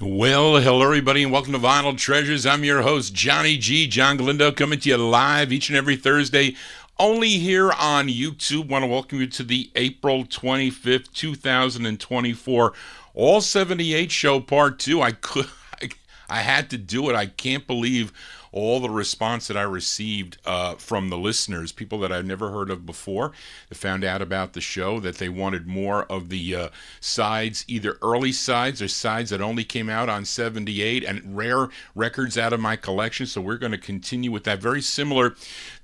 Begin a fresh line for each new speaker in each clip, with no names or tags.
Well, hello everybody and welcome to Vinyl Treasures. I'm your host, Johnny G, John Galindo, coming to you live each and every Thursday, only here on YouTube. Want to welcome you to the April 25th, 2024 All 78 show part 2. I had to do it. I can't believe all the response that I received from the listeners, people that I've never heard of before, that found out about the show, that they wanted more of the sides, either early sides or sides that only came out on 78, and rare records out of my collection. So we're going to continue with that, very similar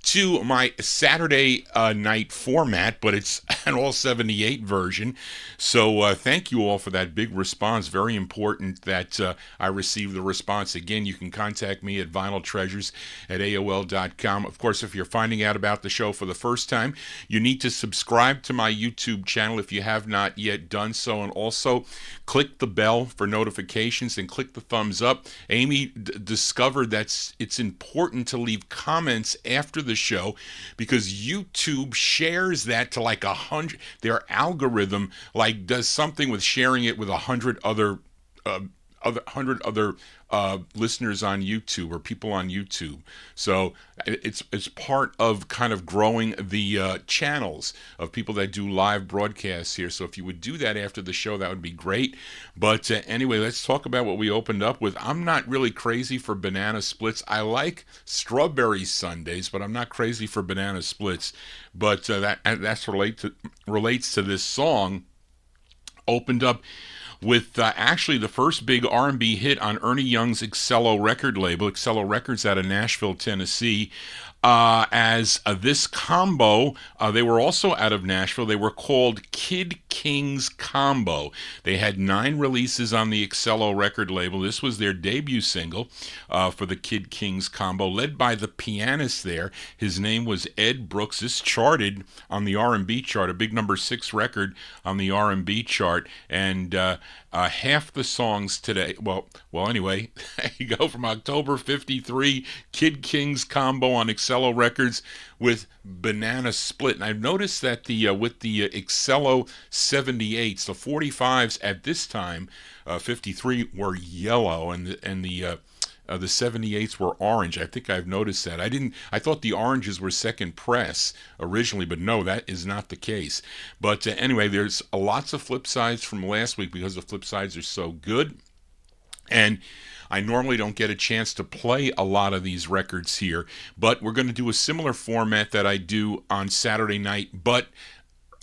to my Saturday night format, but it's an all 78 version. So thank you all for that big response. Very important that I received the response. Again, you can contact me at vinyltreasures@aol.com. Of course, if you're finding out about the show for the first time, you need to subscribe to my YouTube channel if you have not yet done so, and also click the bell for notifications and click the thumbs up. Amy discovered that it's important to leave comments after the show because YouTube shares that to like 100. Their algorithm like does something with sharing it with 100 other listeners on YouTube or people on YouTube. So it's part of kind of growing the channels of people that do live broadcasts here. So if you would do that after the show, that would be great. But anyway, let's talk about what we opened up with. I'm not really crazy for banana splits. I like strawberry sundaes, but I'm not crazy for banana splits. But that's relates to this song. Opened up with actually the first big R&B hit on Ernie Young's Excello record label, Excello Records out of Nashville, Tennessee. As this combo, they were also out of Nashville. They were called Kid Kings Combo. They had 9 releases on the Excello record label. This was their debut single for the Kid Kings Combo, led by the pianist there. His name was Ed Brooks. This charted on the R&B chart, a big number 6 record on the R&B chart, and half the songs today, well anyway, you go from October 53, Kid Kings Combo on Excello Records with Banana Split. And I've noticed that with the Excello 78's, the 45s at this time, 53 were yellow, and the the 78's were orange. I think I've noticed that. I thought the oranges were second press originally, but no, that is not the case. But anyway, there's lots of flip sides from last week because the flip sides are so good. And I normally don't get a chance to play a lot of these records here, but we're going to do a similar format that I do on Saturday night, but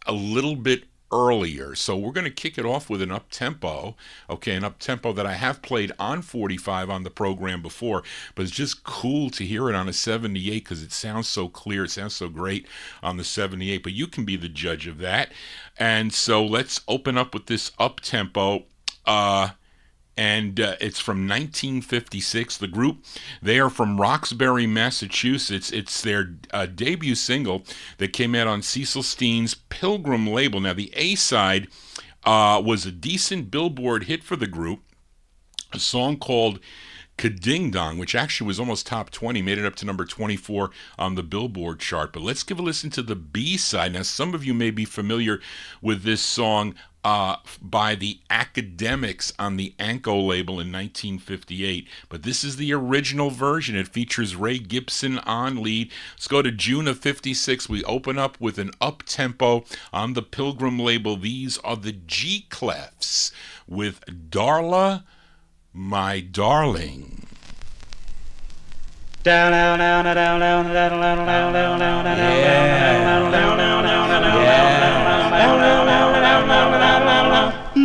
a little bit earlier. So we're going to kick it off with an up-tempo, okay, an up-tempo that I have played on 45 on the program before, but it's just cool to hear it on a 78 because it sounds so clear, it sounds so great on the 78, but you can be the judge of that. And so let's open up with this up-tempo, and it's from 1956. The group, they are from Roxbury, Massachusetts. It's their debut single that came out on Cecil Steen's Pilgrim label. Now, the A-side was a decent Billboard hit for the group, a song called Ka-Ding Dong, which actually was almost top 20, made it up to number 24 on the Billboard chart. But let's give a listen to the B-side. Now, some of you may be familiar with this song by the Academics on the Anko label in 1958. But this is the original version. It features Ray Gibson on lead. Let's go to June of 56. We open up with an up-tempo on the Pilgrim label. These are the G-Clefs with Darla, My Darling.
Down, down, down, down, down, down, down, down, down, down, down, down,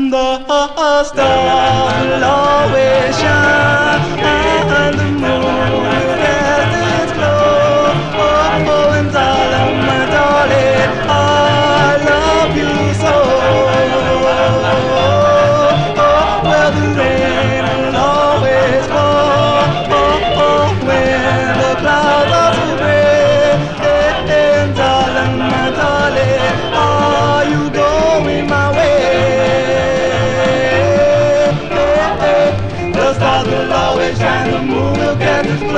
the stars will always shine, and the moon will cast its glow. Oh, and darling, my darling, I love you so. Oh, well, the rain will always fall when the clouds are so gray. And darling, my darling, are you going my way? The stars will always shine, the moon will catch its glow.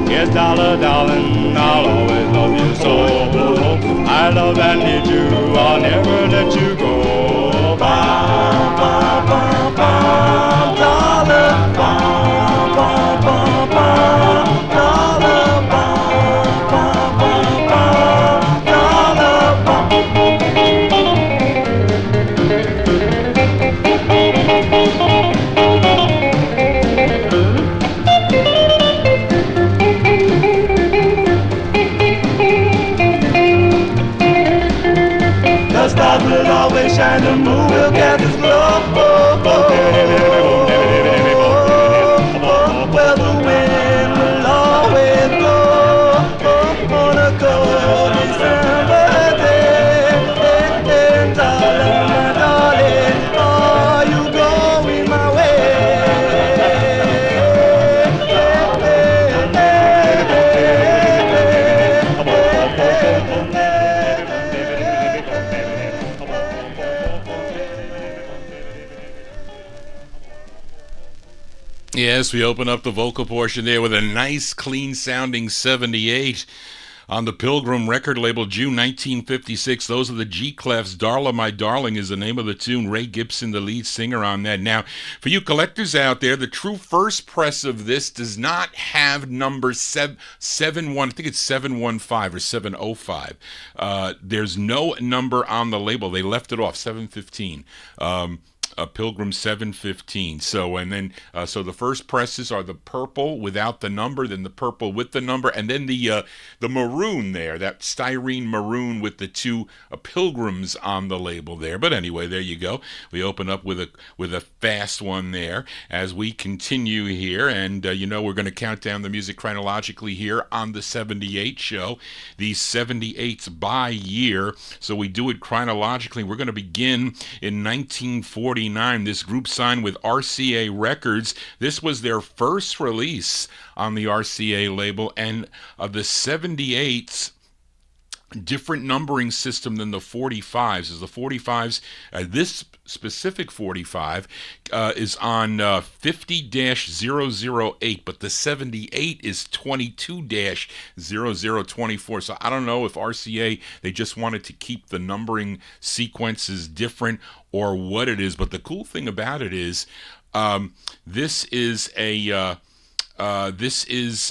Yes, darling, I'll always love you so. I love and need you, I'll never let you go. Bum, bum, bum, bum, darling, bum, bum, bum, bum, darling, bum, bum, bum, bum, darling, bum. The stars will always shine, the moon will catch its glow. Well, the wind will always blow on a cold December day. And darling, my darling, are you going my way?
Yes, we open up the vocal portion there with a nice, clean-sounding 78 on the Pilgrim record label, June 1956. Those are the G-Clefs. Darla, My Darling is the name of the tune. Ray Gibson, the lead singer on that. Now, for you collectors out there, the true first press of this does not have number 71. I think it's 715 or 705. There's no number on the label. They left it off, 715. Pilgrim 715. So the first presses are the purple without the number, then the purple with the number, and then the maroon there, that styrene maroon with the two Pilgrims on the label there. But anyway, there you go. We open up with a fast one there as we continue here, and we're going to count down the music chronologically here on the 78 show. The 78's by year, so we do it chronologically. We're going to begin in 1940. This group signed with RCA Records. This was their first release on the RCA label, and the 78's different numbering system than the 45s. As the 45s, this specific 45 is on 50-008, but the 78 is 22-0024. So I don't know if RCA, they just wanted to keep the numbering sequences different or what it is. But the cool thing about it is this is a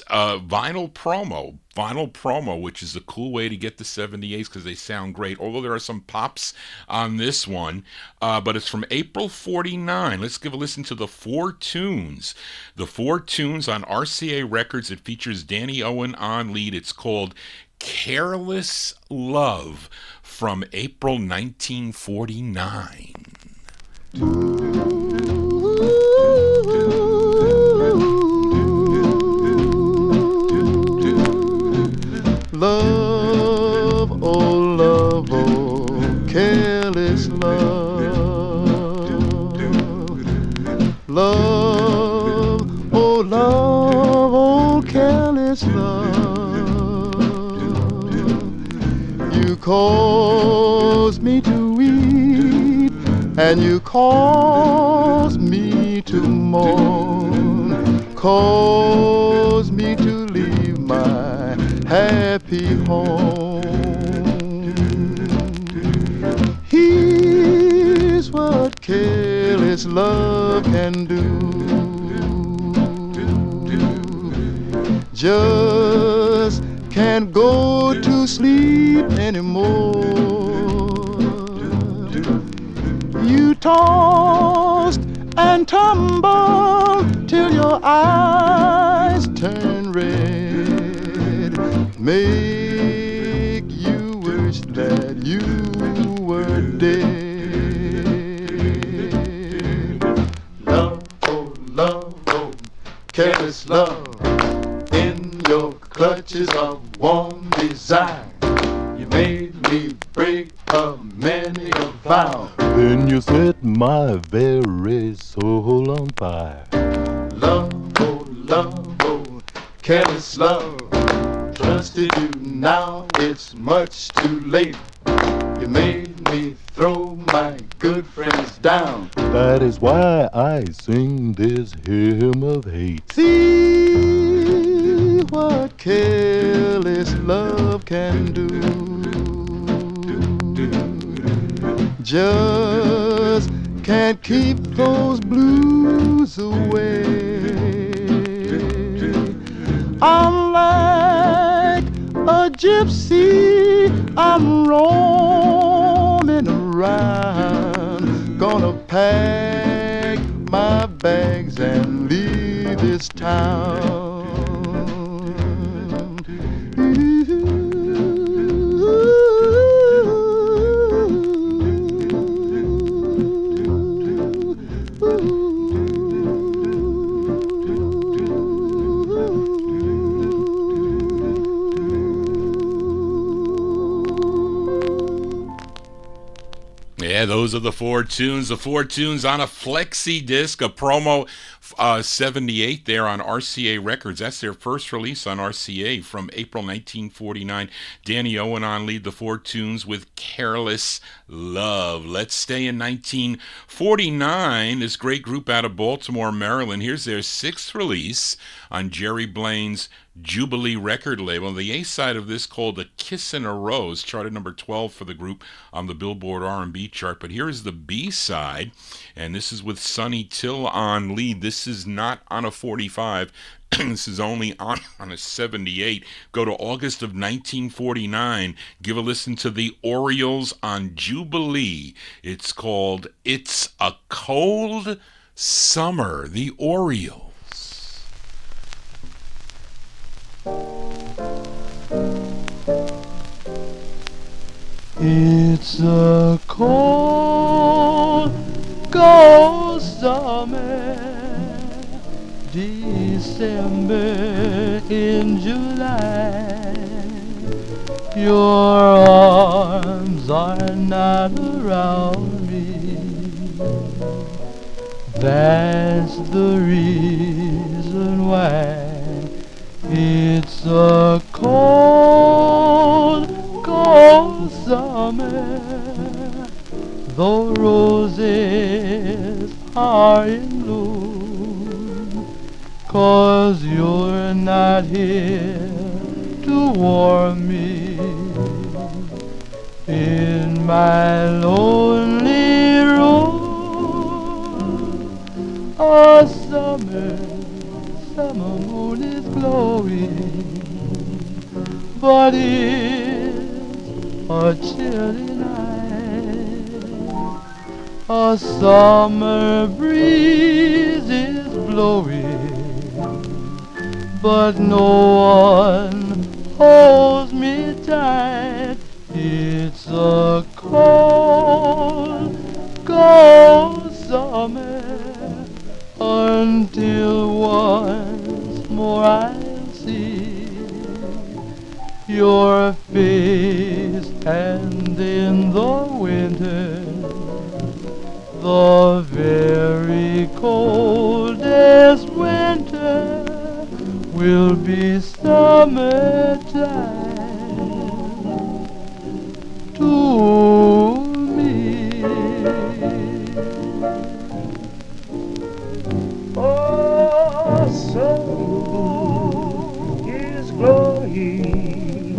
vinyl promo, which is a cool way to get the 78s because they sound great. Although there are some pops on this one, but it's from April 49. Let's give a listen to the 4 tunes. The 4 tunes on RCA Records. It features Danny Owen on lead. It's called Careless Love from April 1949.
Love, oh, careless love. Love, oh, careless love. You cause me to weep, and you cause me to moan, cause me to leave my happy home. Here's what careless love can do. Just can't go to sleep anymore. You tossed and tumbled till your eyes turn red, make you wish that you were dead. Love, oh, careless love, in your clutches of warm desire, you made me break a many a vow. Then you set my very soul on fire. Love, oh, careless love, trusted you, now it's much too late. You made me throw my good friends down. That is why I sing this hymn of hate. See what careless love can do. Just can't keep those blues away. I'm like a gypsy, I'm roaming around, gonna pack my bags and leave this town.
Yeah, those are the 4 tunes. The 4 tunes on a flexi disc, a promo 78 there on RCA Records. That's their first release on RCA from April 1949. Danny Owen on lead, the 4 tunes with Careless Love. Let's stay in 1949. This great group out of Baltimore, Maryland. Here's their 6th release on Jerry Blaine's Jubilee record label. The A side of this, called A Kiss and a Rose, charted number 12 for the group on the Billboard R&B chart. But here is the B side, and this is with Sonny Till on lead. This is not on a 45. This is only on a 78. Go to August of 1949. Give a listen to the Orioles on Jubilee. It's called It's a Cold Summer. The Orioles.
It's a cold, cold summer, December in July. Your arms are not around me. That's the reason why. It's a cold, cold not here to warm me in my lonely room. A summer moon is glowing, but it's a chilly night. A summer breeze is blowing, but no one holds me tight. It's a cold, cold summer, until once more I'll see your face, and in the winter, the very coldest winter will be summertime to me.
Oh, sun is glowing,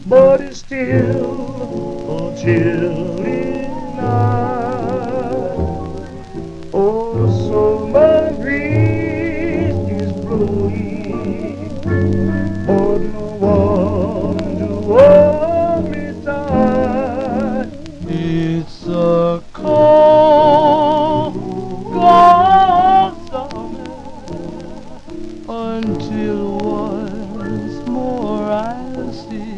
but it's still a chilly night. Oh, summer breeze is blowing, but no one to hold me tight.
It's a cold, cold summer, until once more I'll see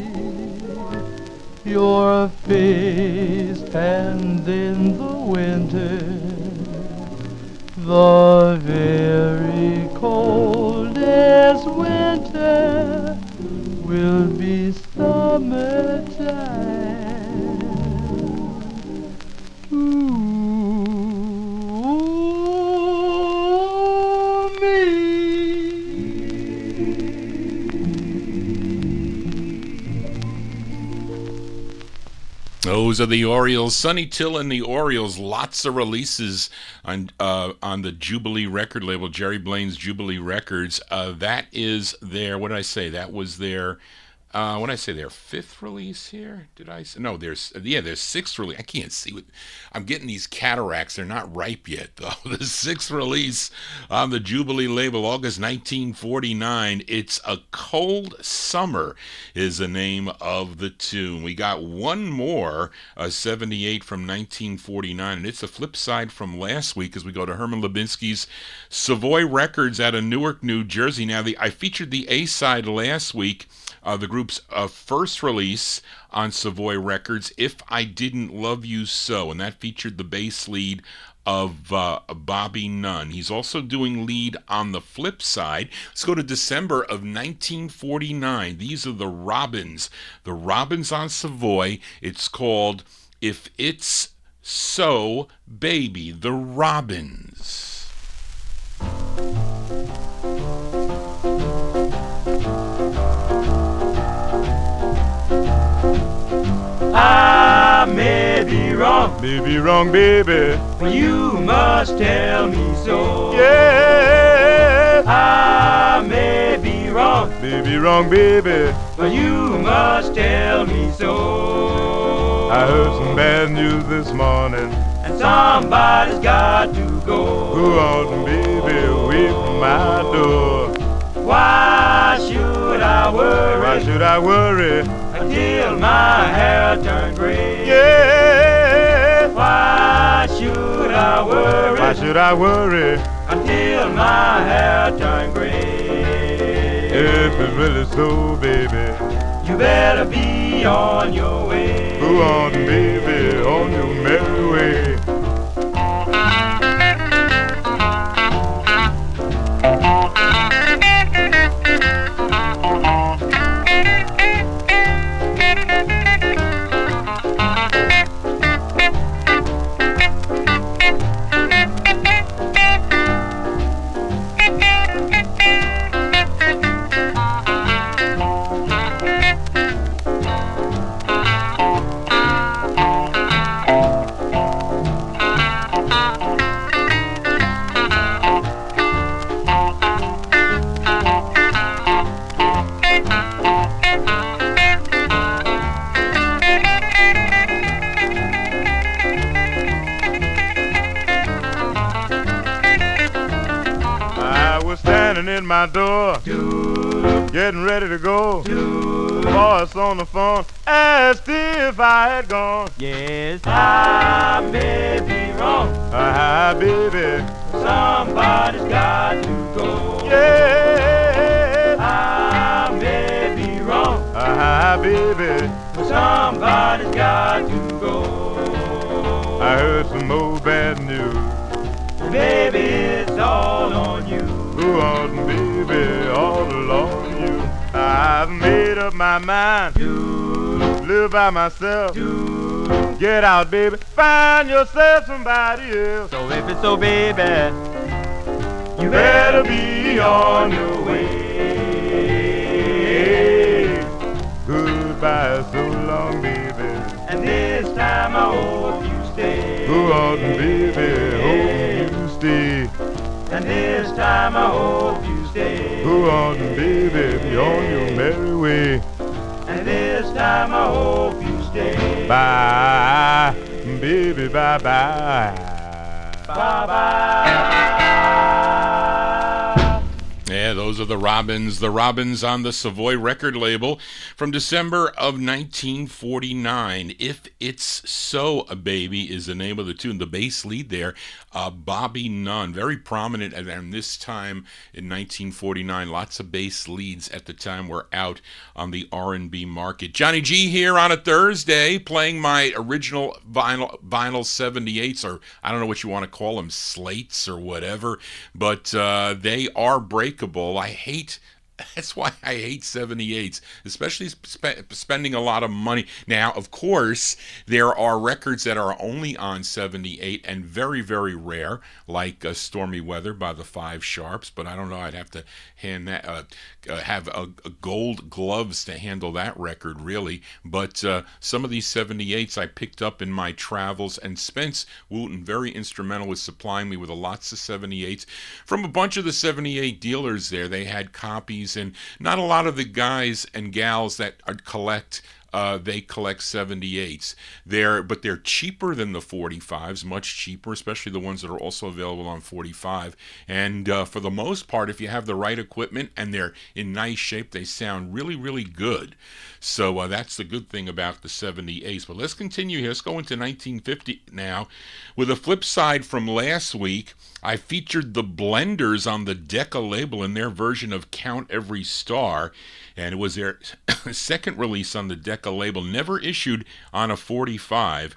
your face, and in the winter, the very coldest winter will be summertime.
Those are the Orioles. Sonny Till and the Orioles. Lots of releases on the Jubilee record label, Jerry Blaine's Jubilee Records. That is their, what did I say? That was their, what did I say? Their fifth release here? Did I say? No, their sixth release. I can't see what, I'm getting these cataracts. They're not ripe yet, though. The sixth release on the Jubilee label, August 1949. It's A Cold Summer is the name of the tune. We got one more, 78 from 1949, and it's a flip side from last week as we go to Herman Lubinsky's Savoy Records out of Newark, New Jersey. Now, I featured the A-side last week, the group's first release on Savoy Records, If I Didn't Love You So, and that featured the bass lead of Bobby Nunn. He's also doing lead on the flip side. Let's go to December of 1949. These are the Robins on Savoy. It's called If It's So, Baby, the Robins.
I may be wrong, baby, but you must tell me so.
Yeah,
I may be wrong,
baby,
but you must tell me so.
I heard some bad news this morning,
and somebody's got to go.
who ought baby away from my door.
Why should I worry?
Why should I worry?
Until my hair turns gray.
Yeah,
Why should I worry?
why should I worry?
Until my hair turns gray.
If it's really so, baby,
You better be on your way.
go on, baby, on your merry way.
getting ready to go. Voice on the phone asked if I had gone.
Yes, I may be wrong.
Baby,
Somebody's got to go.
yeah.
I may be wrong.
Baby,
Somebody's got to go.
I heard some old bad news.
Baby, it's all on you.
Go on, baby, all along you. I've made up my mind to live by myself. Get out, baby, find yourself somebody else.
So if it's so, baby,
You better be on your way. Goodbye, so long, baby.
and this time I hope you stay.
Go on, baby, hope you stay.
And this time I hope you stay.
Go on, baby, be on your merry way.
And this time I hope you stay.
Bye, baby, bye-bye.
Bye-bye.
Yeah, those are the Robins on the Savoy record label from December of 1949. If It's So, Baby is the name of the tune. The bass lead there, Bobby Nunn, very prominent at this time in 1949. Lots of bass leads at the time were out on the R&B market. Johnny G here on a Thursday, playing my original vinyl 78's, or I don't know what you want to call them, slates or whatever, but they are breakable. That's why I hate 78's, especially spending a lot of money. Now, of course, there are records that are only on 78 and very, very rare, like Stormy Weather by the Five Sharps, but I don't know, I'd have to have a gold gloves to handle that record, really. But some of these 78's I picked up in my travels, and Spence Wooten, very instrumental with supplying me with lots of 78's. From a bunch of the 78 dealers there, they had copies, and not a lot of the guys and gals that collect they collect 78's. But they're cheaper than the 45's, much cheaper, especially the ones that are also available on 45. And for the most part, if you have the right equipment and they're in nice shape, they sound really, really good. So that's the good thing about the 78's. But let's continue here. Let's go into 1950 now. With a flip side from last week, I featured the Blenders on the Decca label in their version of Count Every Star, and it was their second release on the Decca label, never issued on a 45,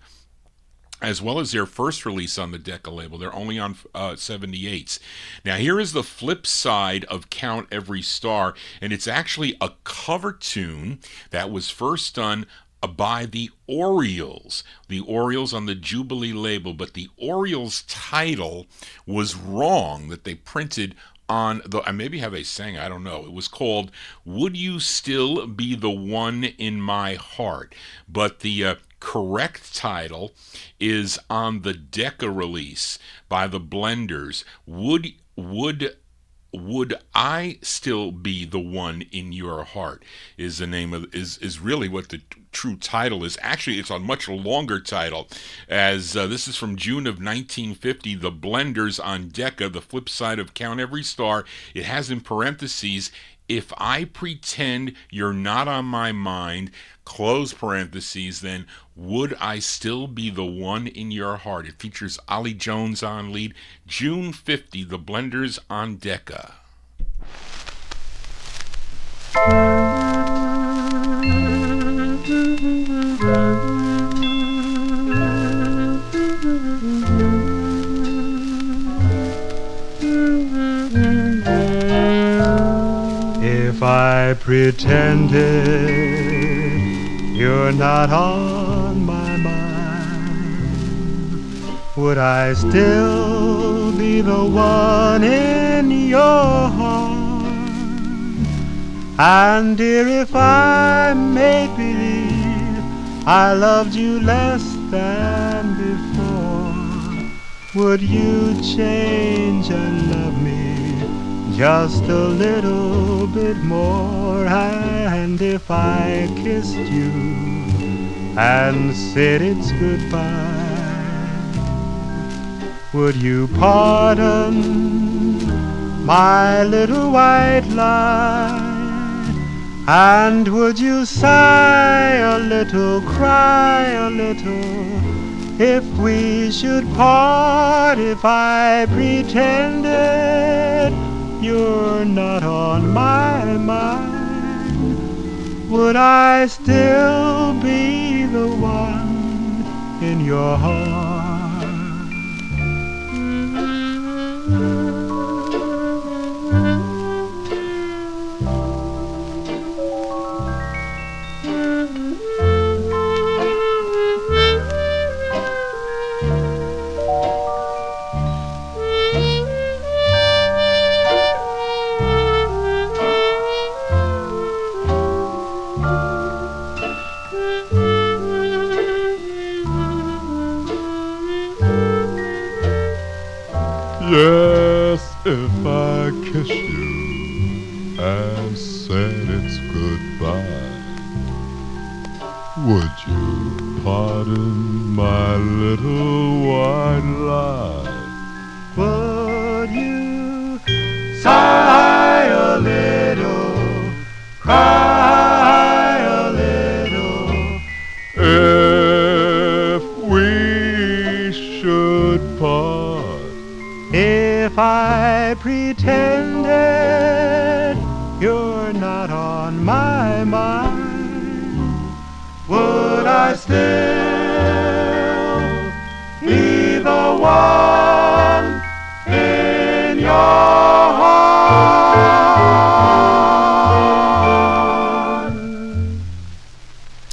as well as their first release on the Decca label. They're only on 78's. Now here is the flip side of Count Every Star, and it's actually a cover tune that was first done by the Orioles. The Orioles on the Jubilee label, but the Orioles title was wrong that they printed on the, maybe how they sang, I don't know. It was called Would You Still Be the One in My Heart? But the correct title is on the Decca release by the Blenders. Would I Still Be the One in Your Heart is the name of, is really what the true title is. Actually, it's a much longer title, as this is from June of 1950, the Blenders on Decca, the flip side of Count Every Star. It has in parentheses, If I Pretend You're Not on My Mind, close parentheses, then Would I Still Be the One in Your Heart? It features Ollie Jones on lead. June 50, the Blenders on Decca.
If I pretended you're not on my mind, would I still be the one in your heart? And dear, if I made believe I loved you less than before, would you change and love me just a little bit more? And if I kissed you and said it's goodbye, would you pardon my little white lie? And would you sigh a little, cry a little, if we should part, if I pretended you're not on my mind? Would I still be the one in your heart?
Yes, if I kiss you and said it's goodbye, would you pardon my little white lie?
Would you sigh a little, cry a little,
If we should part,
if I pretended you're not on my mind? Would I still be the one in your heart?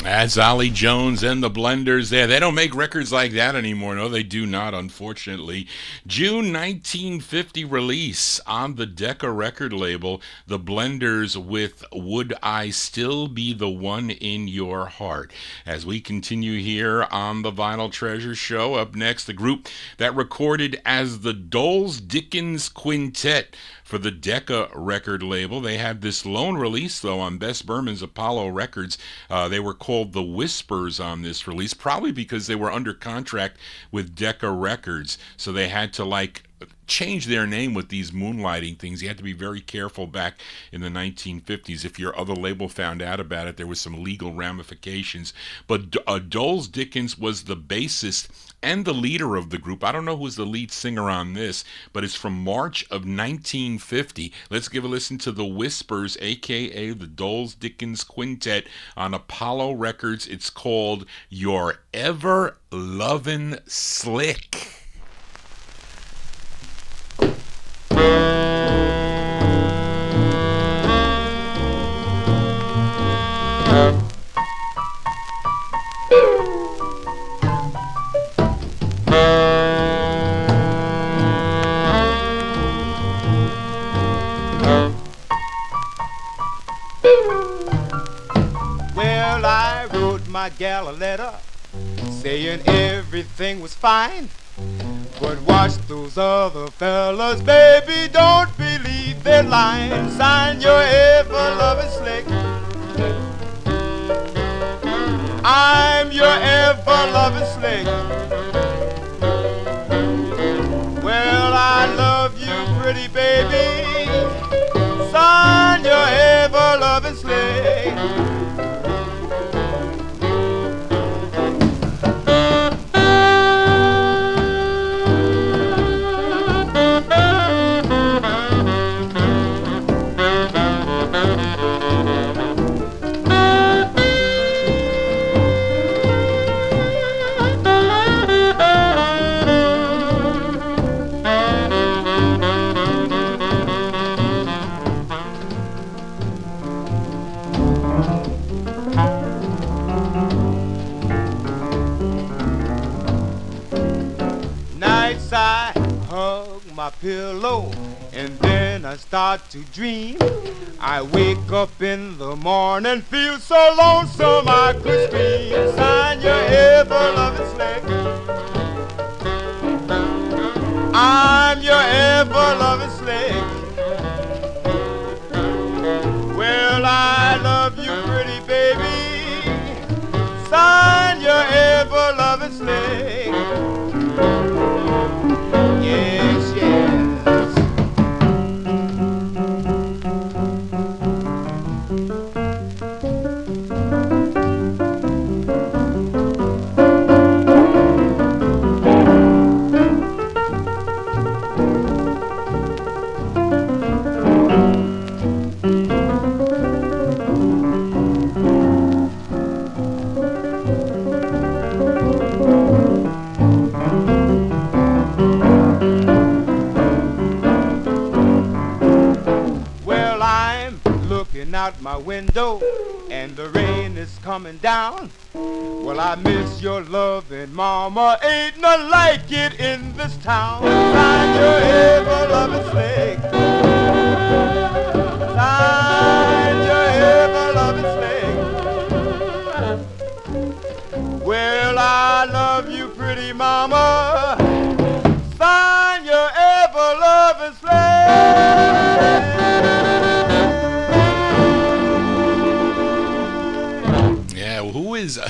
That's Ollie Jones and the Blenders there. They don't make records like that anymore. No, they do not, unfortunately. June 1950 release on the Decca record label, the Blenders with Would I Still Be the One in Your Heart. As we continue here on the Vinyl Treasure Show, up next, the group that recorded as the Doles Dickens Quintet for the Decca record label. They had this lone release, though, on Bess Berman's Apollo Records. They were called the Whispers on this release, probably because they were under contract with Decca Records, so they had to, change their name with these moonlighting things. You had to be very careful back in the 1950s. If your other label found out about it, there was some legal ramifications. But Doles Dickens was the bassist and the leader of the group. I don't know who's the lead singer on this, but it's from March of 1950. Let's give a listen to the Whispers, a.k.a. the Doles Dickens Quintet, on Apollo Records. It's called Your Ever Lovin' Slick.
Well, I wrote my gal a letter saying everything was fine. But watch those other fellas, baby, don't believe their lines. Sign your ever-loving slick. I'm your ever-loving slick. Well, I love you, pretty baby. Sign your ever-loving slick. I hug my pillow and then I start to dream. I wake up in the morning, feel so lonesome I could scream. Sign your ever-loving slick. I'm your ever-loving slick. Well, I love you, pretty baby. Sign your ever-loving slick. Yes, yes. my window and the rain is coming down. Well, I miss your loving, mama. Ain't none like it in this town. Sign your ever-loving slave. Sign your ever-loving slave. Well, I love you, pretty mama. Sign your ever-loving slave.
Yeah, well, who is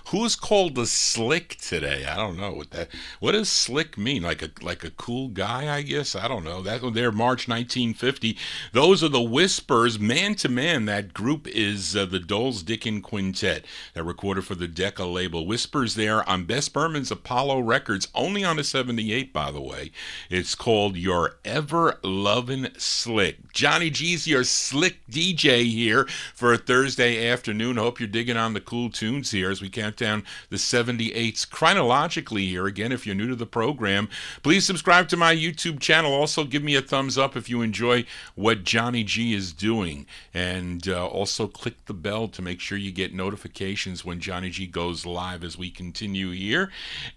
who's called the slick today? I don't know what that. What does slick mean? Like a cool guy, I guess. I don't know. That there, March 1950. Those are the Whispers, man to man. That group is the Doles Dickin Quintet that recorded for the Decca label. Whispers there on Bess Berman's Apollo Records, only on a 78, by the way. It's called Your Ever Lovin' Slick. Johnny G's your slick DJ here for a Thursday afternoon. Hope you're digging on the cool tunes here as we count down the 78s chronologically here. Again, if you're new to the program, please subscribe to my YouTube channel. Also, give me a thumbs up if you enjoy what Johnny G is doing. And also click the bell to make sure you get notifications when Johnny G goes live as we continue here.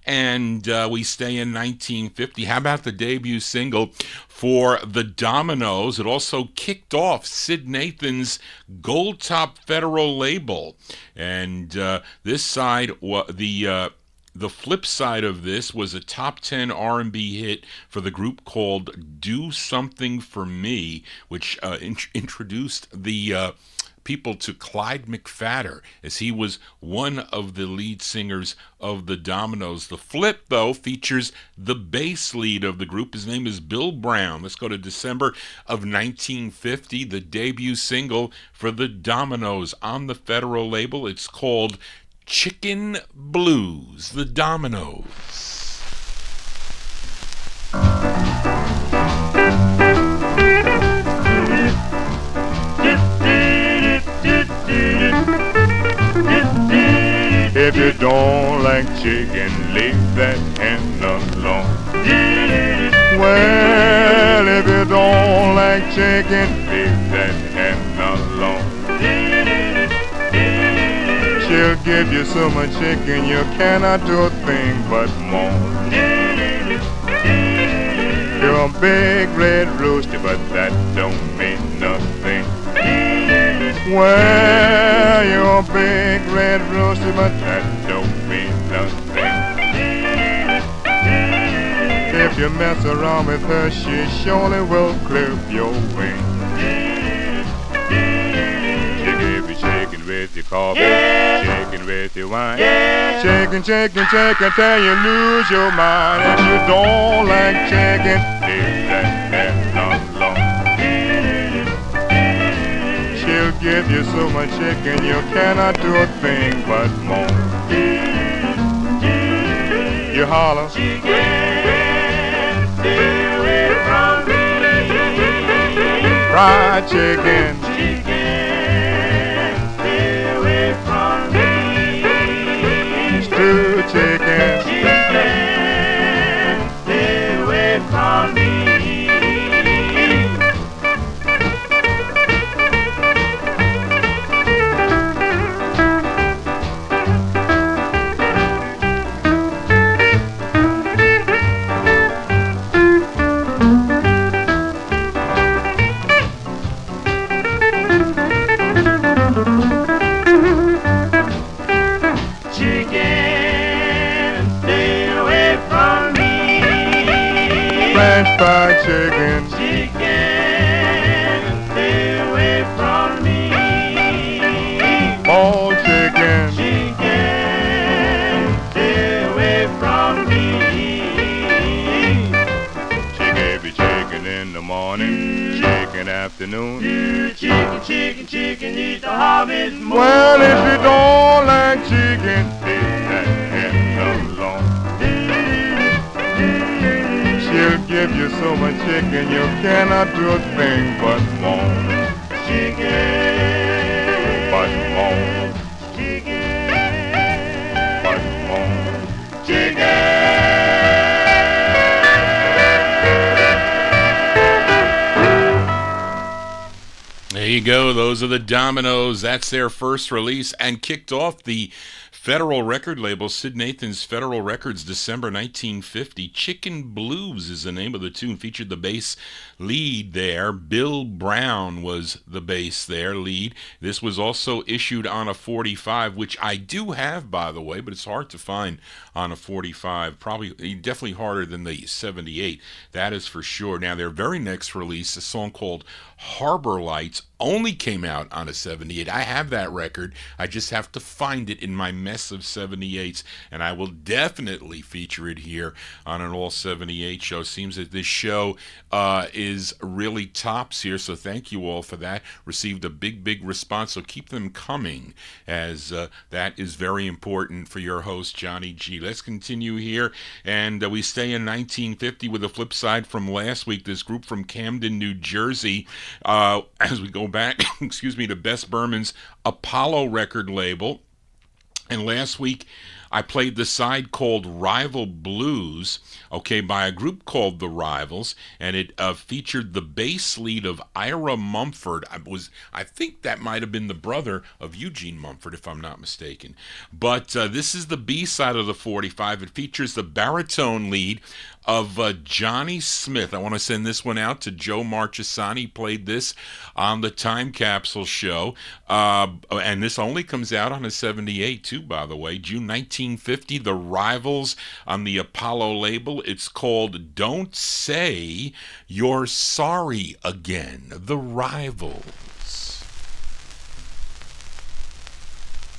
And we stay in 1950. How about the debut single for the Dominoes? It also kicked off Sid Nathan's Gold Top Federal label. And this side, the flip side of this was a top 10 R&B hit for the group called Do Something For Me, which introduced the people to Clyde McPhatter, as he was one of the lead singers of the Dominoes. The flip, though, features the bass lead of the group. His name is Bill Brown. Let's go to December of 1950, the debut single for the Dominoes on the Federal label. It's called Chicken Blues, the Dominoes.
If you don't like chicken, leave that hen alone. Well, if you don't like chicken, leave that hen alone. She'll give you so much chicken you cannot do a thing but moan. You're a big red rooster, but that don't mean nothing. Well, you're a big red rooster, but that don't mean nothing. If you mess around with her, she surely will clip your wings. She give you chicken with your coffee, chicken with your wine, chicken, chicken, chicken till you lose your mind. If you don't like chicken, leave that hen alone. She'll give you so much chicken you cannot do a thing but moan. You holler, chicken, stay away from me. Fried chicken, chicken, stay away from me. Stewed chicken, chicken, stay away from me. French fried chicken, chicken, stay away from me. Boiled chicken, chicken, stay away from me. She gave you chicken in the morning, chicken afternoon. Chicken, chicken, chicken, eat the harvest moon. Well, if you don't like chicken, leave that hen alone. She'll give you so much chicken you cannot do a thing but moan. Chicken, but moan. Chicken, but moan. Chicken.
There you you go. Those are the Dominoes. That's their first release and kicked off the Federal record label, Sid Nathan's Federal Records, December 1950. Chicken Blues is the name of the tune. Featured the bass lead there. Bill Brown was the bass there, lead. This was also issued on a 45, which I do have, by the way, but it's hard to find on a 45. Probably, definitely harder than the 78. That is for sure. Now, their very next release, a song called Harbor Lights, only came out on a 78. I have that record. I just have to find it in my mess of 78s, and I will definitely feature it here on an all 78 show. Seems that this show is really tops here, so thank you all for that. Received a big response, so keep them coming, as that is very important for your host, Johnny G. Let's continue here, and we stay in 1950 with a flip side from last week. This group from Camden, New Jersey, as we go back, excuse me, to Bess Berman's Apollo record label. And last week, I played the side called Rival Blues, okay, by a group called The Rivals, and it featured the bass lead of Ira Mumford. I think that might have been the brother of Eugene Mumford, if I'm not mistaken. But this is the B side of the 45. It features the baritone lead of Johnny Smith. I want to send this one out to Joe Marchesani. Played this on the Time Capsule show, and this only comes out on a 78 too, by the way, June 1950. The Rivals on the Apollo label. It's called Don't Say You're Sorry Again. The Rivals.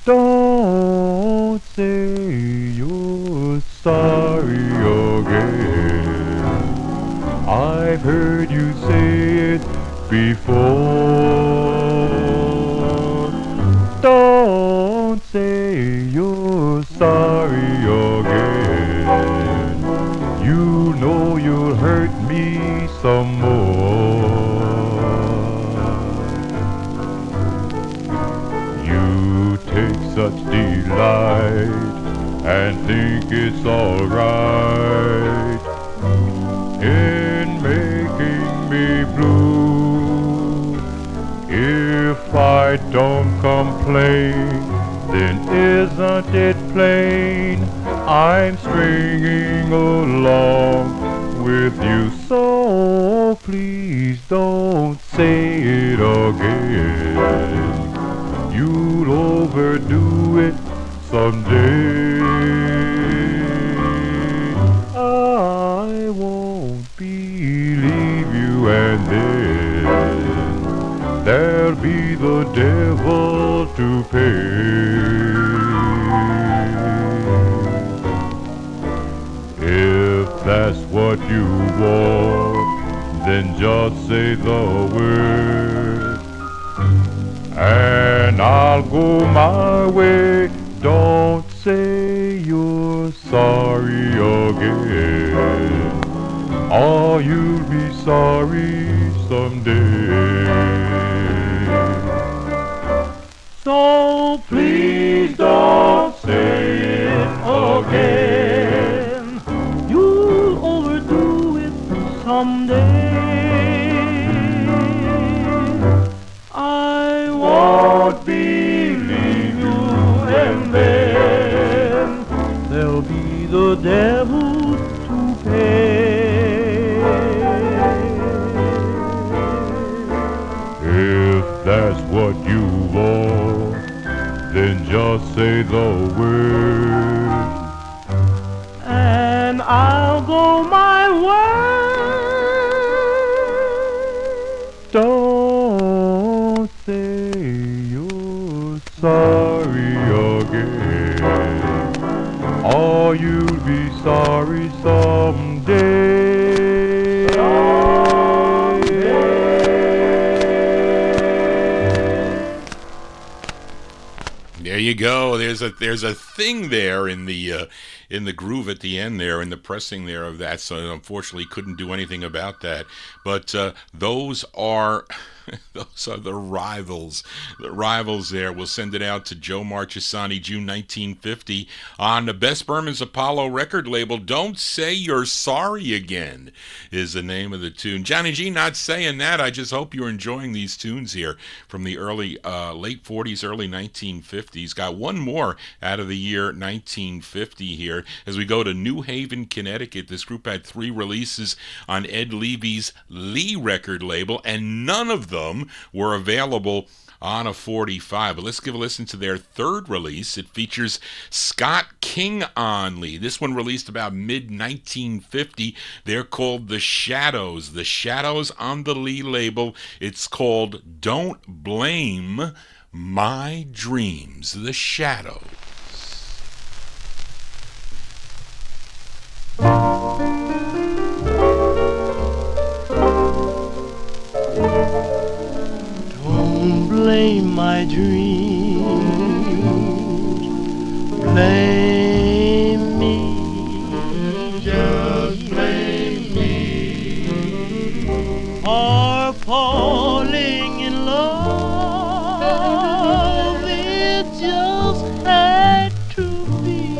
Don't say you're sorry again. I've heard you say it before. Don't say you're sorry again. You know you'll hurt me some more. You take such delight and think it's alright in making me blue. If I don't complain, then isn't it plain I'm stringing along with you? So please don't say it again. You'll overdo it someday. I won't believe you, and then there'll be the devil to pay. If that's what you want, then just say the word, and I'll go my way. Don't say you're sorry again, or you'll be sorry someday. So please don't say it again. You'll overdo it someday. I won't believe you, and then there'll be the devil to pay. If that's what you want, then just say the word, and I'll go my way. Don't say you're sorry again, or you'll be sorry someday.
There you go. There's a thing there in the groove at the end there, in the pressing there of that. So unfortunately, couldn't do anything about that. But those are Those are the Rivals. The Rivals there. We'll send it out to Joe Marchesani, June 1950, on the Best Berman's Apollo record label. Don't Say You're Sorry Again is the name of the tune. Johnny G not saying that. I just hope you're enjoying these tunes here from the late 40s, early 1950s. Got one more out of the year 1950 here as we go to New Haven, Connecticut. This group had 3 releases on Ed Levy's Lee record label, and none of them were available on a 45. But let's give a listen to their third release. It features Scott King on lead. This one released about mid-1950. They're called The Shadows. The Shadows on the Lee label. It's called Don't Blame My Dreams. The Shadows.
Don't blame my dreams, blame me, just blame me, for falling in love, it just had to be.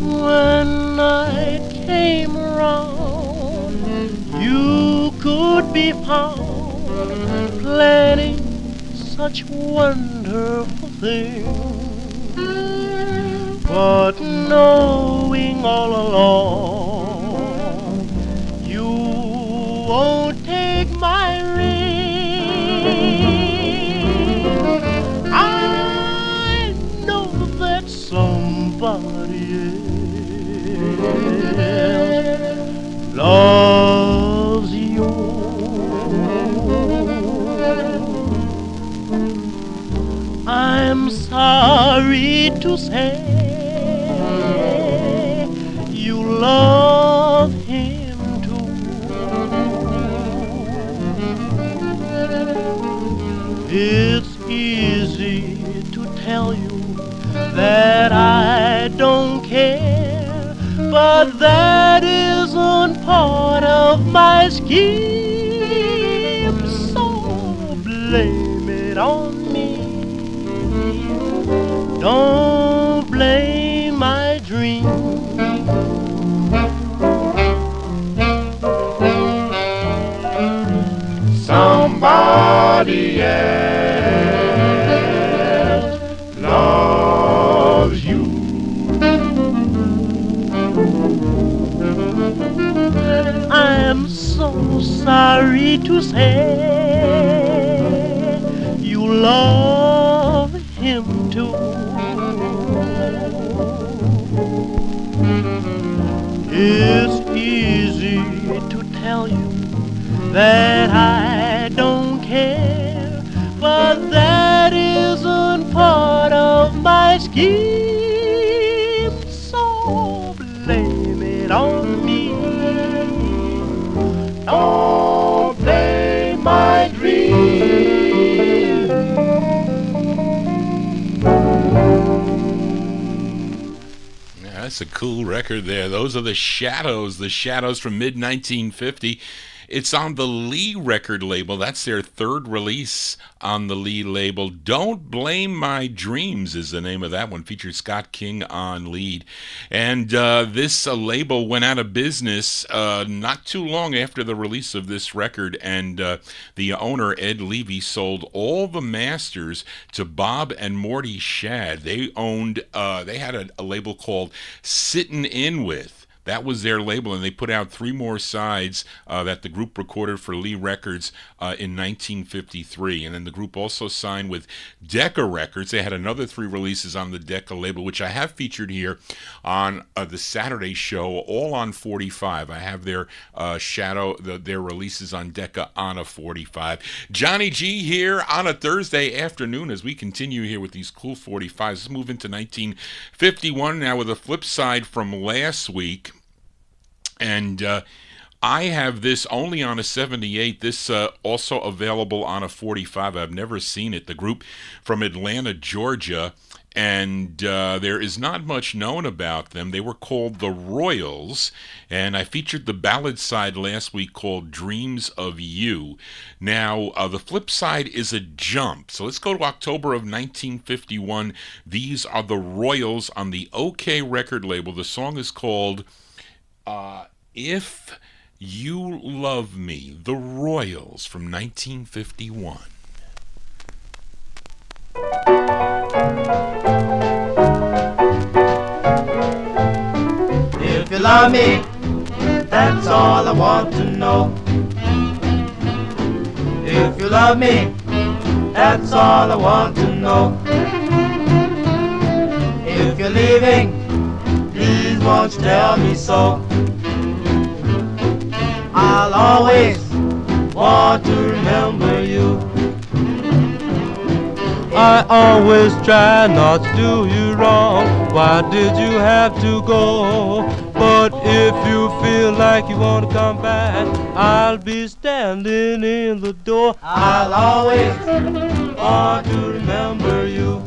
When night came around, you could be found planning such wonderful things, but knowing all along you won't take my ring. I know that somebody else loves you. I'm sorry to say you love him too. It's easy to tell you that I don't care, but that isn't part of my scheme, so blame it on me. Don't blame my dreams.
Somebody else loves you.
I'm so sorry to say you love him too. It's easy to tell you that I don't care, but that isn't part of my scheme, so blame it on me. Don't blame my dreams.
Yeah, that's a cool record there. Those are The Shadows from mid-1950. It's on the Lee record label. That's their third release on the Lee label. Don't Blame My Dreams is the name of that one. Featured Scott King on lead. And this label went out of business not too long after the release of this record. And the owner, Ed Levy, sold all the masters to Bob and Morty Shad. They had a label called Sittin' In With. That was their label, and they put out 3 more sides that the group recorded for Lee Records in 1953. And then the group also signed with Decca Records. They had another 3 releases on the Decca label, which I have featured here on the Saturday show, all on 45. I have their their releases on Decca on a 45. Johnny G here on a Thursday afternoon as we continue here with these cool 45s. Let's move into 1951 now with a flip side from last week. And I have this only on a 78. This also available on a 45. I've never seen it. The group from Atlanta, Georgia. and there is not much known about them. They were called the Royals, and I featured the ballad side last week called Dreams of You. Now, the flip side is a jump. So let's go to October of 1951. These are the Royals on the OK record label. The song is called If You Love Me, the Royals from 1951.
If you love me, that's all I want to know. If you love me, that's all I want to know. If you're leaving, please won't you tell me so. I'll always want to remember you.
I always try not to do you wrong. Why did you have to go? But if you feel like you want to come back, I'll be standing in the door.
I'll always want to remember you.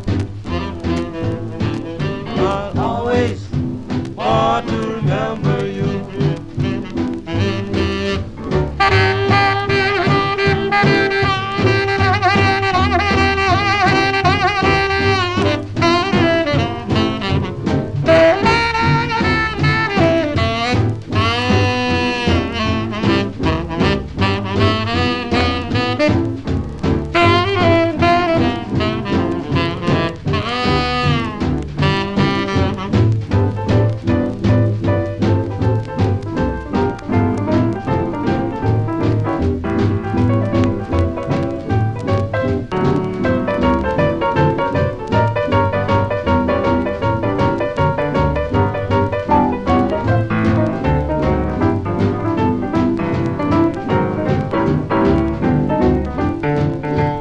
I'll always want to remember you.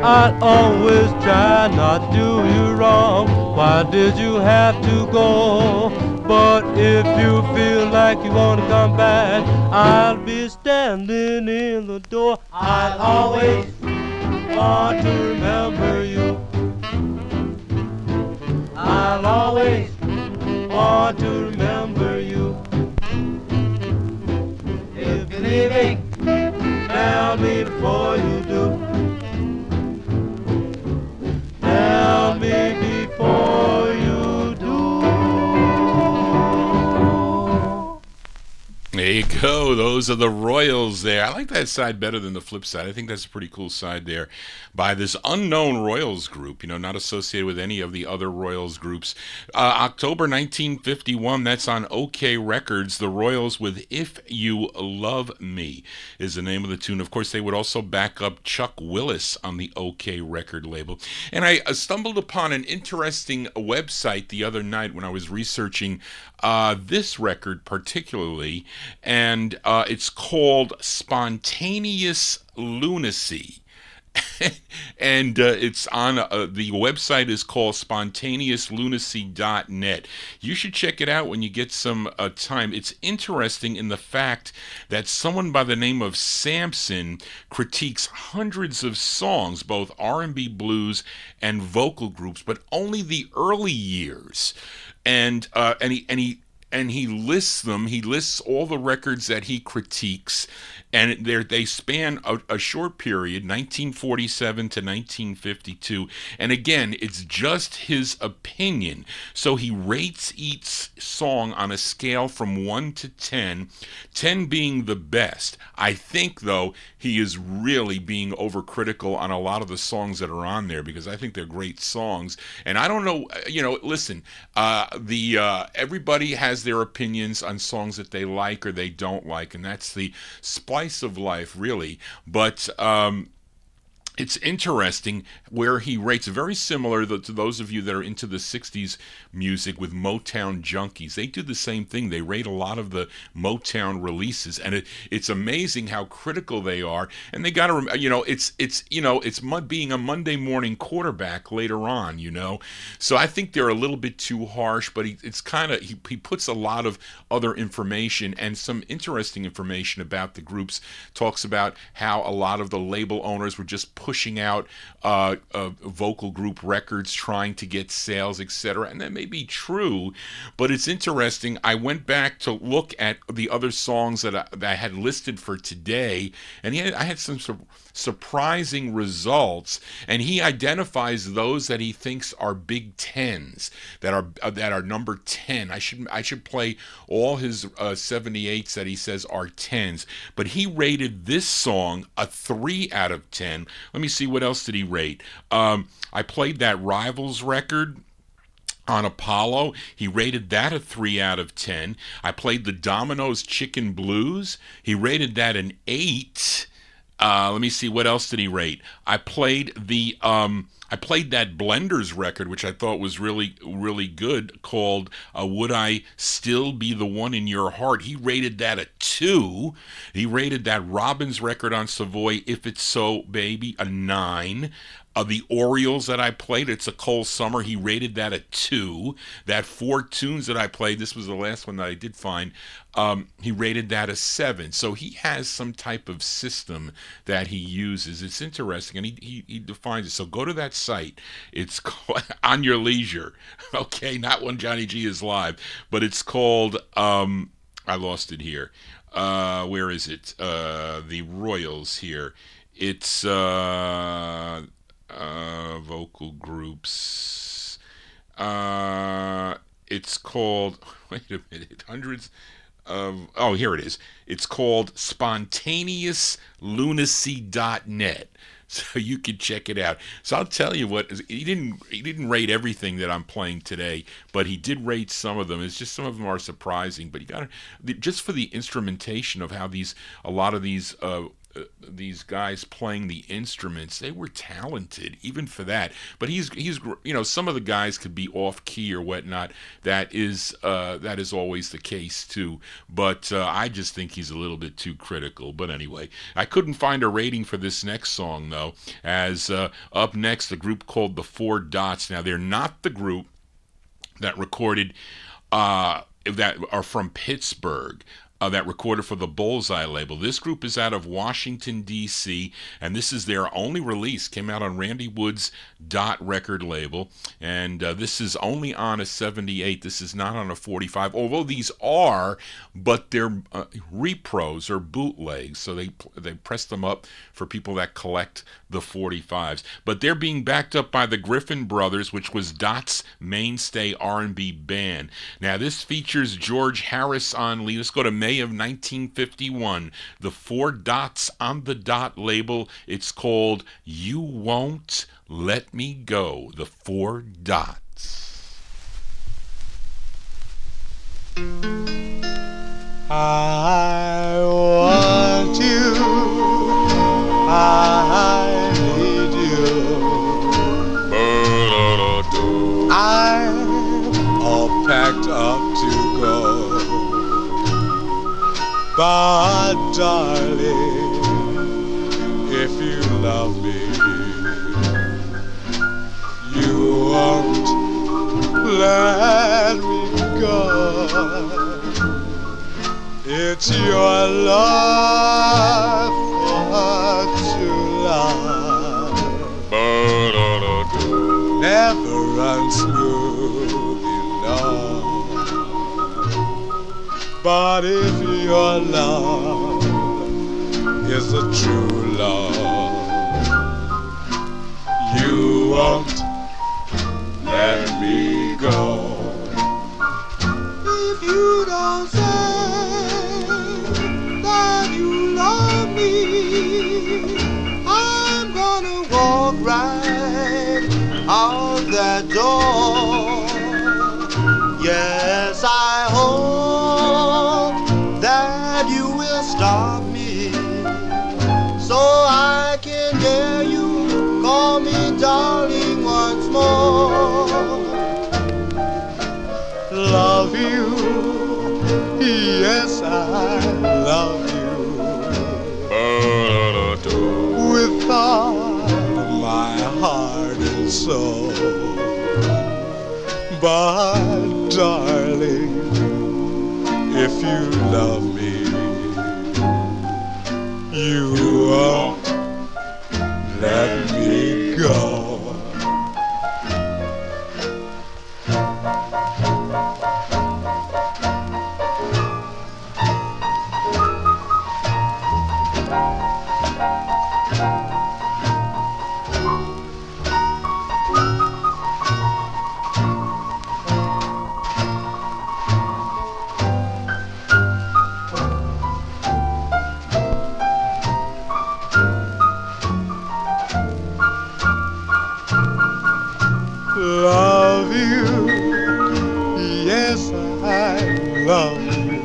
I'd always try not to do you wrong. Why did you have to go? But if you feel like you want to come back, I'll be standing in the door.
I'll always want to remember you. I'll always want to remember you. If you're leaving, tell me before you do. Tell me before you do.
There you go. Those are the Royals there. I like that side better than the flip side. I think that's a pretty cool side there by this unknown Royals group, not associated with any of the other Royals groups. October 1951, that's on OK Records. The Royals with If You Love Me is the name of the tune. Of course, they would also back up Chuck Willis on the OK record label. And I stumbled upon an interesting website the other night when I was researching this record particularly, and it's called Spontaneous Lunacy. And it's on the website is called spontaneouslunacy.net. You should check it out when you get some time. It's interesting in the fact that someone by the name of Samson critiques hundreds of songs, both R&B, blues, and vocal groups, but only the early years. And he lists them. He lists all the records that he critiques, and they span a short period, 1947 to 1952. And again, it's just his opinion. So he rates each song on a scale from 1 to 10, 10 being the best. I think, though, he is really being overcritical on a lot of the songs that are on there, because I think they're great songs. And I don't know, listen, everybody has their opinions on songs that they like or they don't like, and that's the splice of life, really. But it's interesting where he rates, very similar to those of you that are into the 60s music with Motown junkies. They do the same thing. They rate a lot of the Motown releases, and it's amazing how critical they are. And they got to, it's being a Monday morning quarterback later on, So I think they're a little bit too harsh, but he puts a lot of other information and some interesting information about the groups. Talks about how a lot of the label owners were just pushing out vocal group records, trying to get sales, etc. And that may be true, but it's interesting. I went back to look at the other songs that I had listed for today, and I had some surprising results, and he identifies those that he thinks are Big Tens, that are number 10. I should play all his 78s that he says are 10s, but he rated this song a 3 out of 10. Let me see, what else did he rate? I played that Rivals record on Apollo. He rated that a 3 out of 10. I played the Dominoes Chicken Blues. He rated that an 8. Let me see, what else did he rate? I played that Blenders record, which I thought was really, really good, called Would I Still Be the One in Your Heart. He rated that a 2. He rated that Robins record on Savoy, If It's So Baby, a 9. The Orioles that I played, It's a Cold Summer, he rated that a 2. That 4 tunes that I played, this was the last one that I did find, he rated that a 7. So he has some type of system that he uses. It's interesting, and he defines it. So go to that site. It's called, On Your Leisure, okay, not when Johnny G is live, but it's called, I lost it here. Where is it? The Royals here. It's vocal groups. It's called, wait a minute, hundreds of, oh, here it is. It's called spontaneouslunacy.net. So you can check it out. So I'll tell you what, he didn't rate everything that I'm playing today, but he did rate some of them. It's just some of them are surprising, but you got to, just for the instrumentation of how a lot of these guys playing the instruments, they were talented even for that. But he's some of the guys could be off key or whatnot. That is always the case too. But I just think he's a little bit too critical. But anyway, I couldn't find a rating for this next song though. As up next, a group called the Four Dots. Now they're not the group that recorded that are from Pittsburgh. That recorded for the Bullseye label. This group is out of Washington, D.C., and this is their only release. Came out on Randy Wood's Dot record label, and this is only on a 78. This is not on a 45, although these are, but they're repros or bootlegs, so they press them up for people that collect the 45s. But they're being backed up by the Griffin Brothers, which was Dot's mainstay R&B band. Now, this features George Harris on lead. Let's go to May of 1951. The Four Dots on the Dot label. It's called You Won't Let Me Go. The Four Dots.
I want you, I need you, I'm all packed up to go. But darling, if you love me, you won't let me go. It's your love for true love never runs smooth, you know. But if your love is a true love, you won't let me go. If you don't say that you love me, I'm gonna walk right out that door. Yes, I hope that you will stop me, so I can hear you call me darling once more. Love you, yes I love you, with all my heart and soul. But darling, if you love me, you won't let
me go. Love you, yes I love you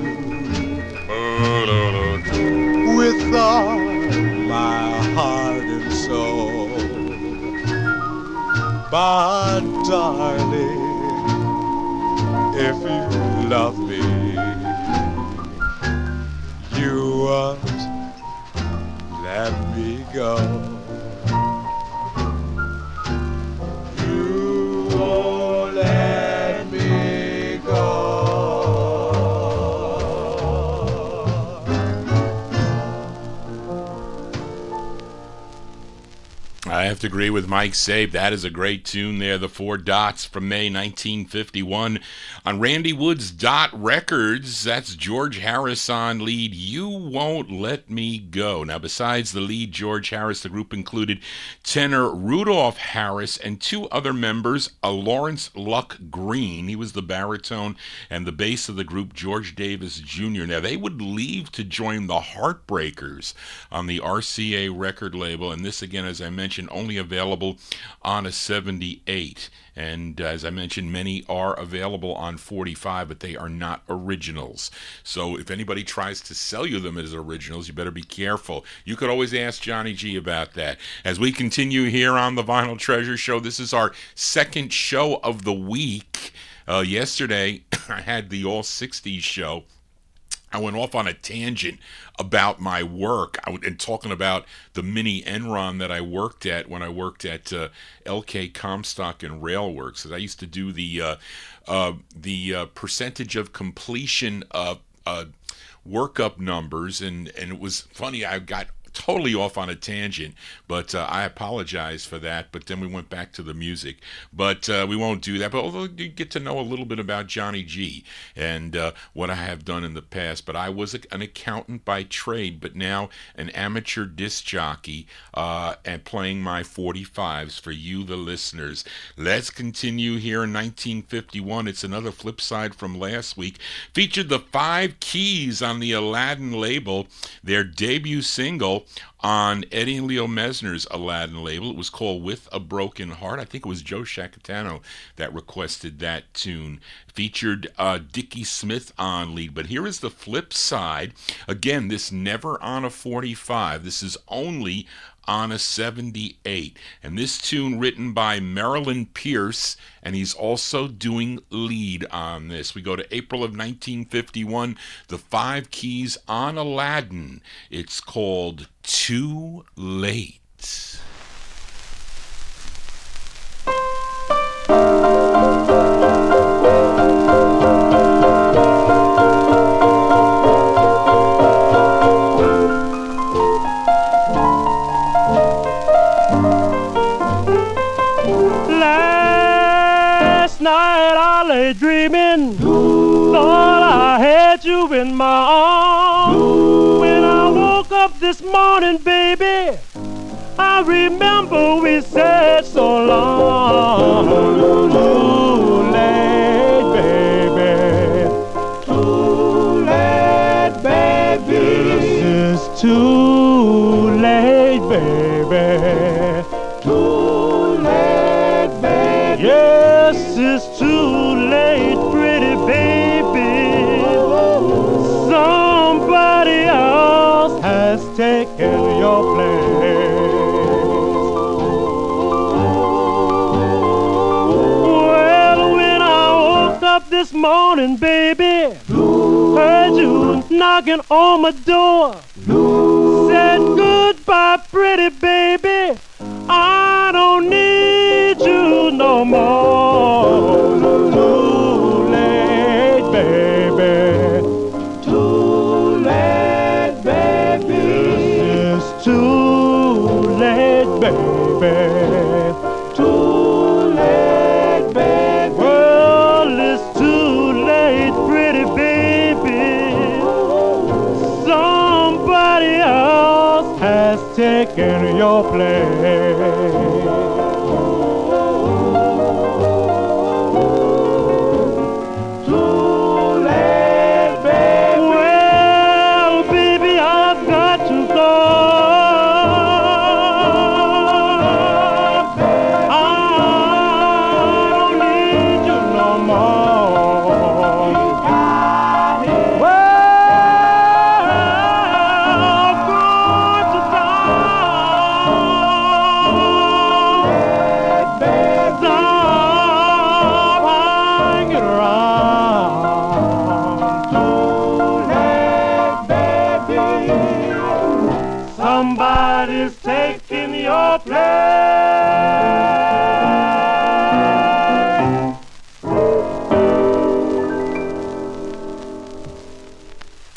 with all my heart and soul. But darling, if you love me, you won't let me go. Won't let me go.
I have to agree with Mike Sabe. That is a great tune there, The Four Dots from May 1951 on Randy Wood's Dot Records. That's George Harris on lead, You Won't Let Me Go. Now, besides the lead, George Harris, the group included tenor Rudolph Harris and two other members, Lawrence Luck Green. He was the baritone, and the bass of the group, George Davis Jr. Now, they would leave to join the Heartbreakers on the RCA record label, and this, again, as I mentioned, only available on a 78. And as I mentioned, many are available on 45, but they are not originals. So if anybody tries to sell you them as originals, you better be careful. You could always ask Johnny G about that. As we continue here on the Vinyl Treasure Show, this is our second show of the week. Yesterday, I had the All 60s show. I went off on a tangent about my work and talking about the mini Enron that I worked at when I worked at LK Comstock and Railworks. I used to do the percentage of completion workup numbers, and it was funny. I got totally off on a tangent, but I apologize for that. But then we went back to the music, but we won't do that. But although you get to know a little bit about Johnny G and what I have done in the past. But I was an accountant by trade, but now an amateur disc jockey and playing my 45s for you, the listeners. Let's continue here in 1951. It's another flip side from last week. Featured the Five Keys on the Aladdin label, their debut single on Eddie and Leo Mesner's Aladdin label. It was called With a Broken Heart. I think it was Joe Shacatano that requested that tune. Featured Dickie Smith on lead. But here is the flip side. Again, this never on a 45. This is only on a 78. And this tune written by Marilyn Pierce, and he's also doing lead on this. We go to April of 1951, the Five Keys on Aladdin. It's called Too Late.
Dreaming, thought I had you in my arms. When I woke up this morning, baby, I remember we said so long. Too late, baby. Too late, baby. This is too late, baby. Too late, baby. Yes, it's too late, pretty baby. Somebody else has taken your place. Well, when I woke up this morning, baby, heard you knocking on my door. Said goodbye, pretty baby. I don't need you no more. Too late, baby. Too late, baby. It's too late, baby. baby. Too late, baby. Well, it's too late, pretty baby. Somebody else has taken your place.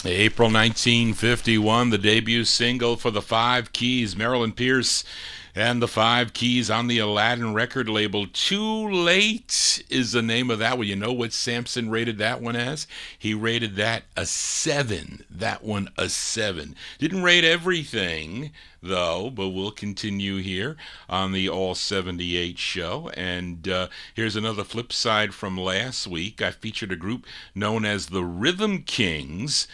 April 1951, the debut single for the Five Keys, Marilyn Pierce and the Five Keys on the Aladdin record label. Too Late is the name of that one. You know what Samson rated that one as? He rated that a 7. That one a 7. Didn't rate everything, though, but we'll continue here on the All 78 show. And here's another flip side from last week. I featured a group known as the Rhythm Kings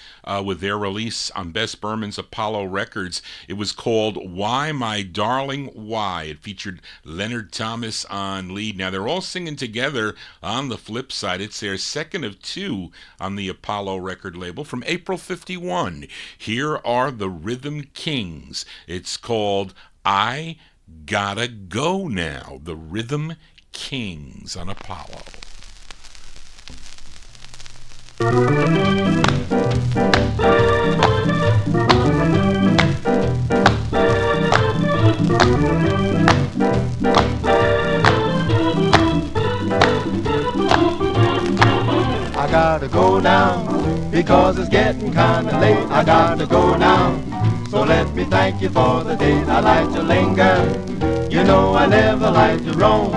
with their release on Bess Berman's Apollo Records. It was called Why My Darling Why. It featured Leonard Thomas on lead. Now, they're all singing together on the flip side. It's their second of two on the Apollo record label from April 51. Here are the Rhythm Kings. It's called I Gotta Go Now. The Rhythm Kings on Apollo.
I gotta go now, because it's getting kinda late. I gotta go now, so let me thank you for the date. I like to linger, you know I never like to roam.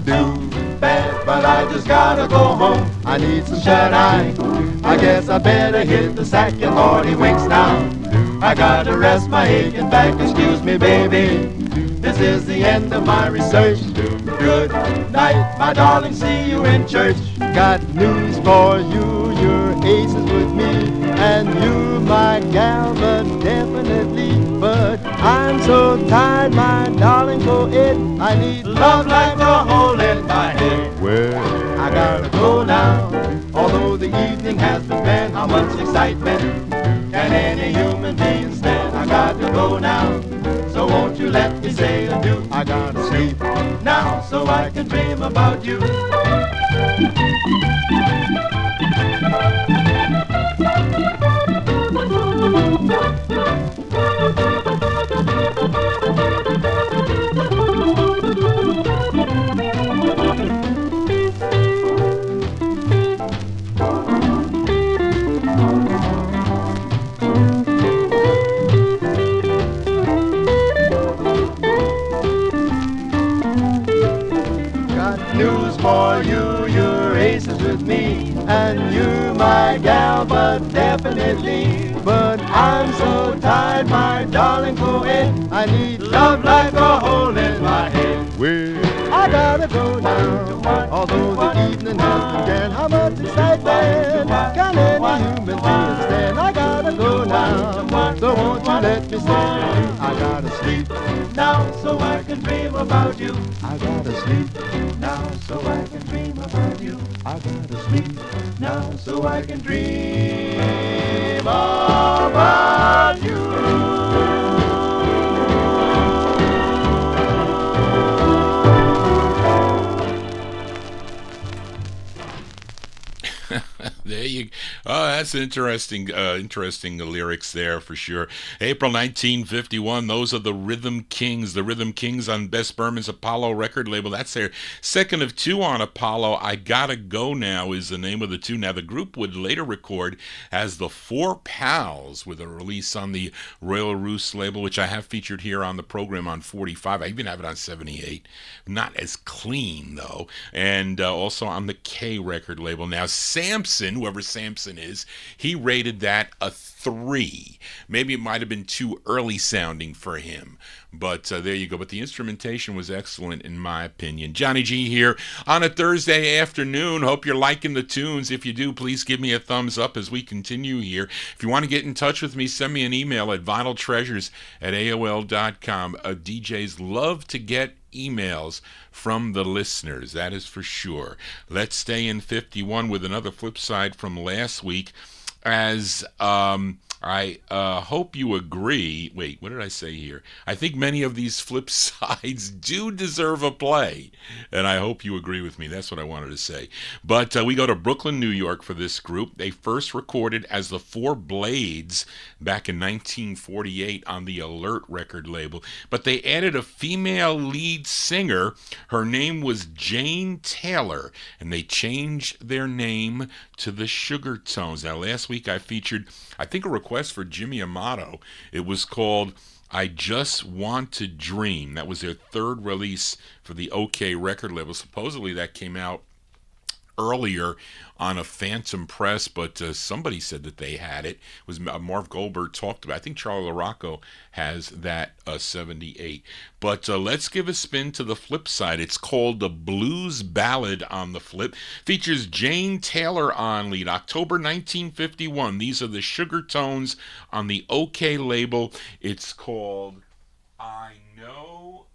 Do bad, but I just gotta go home. I need some shut-eye, I guess I better hit the sack and 40 winks now. I gotta rest my aching back, excuse me baby, this is the end of my research. Good night, my darling, see you in church. Got news for you, your ace is with me, and you my gal, but definitely. But I'm so tired, my darling, for it. I need love like a hole in my head. Well, I gotta go now, although the evening has been spent. How much excitement can any human being stand? I got to go now, so won't you let me say adieu? I gotta sleep now, so I can dream about you. News for you, your ace is with me, and you my gal, but definitely. But I'm so tired, my darling, for it. I need love like a hole in my head. Well, I gotta go now, although the evening has begun. How much excitement can any human being stand? I gotta go now, so won't you let me stay? I gotta sleep now, so I can dream about you. I gotta sleep now, so I can dream about you. I gotta sleep now, so I can dream about you.
There That's interesting lyrics there for sure. April 1951, those are the Rhythm Kings. The Rhythm Kings on Bess Berman's Apollo record label. That's their second of two on Apollo. I Gotta Go Now is the name of the two. Now, the group would later record as the Four Pals with a release on the Royal Roost label, which I have featured here on the program on 45. I even have it on 78. Not as clean, though. And also on the K record label. Now, Samson, whoever Samson is, he rated that a 3. Maybe it might have been too early sounding for him. But there you go. But the instrumentation was excellent, in my opinion. Johnny G here on a Thursday afternoon. Hope you're liking the tunes. If you do, please give me a thumbs up as we continue here. If you want to get in touch with me, send me an email at vinyltreasures@aol.com. DJs love to get emails from the listeners. That is for sure. Let's stay in 51 with another flip side from last week. As I hope you agree. Wait, what did I say here? I think many of these flip sides do deserve a play, and I hope you agree with me. That's what I wanted to say. But we go to Brooklyn, New York for this group. They first recorded as the Four Blades back in 1948 on the Alert record label, but they added a female lead singer. Her name was Jane Taylor, and they changed their name to the Sugar Tones. Now, last week I featured, I think, a request for Jimmy Amato. It was called I Just Want to Dream. That was their third release for the OK record label. Supposedly that came out earlier on a Phantom Press, but somebody said that they had it. It was Marv Goldberg talked about. I think Charlie LaRocco has that 78. But let's give a spin to the flip side. It's called the Blues Ballad on the flip. Features Jane Taylor on lead. October 1951. These are the Sugar Tones on the OK label. It's called I Know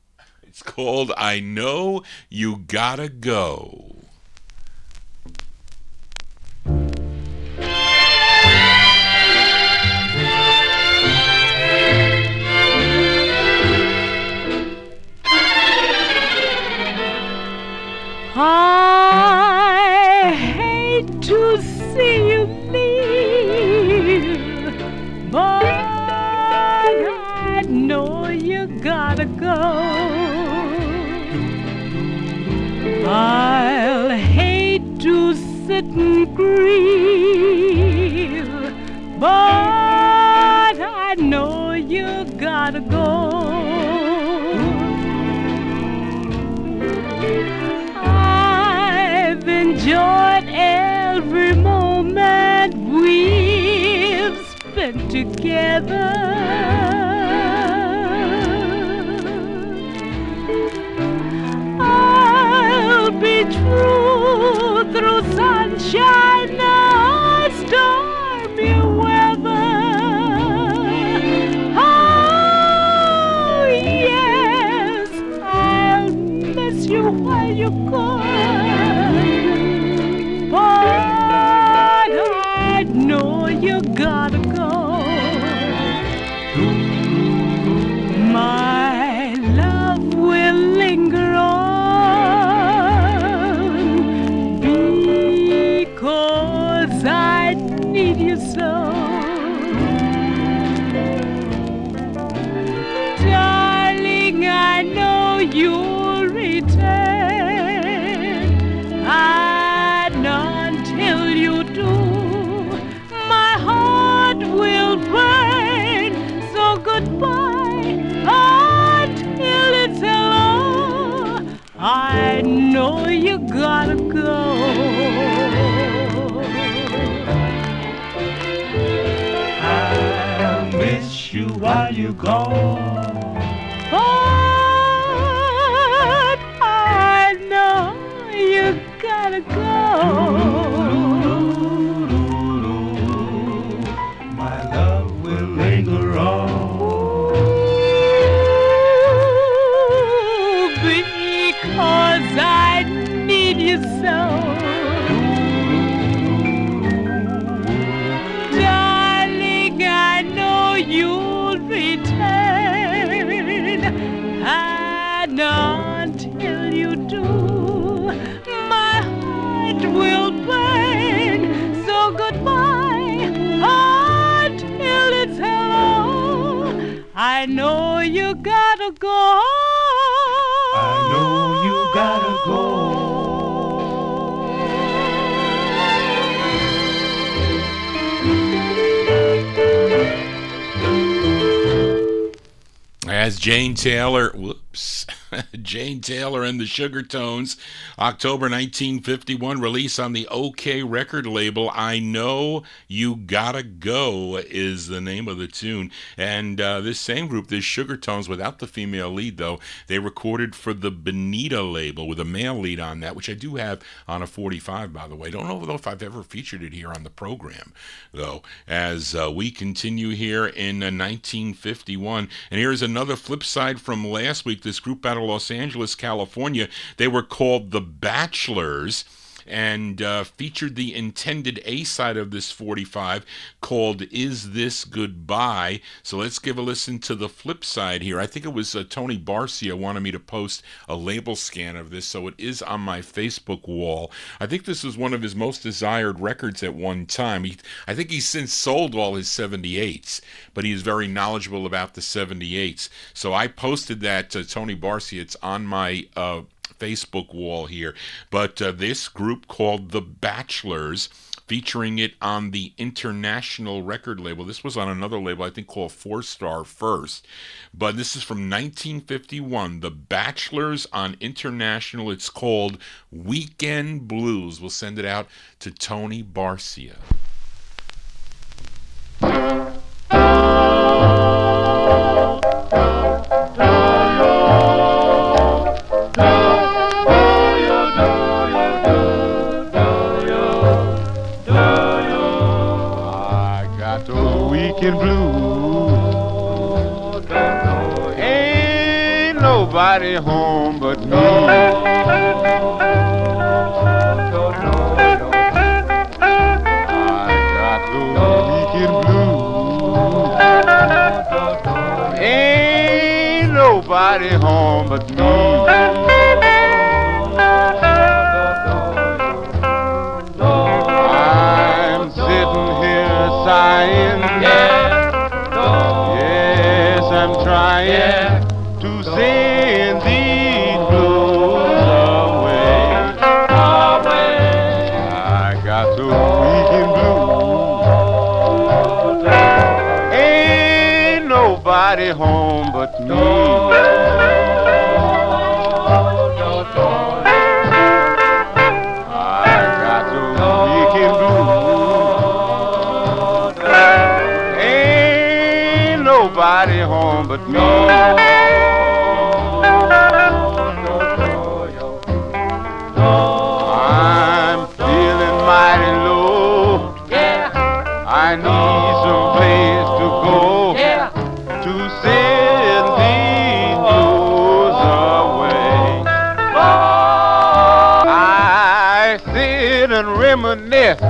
You Gotta Go.
I hate to see you leave, but I know you gotta go. I'll hate to sit and grieve, but I know you gotta go. Enjoyed every moment we've spent together. I'll be true through sunshine or stormy weather. Oh yes, I'll miss you while you're gone. But I know you gotta go. My love will linger on because I need you so. Darling, I know you'll return. Until you do, my heart will burn. So goodbye until it's hello. I know you gotta go.
I'll miss you while you're gone.
But I know you gotta go.
My love will linger on.
Because I need you so. Darling, I know you'll return. And until you do, will burn. So goodbye I know you gotta go.
I know you gotta go.
As Jane Taylor, Jane Taylor and the Sugar-Tones, October 1951, release on the OK record label. I Know You Gotta Go is the name of the tune. And this same group, this Sugar-Tones, without the female lead, though, they recorded for the Bonita label with a male lead on that, which I do have on a 45, by the way. Don't know if I've ever featured it here on the program, though, as we continue here in 1951. And here's another flip side from last week. This group out of Los Angeles, California, they were called the Bachelors, and featured the intended A-side of this 45 called Is This Goodbye? So let's give a listen to the flip side here. I think it was Tony Barcia wanted me to post a label scan of this, so it is on my Facebook wall. I think this was one of his most desired records at one time. I think he's since sold all his 78's, but he is very knowledgeable about the 78's. So I posted that to Tony Barcia. It's on my Facebook wall here. But this group called the Bachelors, featuring it on the International record label. This was on another label, I think, called 4-Star First. But this is from 1951. The Bachelors on International. It's called Weekend Blues. We'll send it out to Tony Barcia.
Blue. Ain't nobody home but me. I got the weekend blue. Ain't nobody home but me. I'm sitting here sighing. I'm trying to send these blues away. I got the weekend blues. Ain't nobody home but me. I got the weekend blues. Ain't nobody home but me. I'm feeling mighty low. I need some place to go to send these blues away. I sit and reminisce,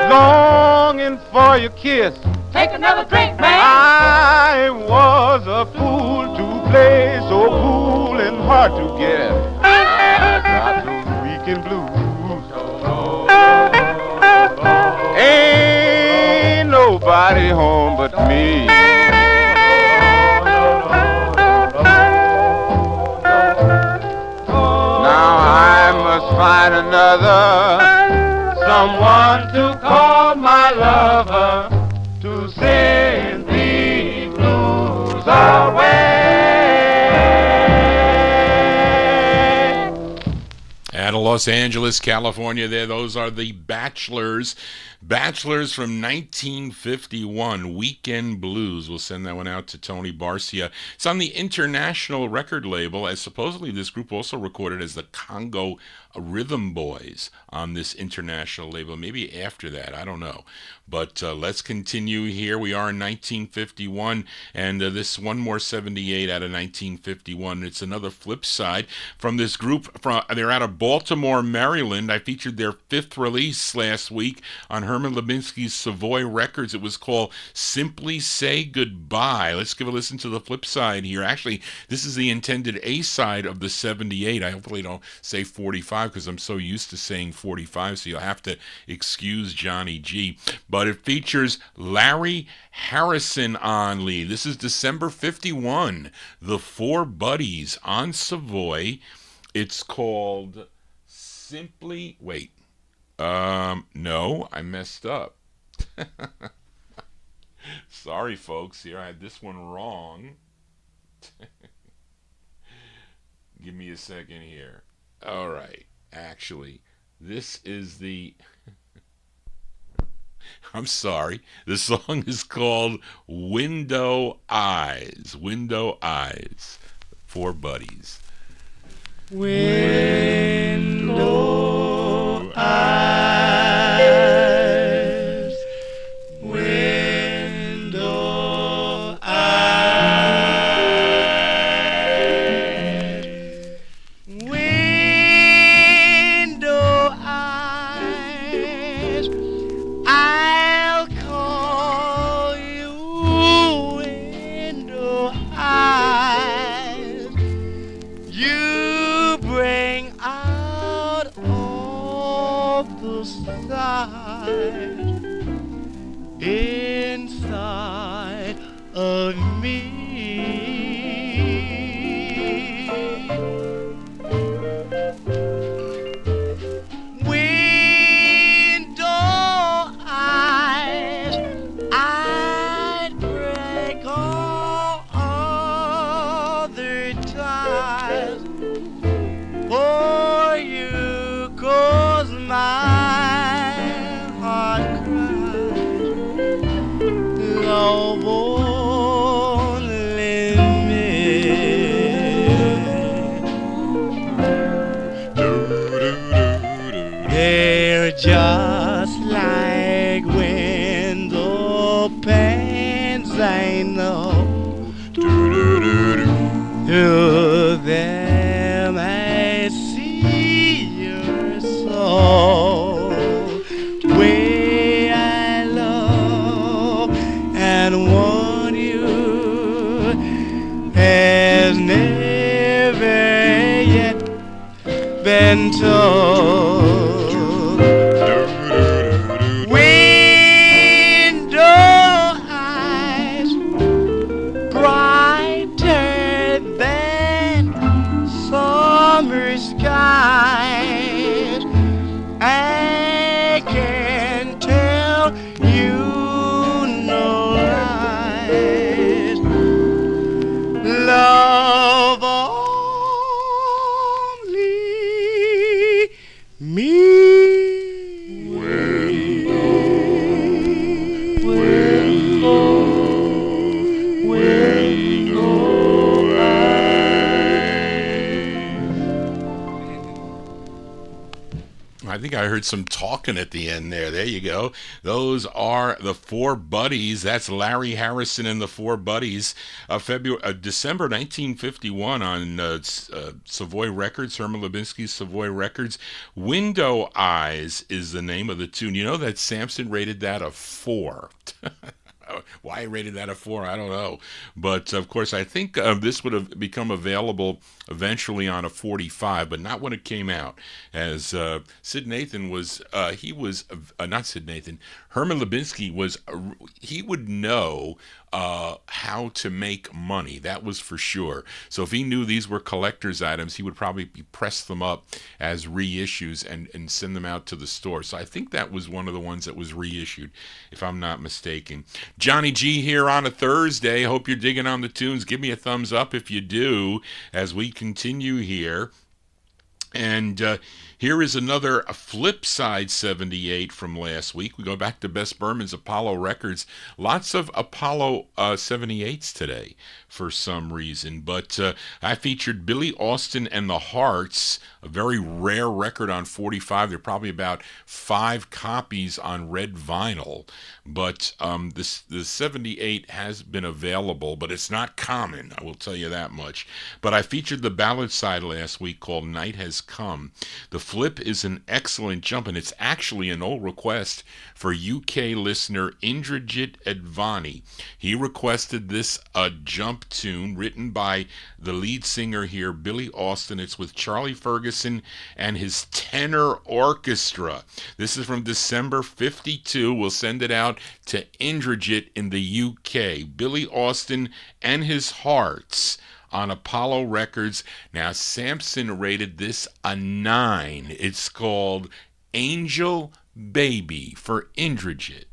longing for your kiss.
Take another drink, man.
I was a fool to play, so cool and hard to get. I got the weekend blues. Ain't nobody home but me. Now I must find another, someone to call my lover, to send these blues away.
Out of Los Angeles, California there, those are the Bachelors. Bachelors from 1951, Weekend Blues. We'll send that one out to Tony Barcia. It's on the International record label, as supposedly this group also recorded as the Congo Rhythm Boys on this International label. Maybe after that, I don't know. But let's continue here. We are in 1951, and this one more 78 out of 1951. It's another flip side from this group. They're out of Baltimore, Maryland. I featured their fifth release last week on Her Herman Lubinsky's Savoy Records. It was called Simply Say Goodbye. Let's give a listen to the flip side here. Actually, this is the intended A side of the 78. I hopefully don't say 45 because I'm so used to saying 45, so you'll have to excuse Johnny G. But it features Larry Harrison on lead. This is December 51. The Four Buddies on Savoy. It's called Simply... Wait. No, I messed up. Sorry, folks. Here, I had this one wrong. Give me a second here. All right. Actually, this is the... I'm sorry. The song is called Window Eyes. Window Eyes. Four Buddies.
Window eyes, window eyes, window eyes, I'll call you window eyes. You bring out all the sight inside of me. Window eyes, I'd break all other ties for you, 'cause my heart cries, love only me. They're just like window panes, I know. Through them I see your soul, way I love and want you has never yet been told. Window eyes, brighter than summer skies, I can tell you no lies. Love only me.
I think I heard some talking at the end there. There you go. Those are the Four Buddies. That's Larry Harrison and the Four Buddies. December 1951 on Savoy Records, Herman Lubinsky's Savoy Records. Window Eyes is the name of the tune. You know that Samson rated that a 4. Why I rated that a 4, I don't know. But, of course, I think this would have become available eventually on a 45, but not when it came out. As Sid Nathan was, not Sid Nathan, Herman Lubinsky was, he would know how to make money. That was for sure. So if he knew these were collector's items, he would probably press them up as reissues and send them out to the store. So I think that was one of the ones that was reissued, if I'm not mistaken. Johnny G here on a Thursday. Hope you're digging on the tunes. Give me a thumbs up if you do as we continue here. And here is another flip side 78 from last week. We go back to Bess Berman's Apollo Records. Lots of Apollo 78s today. for some reason. But I featured Billy Austin and the Hearts, a very rare record on 45. There are probably about 5 copies on red vinyl. But the 78 has been available, but it's not common, I will tell you that much. But I featured the ballad side last week called Night Has Come. The flip is an excellent jump, and it's actually an old request for UK listener Indrajit Advani. He requested this jump tune written by the lead singer here, Billy Austin. It's with Charlie Ferguson and his tenor orchestra. This is from December 52. We'll send it out to Indrajit in the UK. Billy Austin and his Hearts on Apollo Records. Now, Samson rated this a 9. It's called Angel Baby for Indrajit.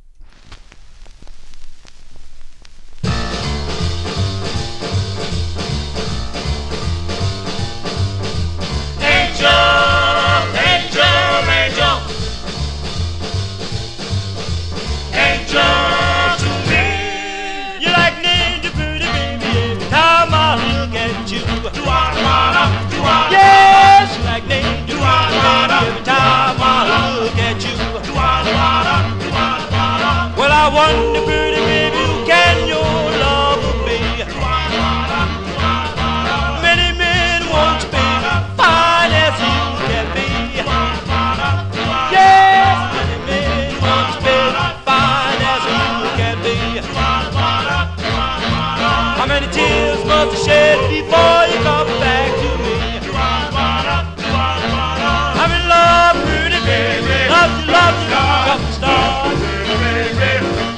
Yes, like they do every time I look at you. Well, I wonder, pretty baby, can your love be? Many men want to be fine as you can be. Yes, many men want to be fine as you can be. How many tears must I shed before you come back to me? I'm in love, pretty baby. Love you, rock star.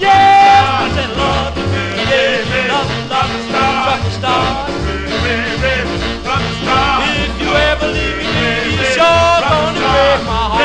Yes, I said love you, baby. Love you, rock star. If you ever leave me, baby, you're sure gonna break my heart.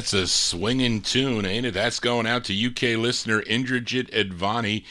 That's a swinging tune, ain't it? That's going out to UK listener Indrajit Advani.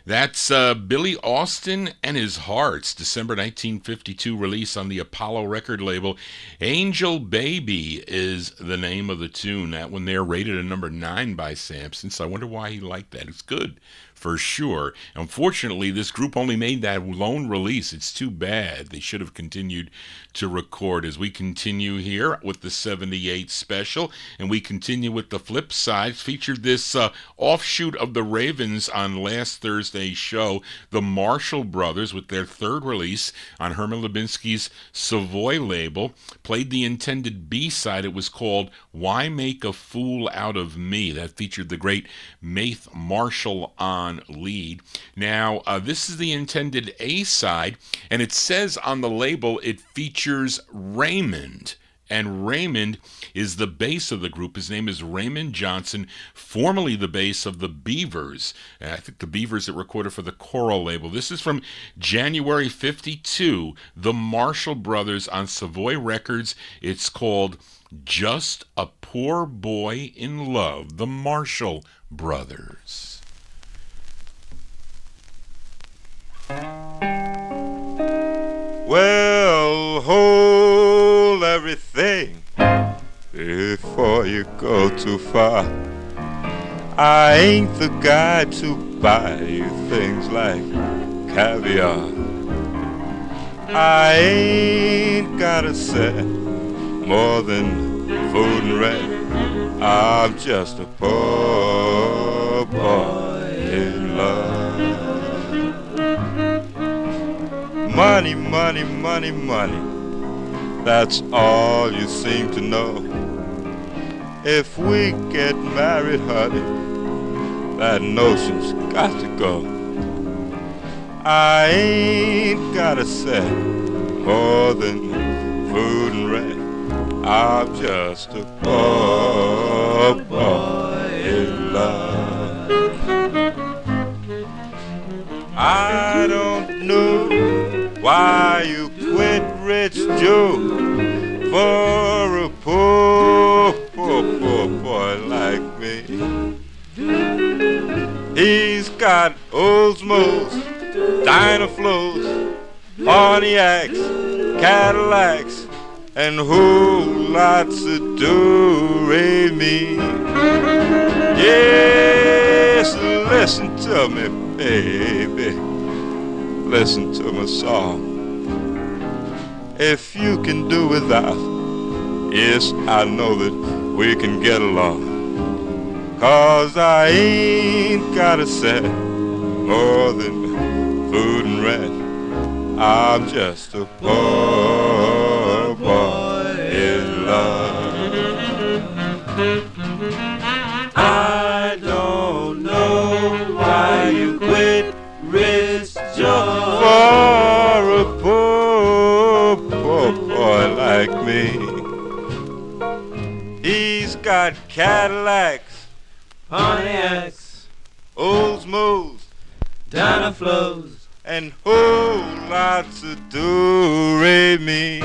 That's Billy Austin and his Hearts, December 1952 release on the Apollo record label. Angel Baby is the name of the tune. That one there rated a number 9 by Samson, so I wonder why he liked that. It's good, for sure. Unfortunately, this group only made that lone release. It's too bad. They should have continued to record. As we continue here with the 78 special, and we continue with the flip side, featured this offshoot of the Ravens on last Thursday's show, the Marshall Brothers, with their third release on Herman Lubinsky's Savoy label, played the intended B-side. It was called Why Make a Fool Out of Me. That featured the great Maith Marshall on lead. Now, this is the intended A-side, and it says on the label it features Raymond. And Raymond is the bass of the group. His name is Raymond Johnson, formerly the bass of the Beavers. I think the Beavers that recorded for the Coral label. This is from January 52, the Marshall Brothers on Savoy Records. It's called Just a Poor Boy in Love, the Marshall Brothers.
Well, hold everything before you go too far. I ain't the guy to buy you things like caviar. I ain't gotta say more than food and rent. I'm just a poor boy in love.
Money, money, money, money. That's all you seem to know. If we get married, honey, that notion's got to go. I ain't got a cent more than food and rent. I'm just a poor boy in love. I don't know why you quit Rich Joe for a poor boy like me. He's got Oldsmobils, Dynaflows, Pontiacs, Cadillacs, and whole lots of do-re-mi. Yes, listen to me, baby. Listen to my song. If you can do without, yes, I know that we can get along. 'Cause I ain't got a cent more than food and rent. I'm just a poor boy in love. I don't know why you quit Rich Joe for a poor boy like me. He's got Cadillacs, Pontiacs, Oldsmobils, Dynaflows, and whole lots of do-re-mi.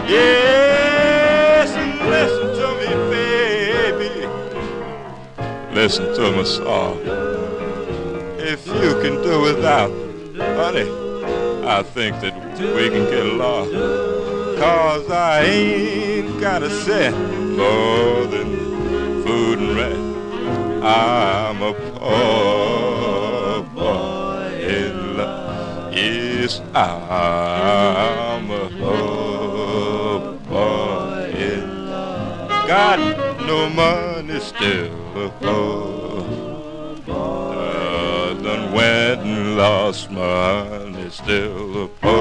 Yes, listen to me, baby. Listen to my song. If you can do without, honey, I think that we can get along. 'Cause I ain't got a cent more than food and rent. I'm a poor boy in love. Yes, I'm a poor boy in love. Got no money, still a poor boy. Done went and lost money, still a poor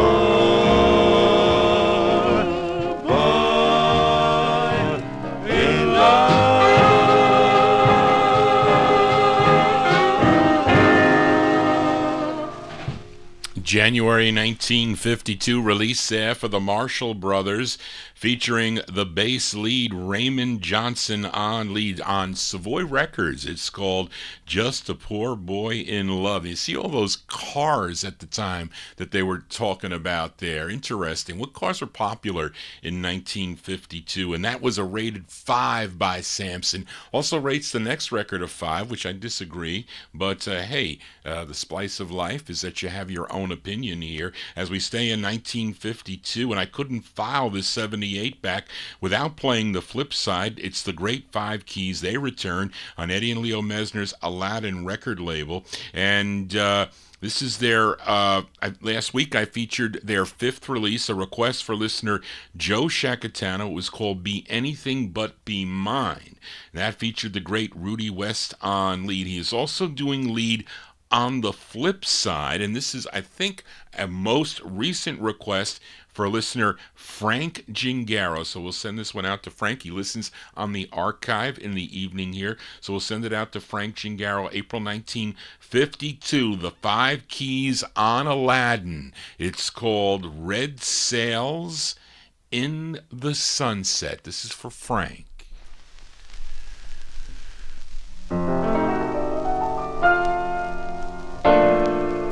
boy in love.
January 1952 release there for the Marshall Brothers, featuring the bass lead Raymond Johnson on lead on Savoy Records. It's called Just a Poor Boy in Love. You see all those cars at the time that they were talking about there. Interesting. What cars were popular in 1952? And that was a rated 5 by Samson. Also rates the next record of 5, which I disagree. But hey, the splice of life is that you have your own opinion here. As we stay in 1952, and I couldn't file this 78 back without playing the flip side. It's the Great Five Keys. They return on Eddie and Leo Mesner's Aladdin record label. And this is their, last week I featured their 5th release, a request for listener Joe Shacatano. It was called Be Anything But Be Mine. That featured the great Rudy West on lead. He is also doing lead on the flip side, and this is, I think, a most recent request for listener Frank Gingaro. So we'll send this one out to Frank. He listens on the archive in the evening here. So we'll send it out to Frank Gingaro, April 1952, the 5 Keys on Aladdin. It's called Red Sails in the Sunset. This is for Frank.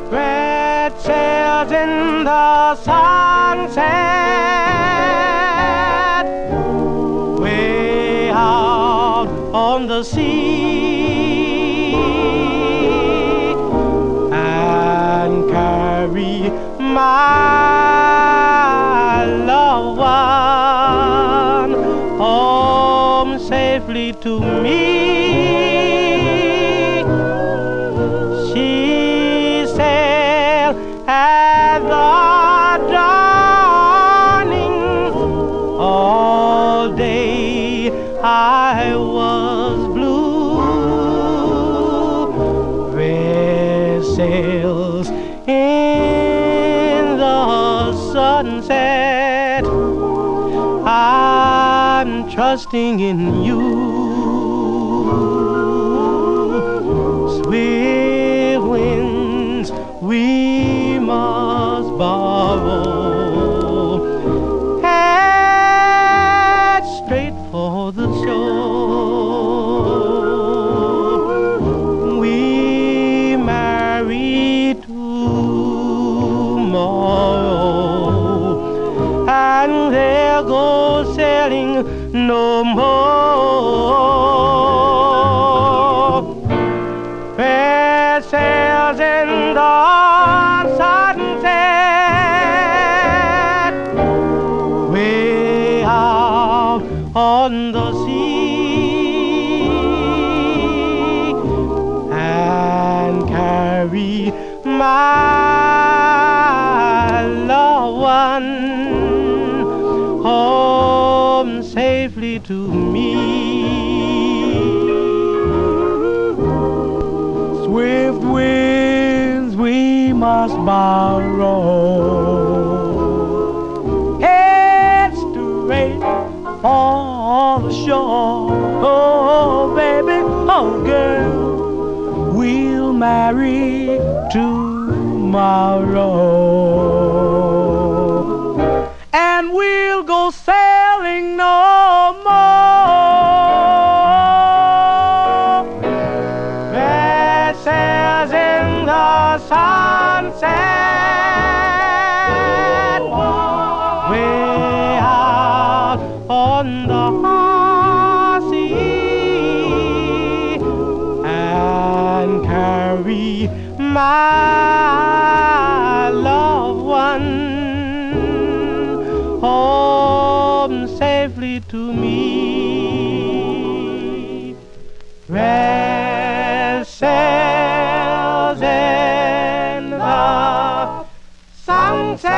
Red sails in the sunset, way out on the sea, and carry my loved one home safely to me. At the dawning, all day I was blue. Red sails in sunset. I'm trusting in you. Swift winds we must borrow. Head straight for the shore. We marry tomorrow, and there goes sailing no more. Fair sails in the sunset, way out on the sea, and carry my loved one home safely to me. Swift winds we must borrow. Head straight for the shore. Oh, baby, oh, girl, we'll marry tomorrow, and we'll go sailing no more. Vessels in the sunset, way out on the sea, and carry my loved one home safely to me. Vessels in the sunset.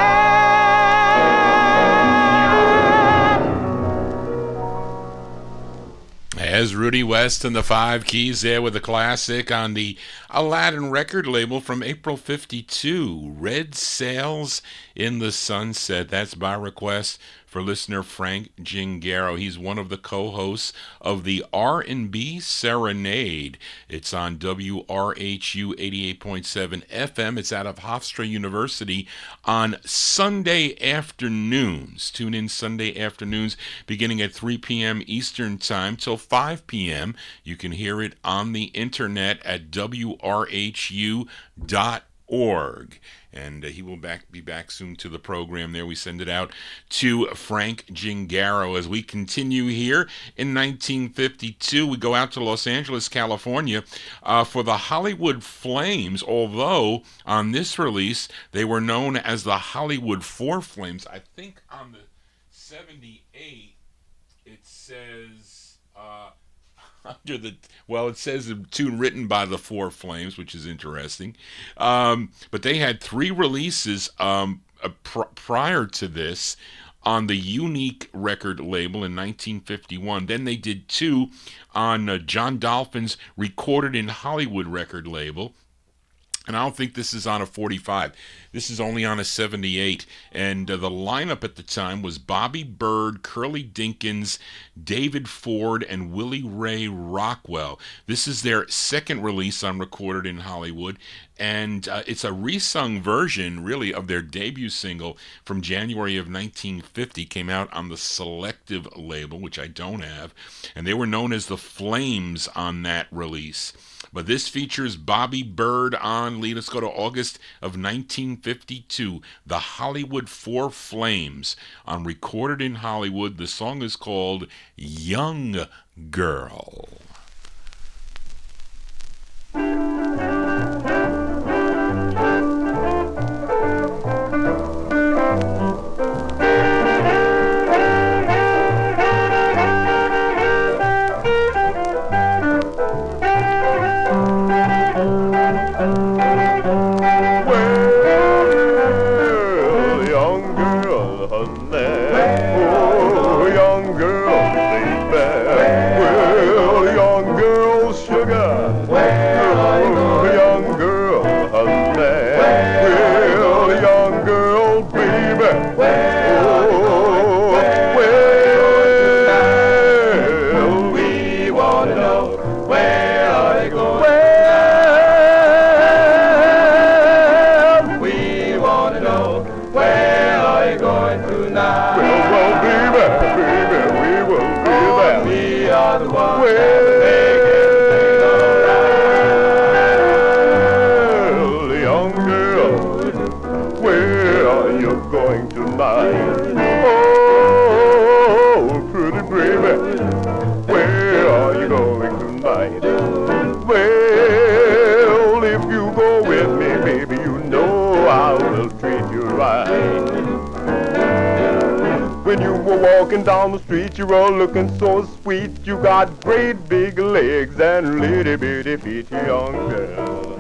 As Rudy West and the Five Keys there with a classic on the Aladdin record label from April 52, Red Sails in the Sunset. That's by request for listener Frank Gingaro. He's one of the co-hosts of the R&B Serenade. It's on WRHU 88.7 FM. It's out of Hofstra University on Sunday afternoons. Tune in Sunday afternoons beginning at 3 p.m. Eastern Time till 5 p.m. You can hear it on the internet at WRHU.org. And he will be back soon to the program there. We send it out to Frank Gingaro. As we continue here in 1952, we go out to Los Angeles, California for the Hollywood Flames, although on this release they were known as the Hollywood Four Flames. I think on the 78 it says... it says a tune written by the Four Flames, which is interesting. But they had 3 releases prior to this on the Unique record label in 1951. Then they did 2 on John Dolphin's Recorded in Hollywood record label. And I don't think this is on a 45. This is only on a 78. And the lineup at the time was Bobby Bird, Curly Dinkins, David Ford, and Willie Ray Rockwell. This is their second release on Recorded in Hollywood. And it's a resung version, really, of their debut single from January of 1950. Came out on the Selective label, which I don't have. And they were known as the Flames on that release. But this features Bobby Bird on lead. Let's go to August of 1952. The Hollywood Four Flames on Recorded in Hollywood. The song is called Young Girl.
Well, young girl, baby. Well,
you're going tonight. Oh, pretty baby, where are you going tonight? Well, if you go with me, baby, you know I will treat you right. When you were walking down the street, you were looking so sweet. You got great big legs and little bitty feet, young girl.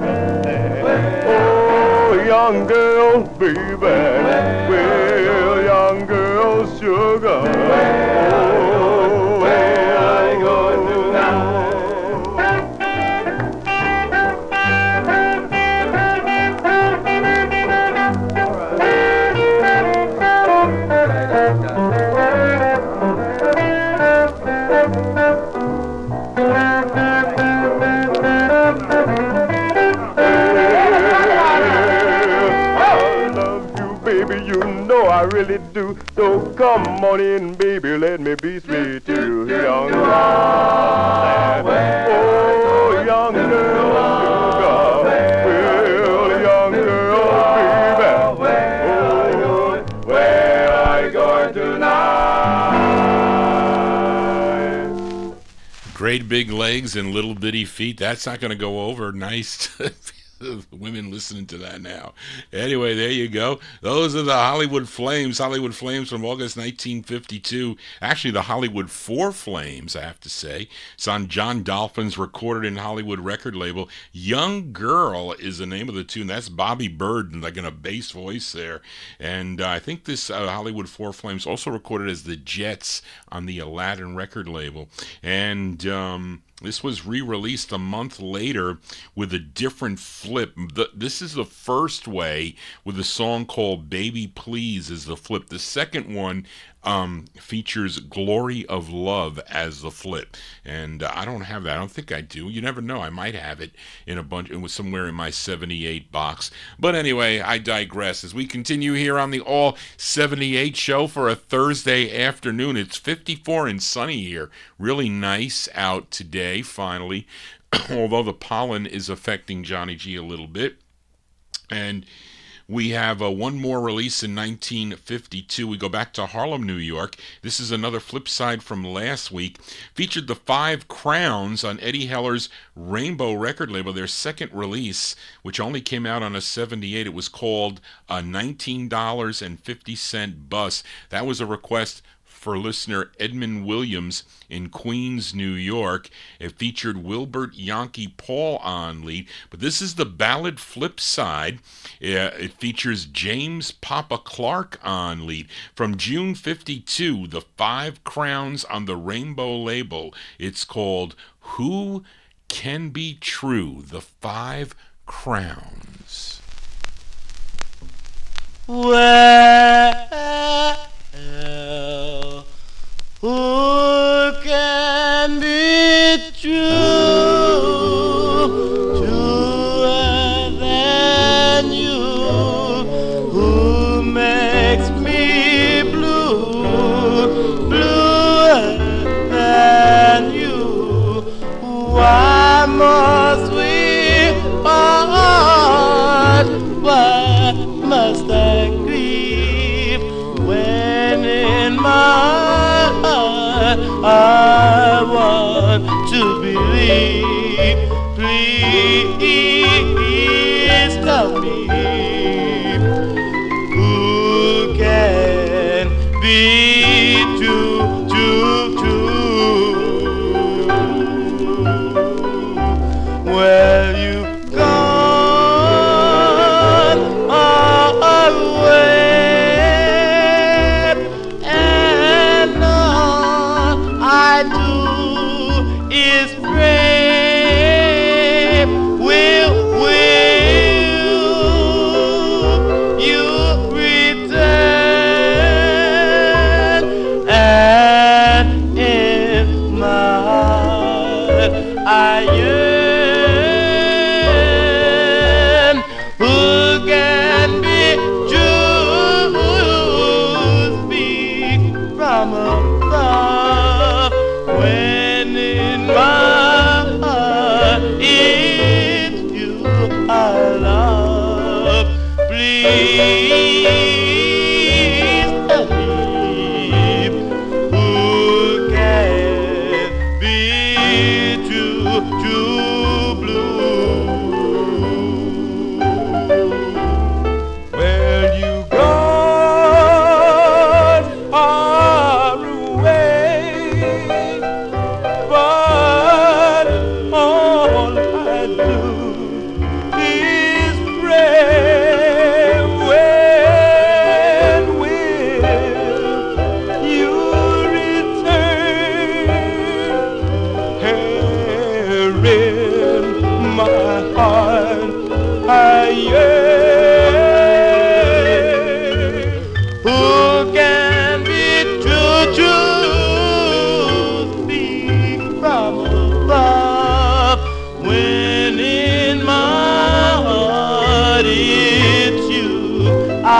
Oh, young girl, baby. Well, young girl, sugar. Oh, where I go tonight? I really do. So come on in, baby, let me be sweet to you, young man. Oh, young girl, sugar. Well, young girl, baby. Oh, where are you going tonight?
Great big legs and little bitty feet. That's not going to go over nice. Women listening to that now. Anyway, there you go. Those are the Hollywood Flames. Hollywood Flames from August 1952. Actually, the Hollywood Four Flames, I have to say. It's on John Dolphin's recorded in Hollywood record label. Young Girl is the name of the tune. That's Bobby Bird, like in a bass voice there. And I think this Hollywood Four Flames also recorded as the Jets on the Aladdin record label. And this was re-released a month later with a different flip. This is the first way with a song called Baby Please is the flip. The second one features Glory of Love as the flip. And I don't have that. I don't think I do. You never know. I might have it in a bunch. It was somewhere in my 78 box. But anyway, I digress. As we continue here on the All 78 show for a Thursday afternoon. It's 54 and sunny here. Really nice out today, finally. Although the pollen is affecting Johnny G a little bit. And we have one more release in 1952. We go back to Harlem, New York. This is another flip side from last week. Featured the Five Crowns on Eddie Heller's Rainbow record label, their second release, which only came out on a 78. It was called $19.50 Bus. That was a request for listener Edmund Williams in Queens, New York. It featured Wilbert Yankee Paul on lead, but this is the ballad flip side. It features James Papa Clark on lead. From June 52, the Five Crowns on the Rainbow label. It's called Who Can Be True? The Five Crowns.
Well, who can be true, truer than you, who makes me blue, bluer than you? Why must we part? Why must I grieve when in my I want to believe? Please tell me who can be true, true, true. Well, you've gone away. I do is pray. Will you return?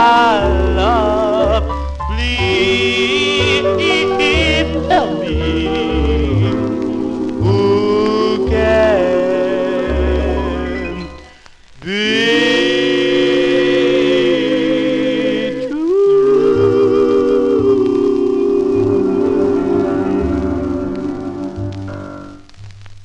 my love. Please tell me who can be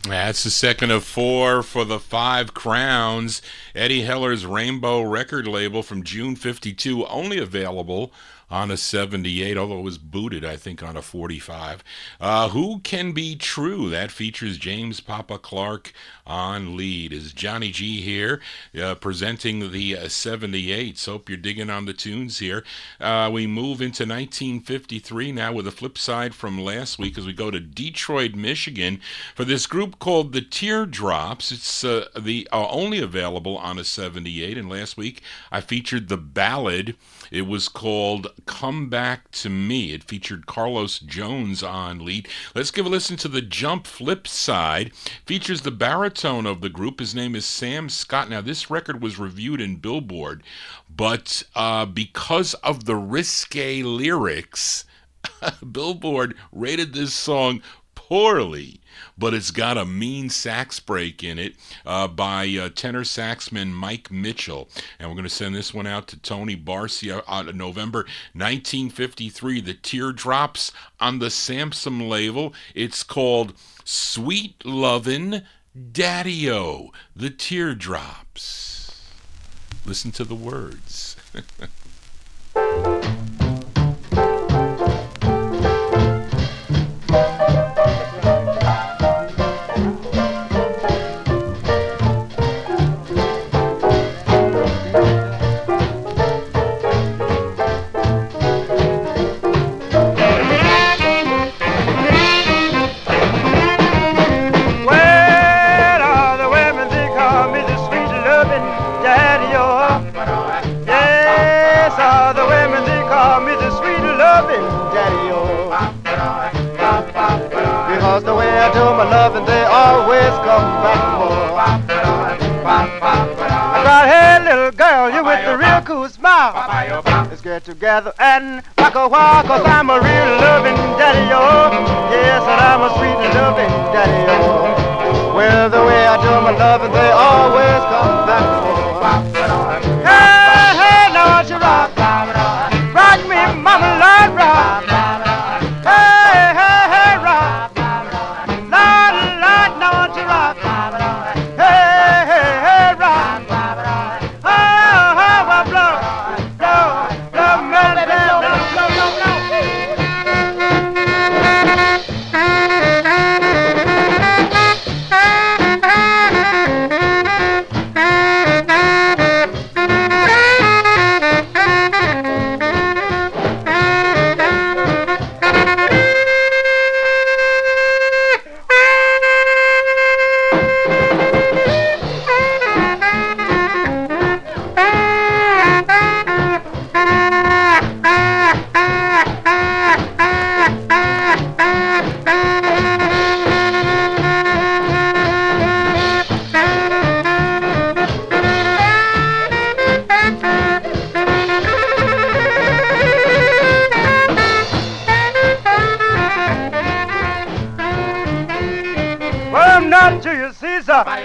That's the second of 4 for the 5 crowns. Eddie Heller's Rainbow record label from June 52, only available on a 78, although it was booted, I think, on a 45. Who Can Be True? That features James Papa Clark on lead. Is Johnny G here presenting the 78s. Hope you're digging on the tunes here. We move into 1953 now with a flip side from last week as we go to Detroit, Michigan for this group called the Teardrops. It's the only available on a 78, and last week I featured the ballad. It was called Come Back to Me. It featured Carlos Jones on lead. Let's give a listen to the jump flip side. Features the baritone of the group. His name is Sam Scott. Now, this record was reviewed in Billboard, but because of the risque lyrics, Billboard rated this song poorly, but it's got a mean sax break in it by tenor saxman Mike Mitchell. And we're going to send this one out to Tony Barcia on November 1953. The Teardrops on the Samson label. It's called Sweet Lovin' Daddy-O. The Teardrops. Listen to the words.
Because the way I do my loving, they always come back more. I got, hey little girl, you with the real cool smile. Let's get together and rock a while, cause I'm a real loving daddy-o. Yes, and I'm a sweet loving daddy-o. Well, the way I do my loving, they always come back more. Hey, hey, Lord, you rock. Rock me, mama, Lord, rock.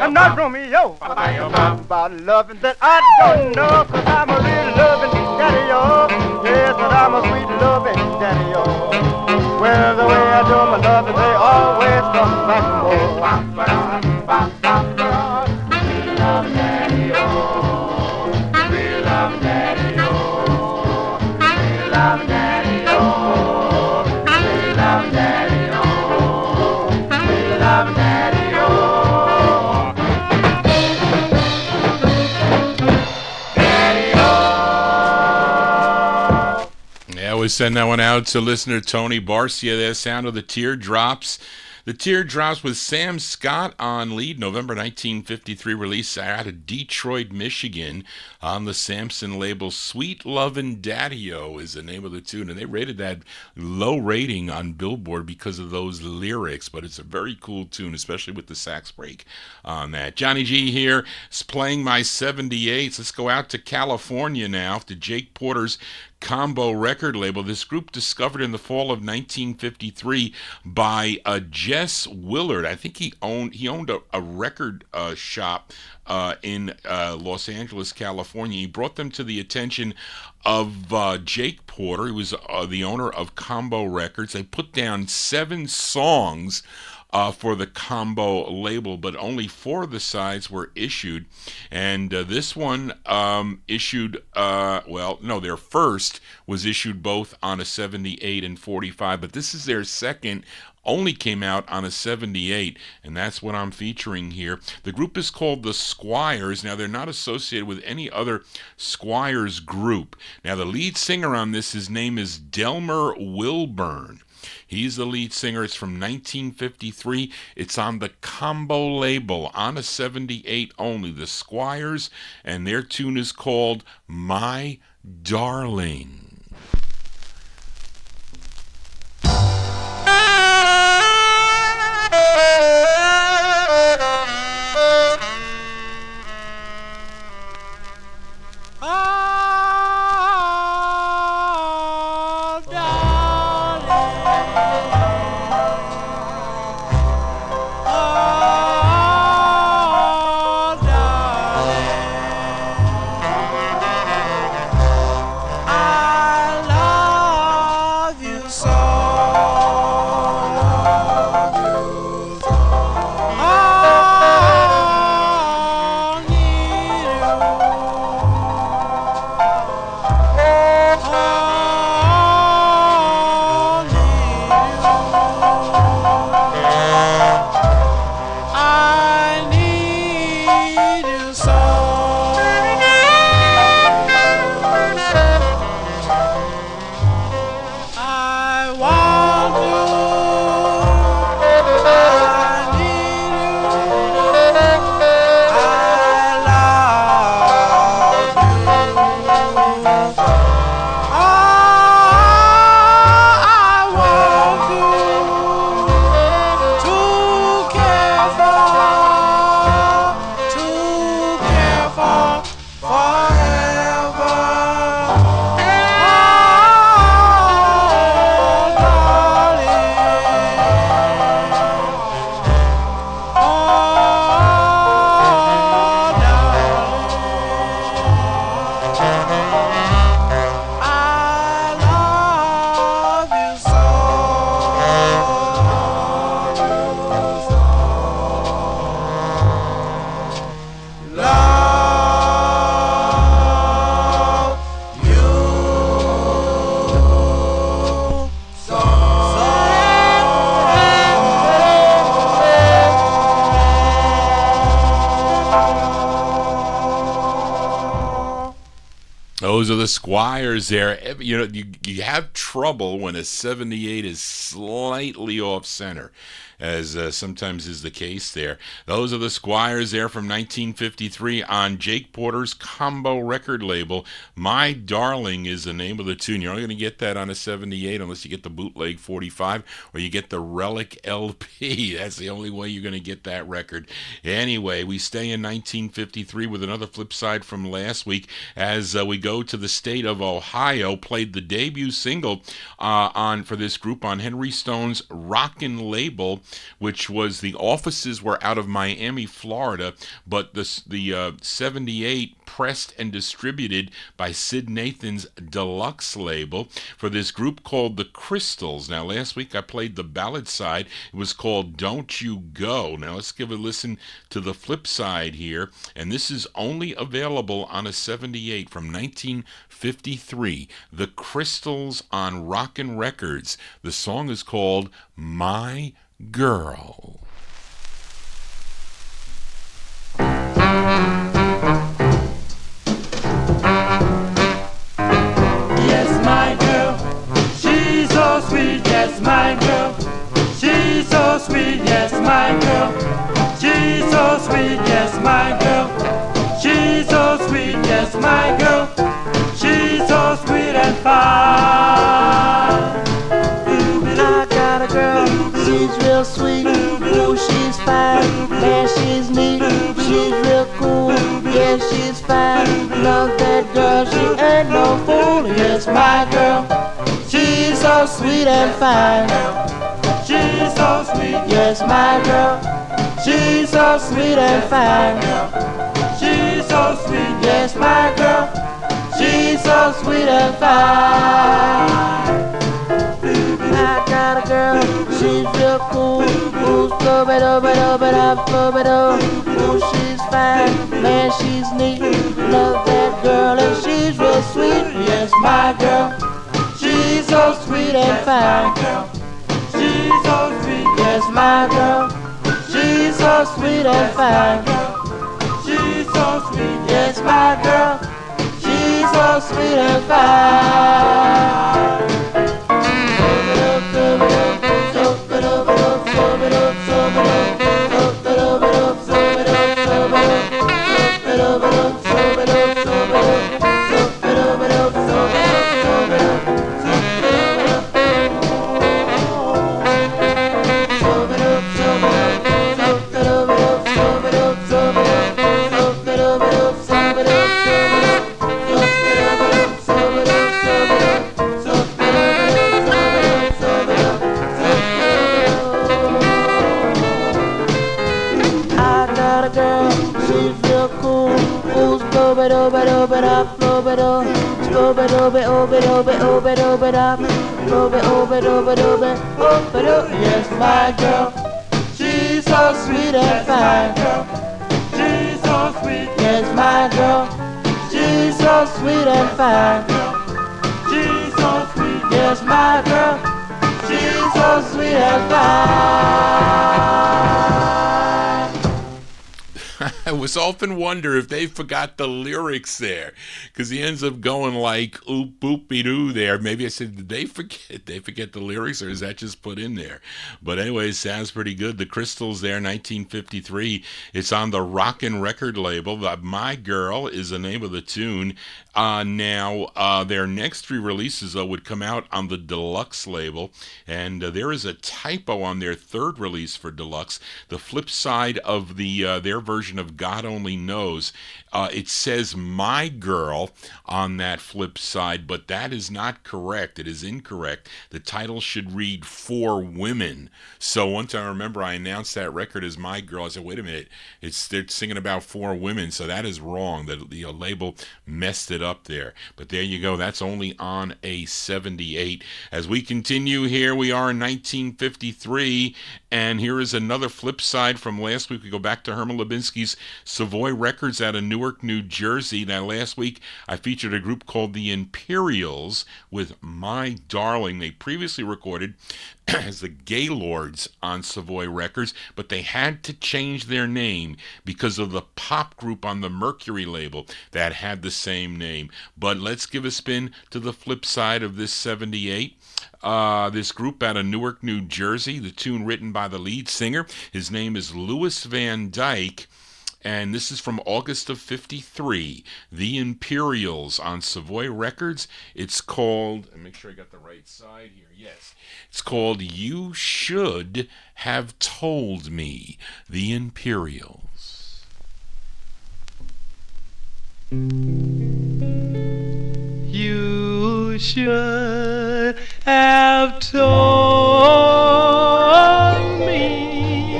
I'm not Romeo, about loving that I don't know, cause I'm a real loving daddy-o. Yes, and I'm a sweet loving daddy-o. Well, the way I do my loving, they always come back more. Real love daddy-o, real love daddy-o, real love daddy-o, real love daddy-o, real love daddy-o. Send that one out to listener Tony Barcia there. Sound of the Teardrops.
The Teardrops with Sam Scott on lead, November 1953 release out of Detroit, Michigan, on the Samson label. Sweet Lovin' Daddy-O is the name of the tune, and they rated that low rating on Billboard because of those lyrics, but it's a very cool tune, especially with the sax break on that. Johnny G here is playing my 78's. Let's go out to California now, to Jake Porter's Combo record label. This group discovered in the fall of 1953 by Jess Willard. I think he owned a record shop in Los Angeles, California. He brought them to the attention of Jake Porter. He was the owner of Combo Records. They put down 7 songs for the Combo label, but only 4 of the sides were issued. And this one issued, their first was issued both on a 78 and 45, but this is their second, only came out on a 78, and that's what I'm featuring here. The group is called the Squires. Now, they're not associated with any other Squires group. Now, the lead singer on this, his name is Delmer Wilburn. He's the lead singer. It's from 1953. It's on the Combo label, on a 78 only. The Squires, and their tune is called My Darling. Those are the Squires there. You know, you have trouble when a 78 is slightly off center, as sometimes is the case there. Those are the Squires there from 1953 on Jake Porter's Combo record label. My Darling is the name of the tune. You're only going to get that on a 78 unless you get the bootleg 45 or you get the Relic LP. That's the only way you're going to get that record. Anyway, we stay in 1953 with another flip side from last week as we go to the state of Ohio. Played the debut single for this group on Henry Stone's Rockin' label, which was the offices were out of Miami, Florida, but the 78 pressed and distributed by Sid Nathan's Deluxe label for this group called the Crystals. Now, last week I played the ballad side. It was called Don't You Go. Now, let's give a listen to the flip side here, and this is only available on a 78 from 1953. The Crystals on Rockin' Records. The song is called My Girl.
Yes, my girl, she's so sweet. Yes, my girl, she's so sweet. my girl. She's so sweet, yes, my girl. She's so sweet, yes, my girl. She's so sweet and fine.
I got a girl, she's real sweet. Ooh, she's fine, man, she's neat. She's real cool, yeah, she's fine. Love that girl, she ain't no fool. Yes, my girl, she's so sweet and fine.
She's so sweet,
Yes, my girl, she's so sweet and fine.
she's so sweet,
Yes, my girl, she's so sweet and fine. I got a girl, she's real cool. Ooh, ooh, she's fine, man, she's neat. Love that girl and she's real sweet. Yes, my girl, she's so sweet and fine.
she's so sweet,
Yes, my girl, she's so sweet and fine.
she's so sweet,
Yes, my girl, she's so sweet and fine. Yes, my girl, she's so sweet and fine.
she's so sweet,
Yes, my girl, she's so sweet and fine.
she's so sweet,
Yes, my girl, she's so sweet and fine.
I was often wonder if they forgot the lyrics there, because he ends up going like oop boopy doo there. Maybe I said, did they forget? They forget the lyrics, or is that just put in there? But anyway, sounds pretty good. The Crystals there, 1953. It's on the Rockin' record label. My Girl is the name of the tune. Now, their next three releases, though, would come out on the Deluxe label, and there is a typo on their third release for Deluxe. The flip side of their version of God Only Knows, it says My Girl on that flip side, but that is not correct. It is incorrect. The title should read For Women. So once I remember I announced that record as My Girl, I said, wait a minute, they're singing about 4 women, so that is wrong. The label messed it up there. But there you go. That's only on a 78. As we continue here, we are in 1953, and here is another flip side from last week. We go back to Herman Lubinsky's Savoy Records out of Newark, New Jersey. Now, last week I featured a group called the Imperials with My Darling. They previously recorded as the Gaylords on Savoy Records, but they had to change their name because of the pop group on the Mercury label that had the same name. But let's give a spin to the flip side of this 78. This group out of Newark, New Jersey, the tune written by the lead singer. His name is Louis Van Dyke. And this is from August of 53, The Imperials on Savoy Records. It's called, make sure I got the right side here, yes. It's called You Should Have Told Me, The Imperials.
You should have told me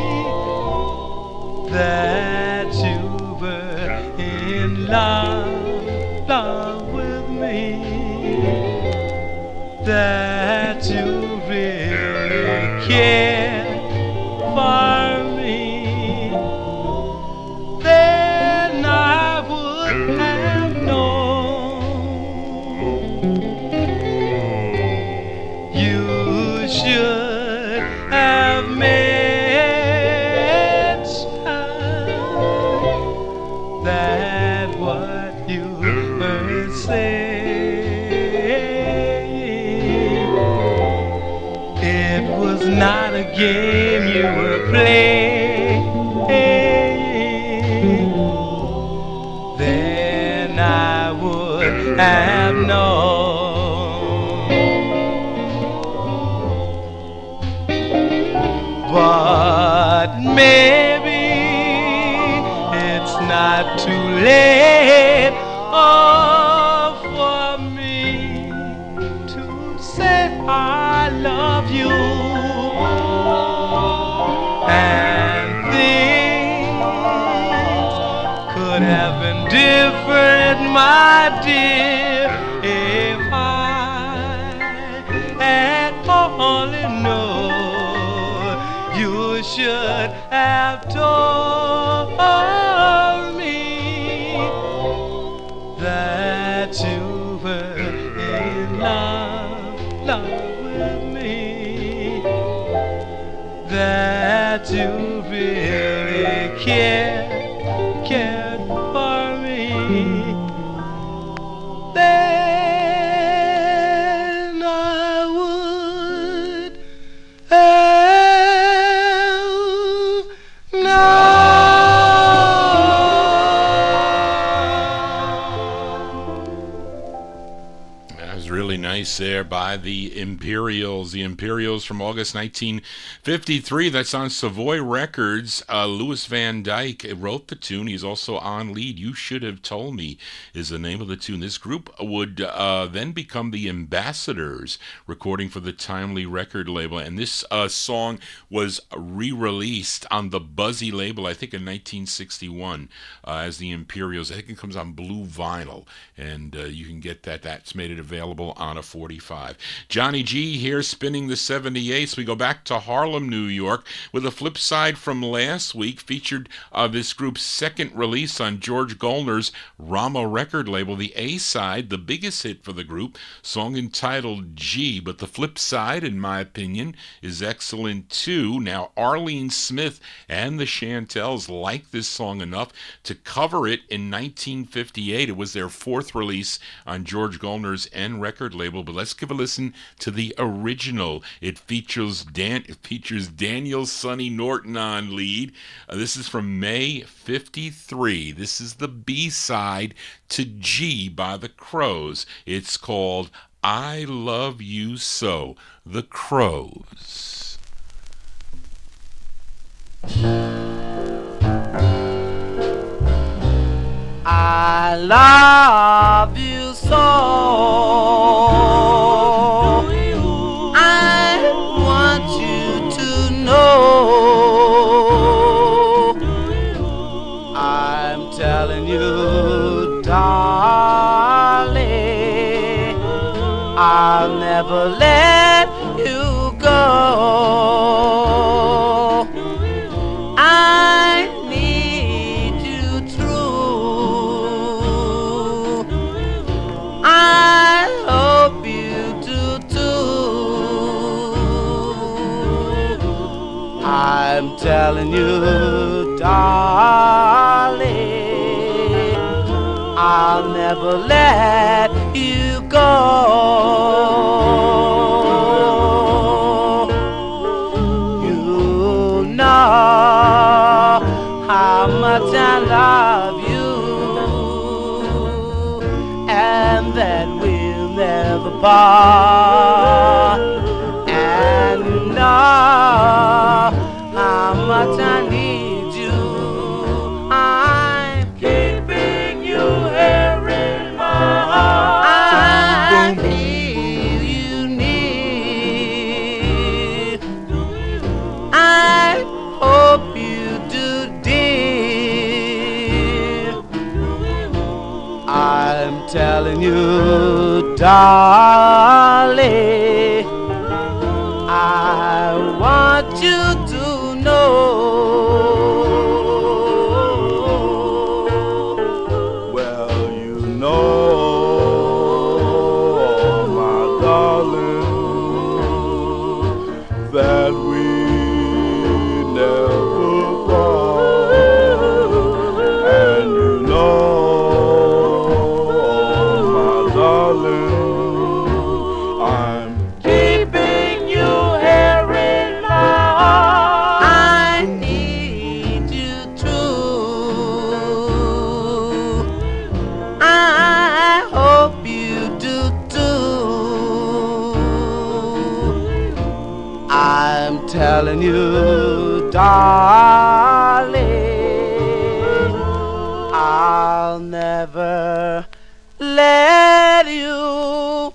that you were in love with me, that you really cared for me. Then I would have known. You should have made sure that what you were saying, it was not a game you were playing. have known. But maybe it's not too late for me to say I love you. And things could have been different, my dear, if I had only known. You should have told me that you were in love with me, that you really cared for me. Then I would have known.
That was really nice there by the Imperials. The Imperials from August 1953. That's on Savoy Records. Louis Van Dyke wrote the tune. He's also on lead. You Should Have Told Me is the name of the tune. This group would then become the Ambassadors, recording for the Timely record label. And this song was re-released on the Buzzy label, I think in 1961, as the Imperials. I think it comes on blue vinyl, and you can get that. That's made it available on a 45. Johnny G here spinning the 78's. We go back to Harlem, New York, with a flip side from last week. Featured this group's second release on George Gollner's Rama record label. The A-side, the biggest hit for the group, song entitled G. But the flip side, in my opinion, is excellent too. Now, Arlene Smith and the Chantels liked this song enough to cover it in 1958. It was their fourth release on George Gollner's N record label. But let's give a listen to the original. It features Daniel Sonny Norton on lead. This is from May 53. This is the B-side to G by the Crows. It's called I Love You So, the Crows.
I love you so. I want you to know. I'm telling you, darling, I'll never let you go. I need you true. I hope you do too. I'm telling you, darling, I'll never let you go. You know how much I love you, and that we'll never part. And you know how much I need you. I'm keeping you here in my heart. I feel you need. I hope you do, dear. I'm telling you, darling, telling you, darling, I'll never let you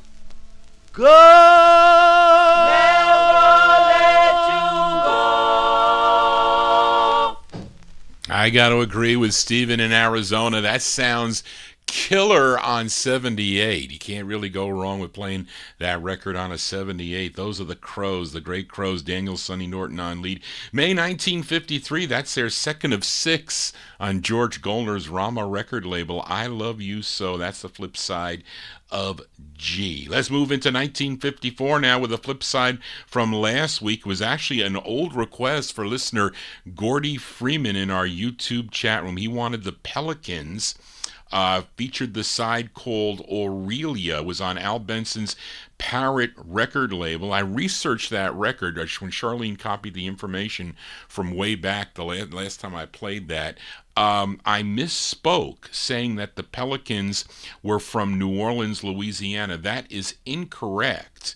go.
I got to agree with Steven in Arizona. That sounds killer on 78. You can't really go wrong with playing that record on a 78. Those are the Crows, the great Crows. Daniel Sonny Norton on lead. May 1953, that's their second of 6 on George Goldner's Rama record label. I Love You So. That's the flip side of G. Let's move into 1954 now with a flip side from last week. It was actually an old request for listener Gordy Freeman in our YouTube chat room. He wanted the Pelicans. Featured the side called Aurelia. Was on Al Benson's Parrot record label. I researched that record when Charlene copied the information from way back the last time I played that. I misspoke saying that the Pelicans were from New Orleans, Louisiana. That is incorrect.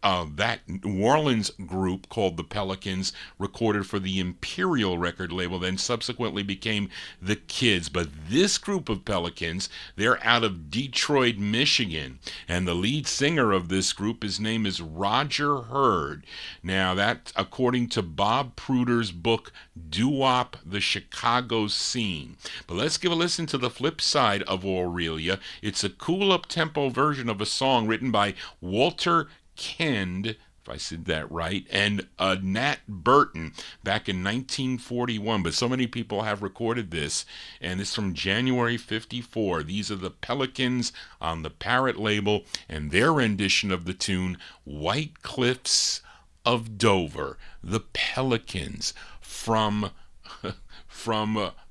That New Orleans group called the Pelicans recorded for the Imperial record label, then subsequently became the Kids. But this group of Pelicans, they're out of Detroit, Michigan. And the lead singer of this group, his name is Roger Hurd. Now, that, according to Bob Pruder's book, Doowop, the Chicago Scene. But let's give a listen to the flip side of Aurelia. It's a cool up-tempo version of a song written by Walter Kend, if I said that right, and Nat Burton back in 1941. But so many people have recorded this, and it's from January 54. These are the Pelicans on the Parrot label, and their rendition of the tune White Cliffs of Dover. The Pelicans from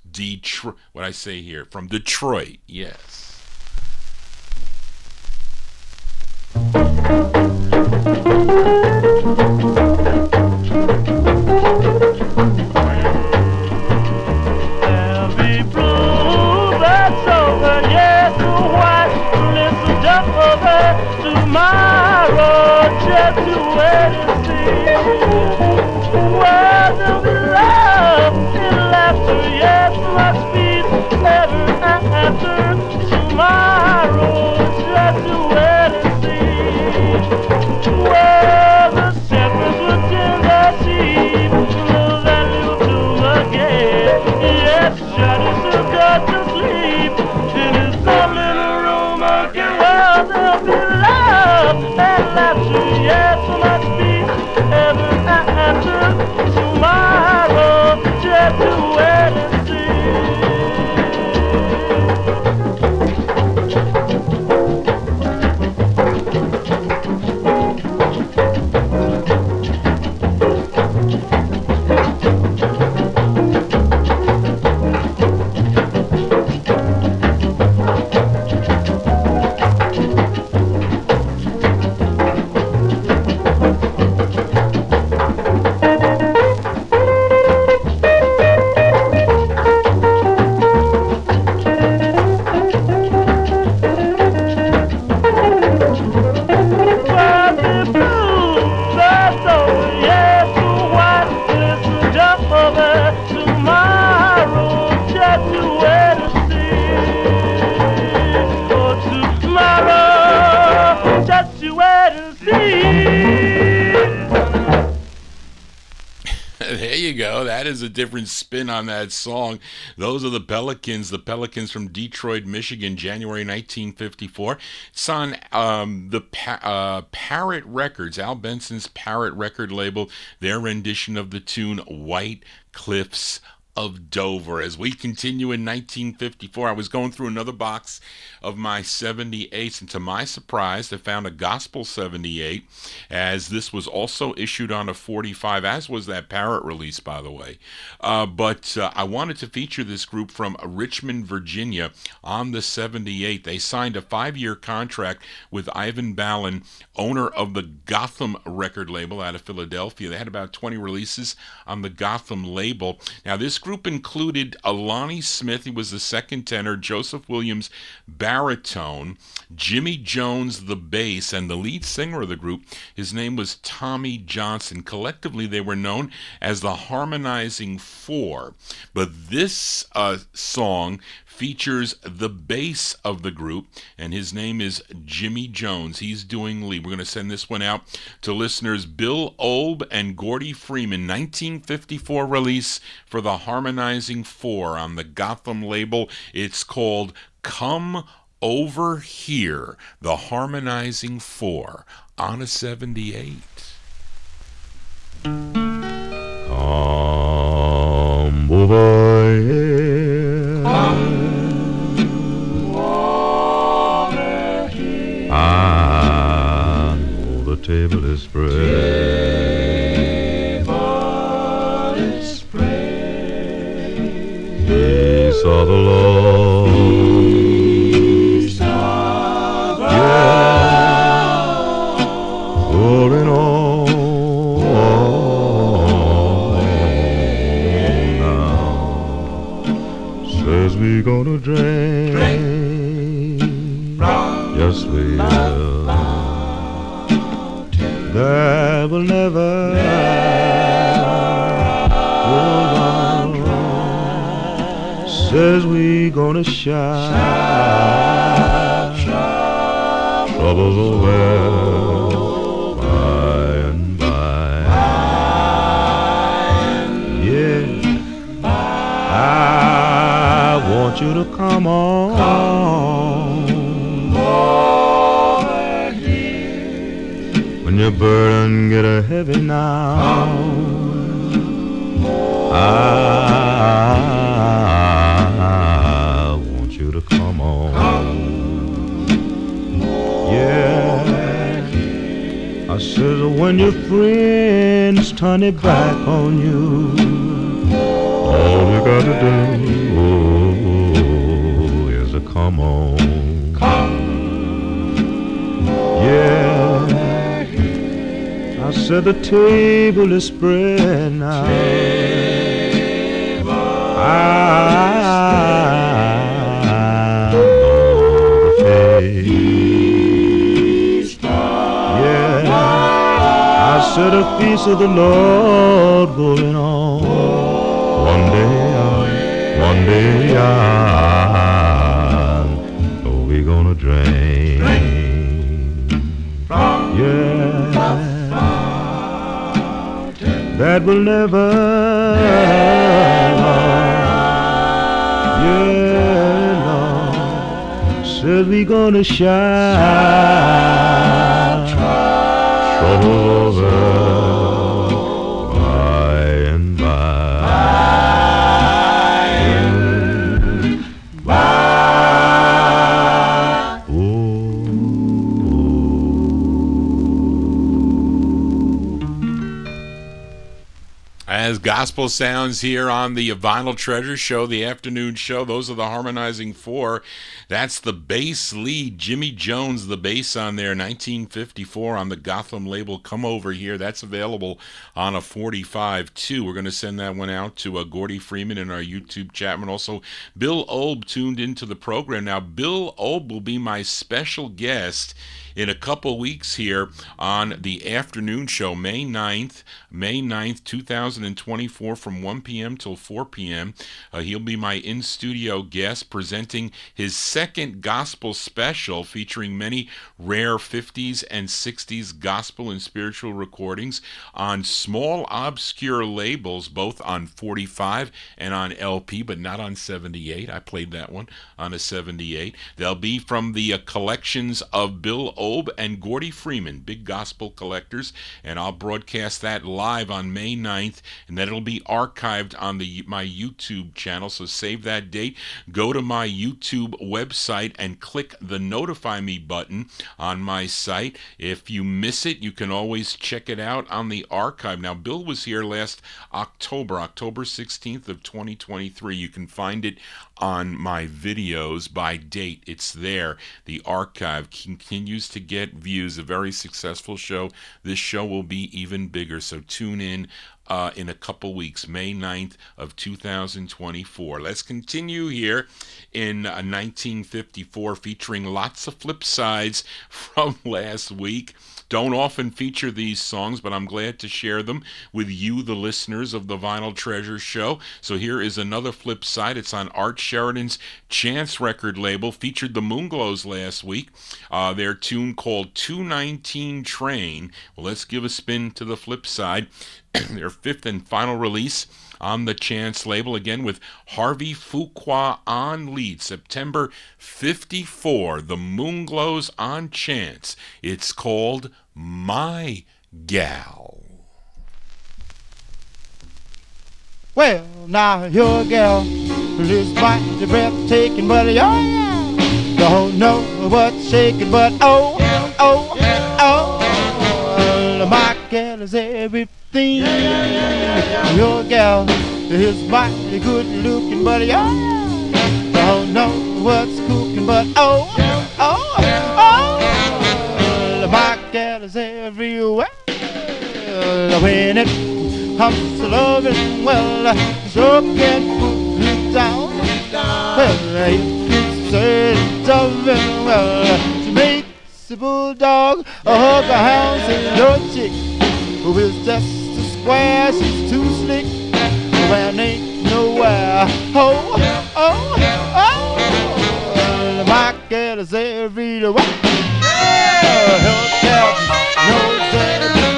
Detroit. What I say here? From Detroit, yes.
Every blue that's over, yes, white, listen up over tomorrow, just to wait and see. Where there'll be love and laughter, yes, much peace ever after tomorrow, just to wait and see. Where the shepherds would tend their sheep, that little tomb again. Yes, Johnny still got to sleep in his own little room again. Well, there'll be love and laughter, yes, much peace ever after tomorrow, just to wait and see.
That is a different spin on that song. Those are the Pelicans from Detroit, Michigan, January 1954. It's on the Parrot Records, Al Benson's Parrot record label, their rendition of the tune White Cliffs of Dover. As we continue in 1954, I was going through another box of my 78s, and to my surprise, I found a gospel 78, as this was also issued on a 45, as was that Parrot release, by the way. But I wanted to feature this group from Richmond, Virginia on the 78. They signed a 5-year contract with Ivan Ballin, owner of the Gotham record label out of Philadelphia. They had about 20 releases on the Gotham label. Now, this group included Lonnie Smith, he was the second tenor, Joseph Williams, baritone, Jimmy Jones, the bass, and the lead singer of the group, his name was Tommy Johnson. Collectively, they were known as the Harmonizing Four. But this song features the bass of the group, and his name is Jimmy Jones. He's doing lead. We're going to send this one out to listeners Bill Olb and Gordy Freeman, 1954 release for the Harmonizing Four on the Gotham label. It's called Come Over Here, the Harmonizing Four on a 78.
Come over here. Come over here. I know the table is spread. Table is spread. Peace of the Lord. Peace of the Lord. Rolling on. We're gonna drink. Yes, we will. That will never says we gonna shine. Troubles over by and by. Yeah. I want you to come on over here. When your burden get a heavy now, I want you to come on. Yeah, I says when your friends turn it back on you, all you gotta do is to come on. Yeah, I said the table is spread now. I know the feast. Yeah, I said a feast of the Lord going on. One day I know we're gonna drink. Yeah, that will never. Yeah, Lord, said we gonna shine. Trouble over.
As gospel sounds here on the Vinyltreasure show, the afternoon show, those are the Harmonizing Four. That's the bass lead, Jimmy Jones, the bass on there, 1954 on the Gotham label, Come Over Here. That's available on a 45 too. We're going to send that one out to Gordy Freeman in our YouTube chat, and also Bill Olb tuned into the program. Now, Bill Olb will be my special guest in a couple weeks here on the afternoon show, May 9th, 2024, from 1 p.m. till 4 p.m. He'll be my in-studio guest presenting his second gospel special featuring many rare 50s and 60s gospel and spiritual recordings on small, obscure labels, both on 45 and on LP, but not on 78. I played that one on a 78. They'll be from the collections of Bill Olb and Gordy Freeman, big gospel collectors, and I'll broadcast that live on May 9th, and then it'll be archived on my YouTube channel, so save that date. Go to my YouTube website and click the Notify Me button on my site. If you miss it, you can always check it out on the archive. Now, Bill was here last October 16th of 2023. You can find it on my videos by date. It's there. The archive continues to get views. A very successful show. This show will be even bigger, so tune in a couple weeks, May 9th of 2024. Let's continue here in 1954, featuring lots of flip sides from last week. Don't often feature these songs, but I'm glad to share them with you, the listeners of the Vinyl Treasure Show. So here is another flip side. It's on Art Sheridan's Chance record label. Featured the Moonglows last week. Their tune called 219 Train. Well, let's give a spin to the flip side. Their fifth and final release on the Chance label, again with Harvey Fuqua on lead. September 54, the Moonglows on Chance. It's called My Gal.
Well, now your gal is mighty breathtaking, but yeah, don't know what's shaking, but oh, my gal is everything. Your gal is mighty good looking, but yeah, don't know what's cooking, but oh, my gal is everywhere. When it comes to loving, well, sure can put it down. Well, if you say loving, well, she makes a bulldog, a hug, a hound, and your chick who is just a square, she's too slick, when ain't nowhere. My gal is everywhere. Her gal knows everything.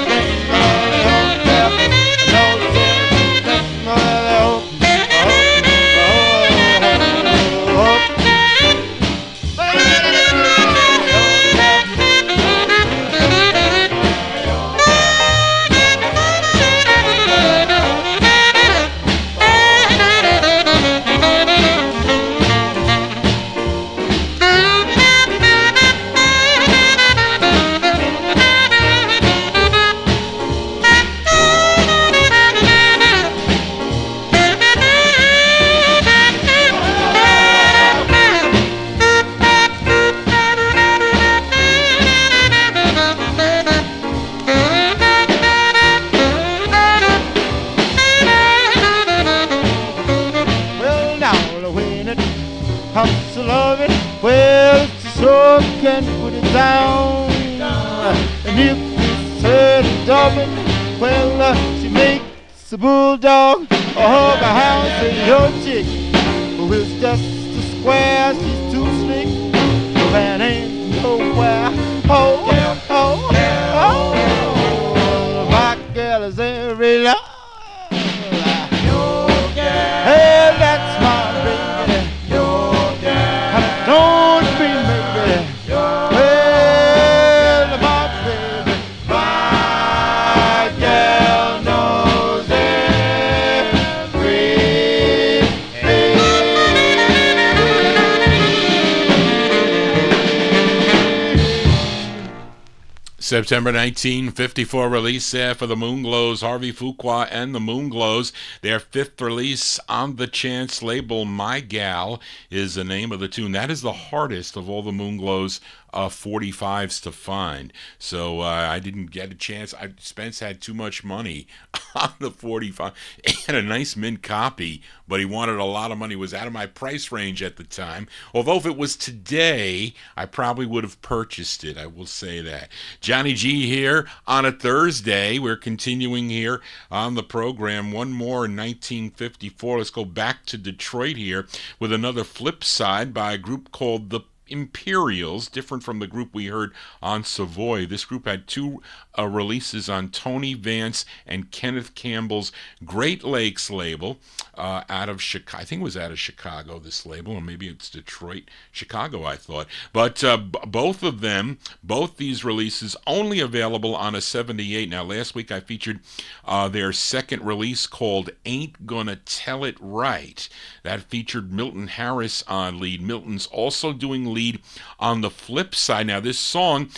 Can put it down, and if it's her dubbing, well, she makes a bulldog, a hug, a house, and your chick who is just a square, she's too slick, and ain't nowhere. My girl is every love. Hey, that's my baby. Don't be maybe.
September 1954 release there for the Moonglows, Harvey Fuqua and the Moonglows. Their fifth release on the Chance label, My Gal, is the name of the tune. That is the hardest of all the Moonglows 45s to find. So I didn't get a chance. Spence had too much money on the 45. He had a nice mint copy, but he wanted a lot of money. It was out of my price range at the time. Although if it was today, I probably would have purchased it. I will say that. Johnny G here on a Thursday. We're continuing here on the program. One more in 1954. Let's go back to Detroit here with another flip side by a group called the Imperials, different from the group we heard on Savoy. This group had two releases on Tony Vance and Kenneth Campbell's Great Lakes label out of Chicago. I think it was out of Chicago, this label, or maybe it's Detroit, Chicago, I thought. But both these releases only available on a 78. Now, last week I featured their second release called Ain't Gonna Tell It Right. That featured Milton Harris on lead. Milton's also doing lead on the flip side. Now, this song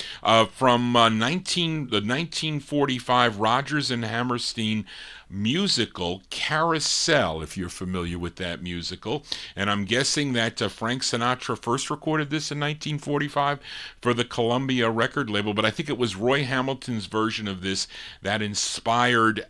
from the 1945 Rodgers and Hammerstein musical Carousel, if you're familiar with that musical. And I'm guessing that Frank Sinatra first recorded this in 1945 for the Columbia record label, but I think it was Roy Hamilton's version of this that inspired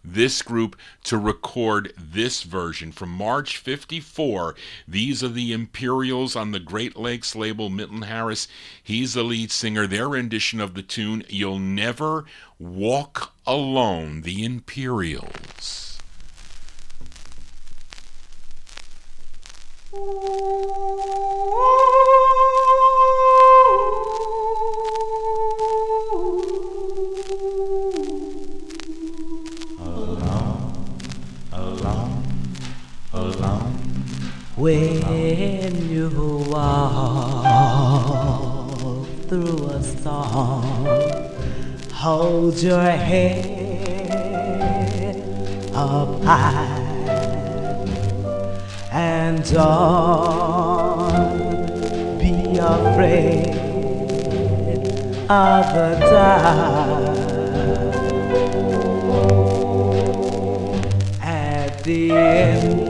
this group to record this version. From March 54, these are the Imperials on the Great Lakes label. Milton Harris, he's the lead singer. Their rendition of the tune, You'll Never Walk Alone, the Imperials.
When you walk through a storm, hold your head up high and don't be afraid of the dark. At the end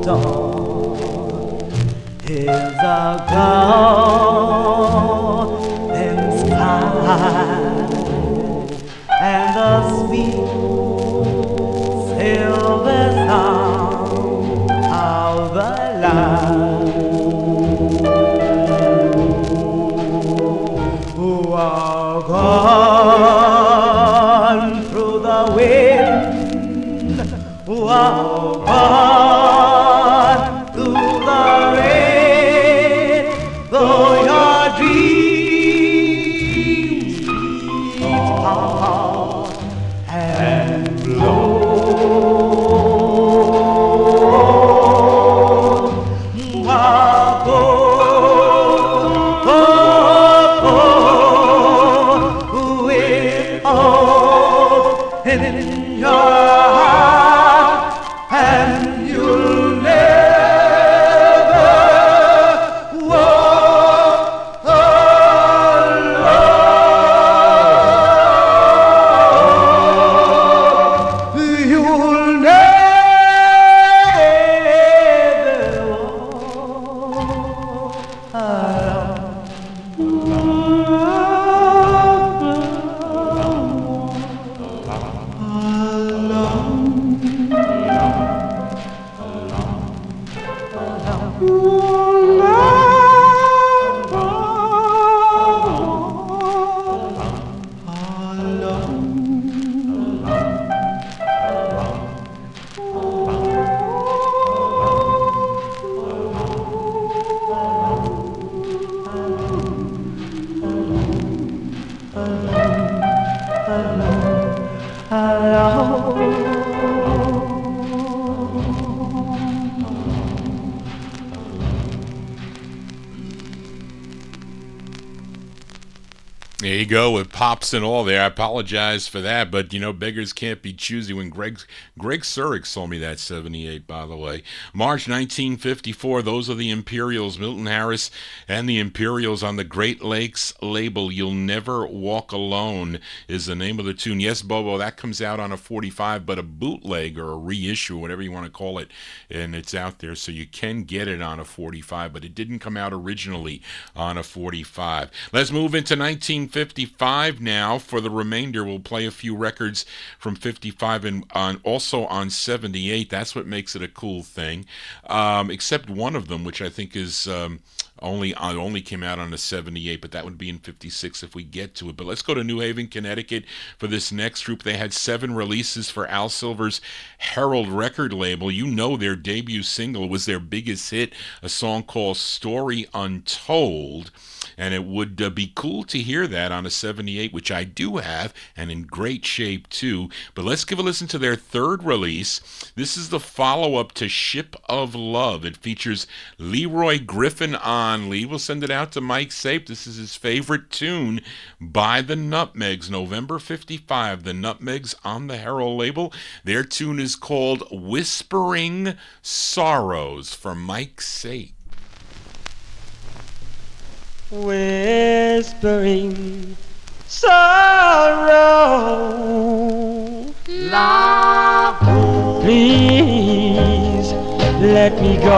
storm is a golden sky and the sweet silver song of the light. Walk on through the wind, walk on through the rain, though your dreams keep on and blow. Walk on with hope in your heart, and you'll never walk alone. You'll never walk
There you go, with pops and all there. I apologize for that, but you know, beggars can't be choosy. When Greg Surik sold me that 78, by the way. March 1954, those are the Imperials, Milton Harris and the Imperials on the Great Lakes label. You'll Never Walk Alone is the name of the tune. Yes, Bobo, that comes out on a 45, but a bootleg or a reissue, whatever you want to call it, and it's out there, so you can get it on a 45, but it didn't come out originally on a 45. Let's move into 1955 now. For the remainder, we'll play a few records from 55 and also on 78. That's what makes it a cool thing, except one of them, which I think is only came out on a 78, but that would be in 56 if we get to it. But let's go to New Haven, Connecticut for this next group. They had 7 releases for Al Silver's Herald record label. You know, their debut single was their biggest hit, a song called Story Untold. And it would be cool to hear that on a 78, which I do have, and in great shape too. But let's give a listen to their third release. This is the follow-up to Ship of Love. It features Leroy Griffin on lead. We'll send it out to Mike Sape. This is his favorite tune by the Nutmegs. November 55, the Nutmegs on the Herald label. Their tune is called Whispering Sorrows for Mike Sape.
Whispering
sorrow.
Love,
Please let me go.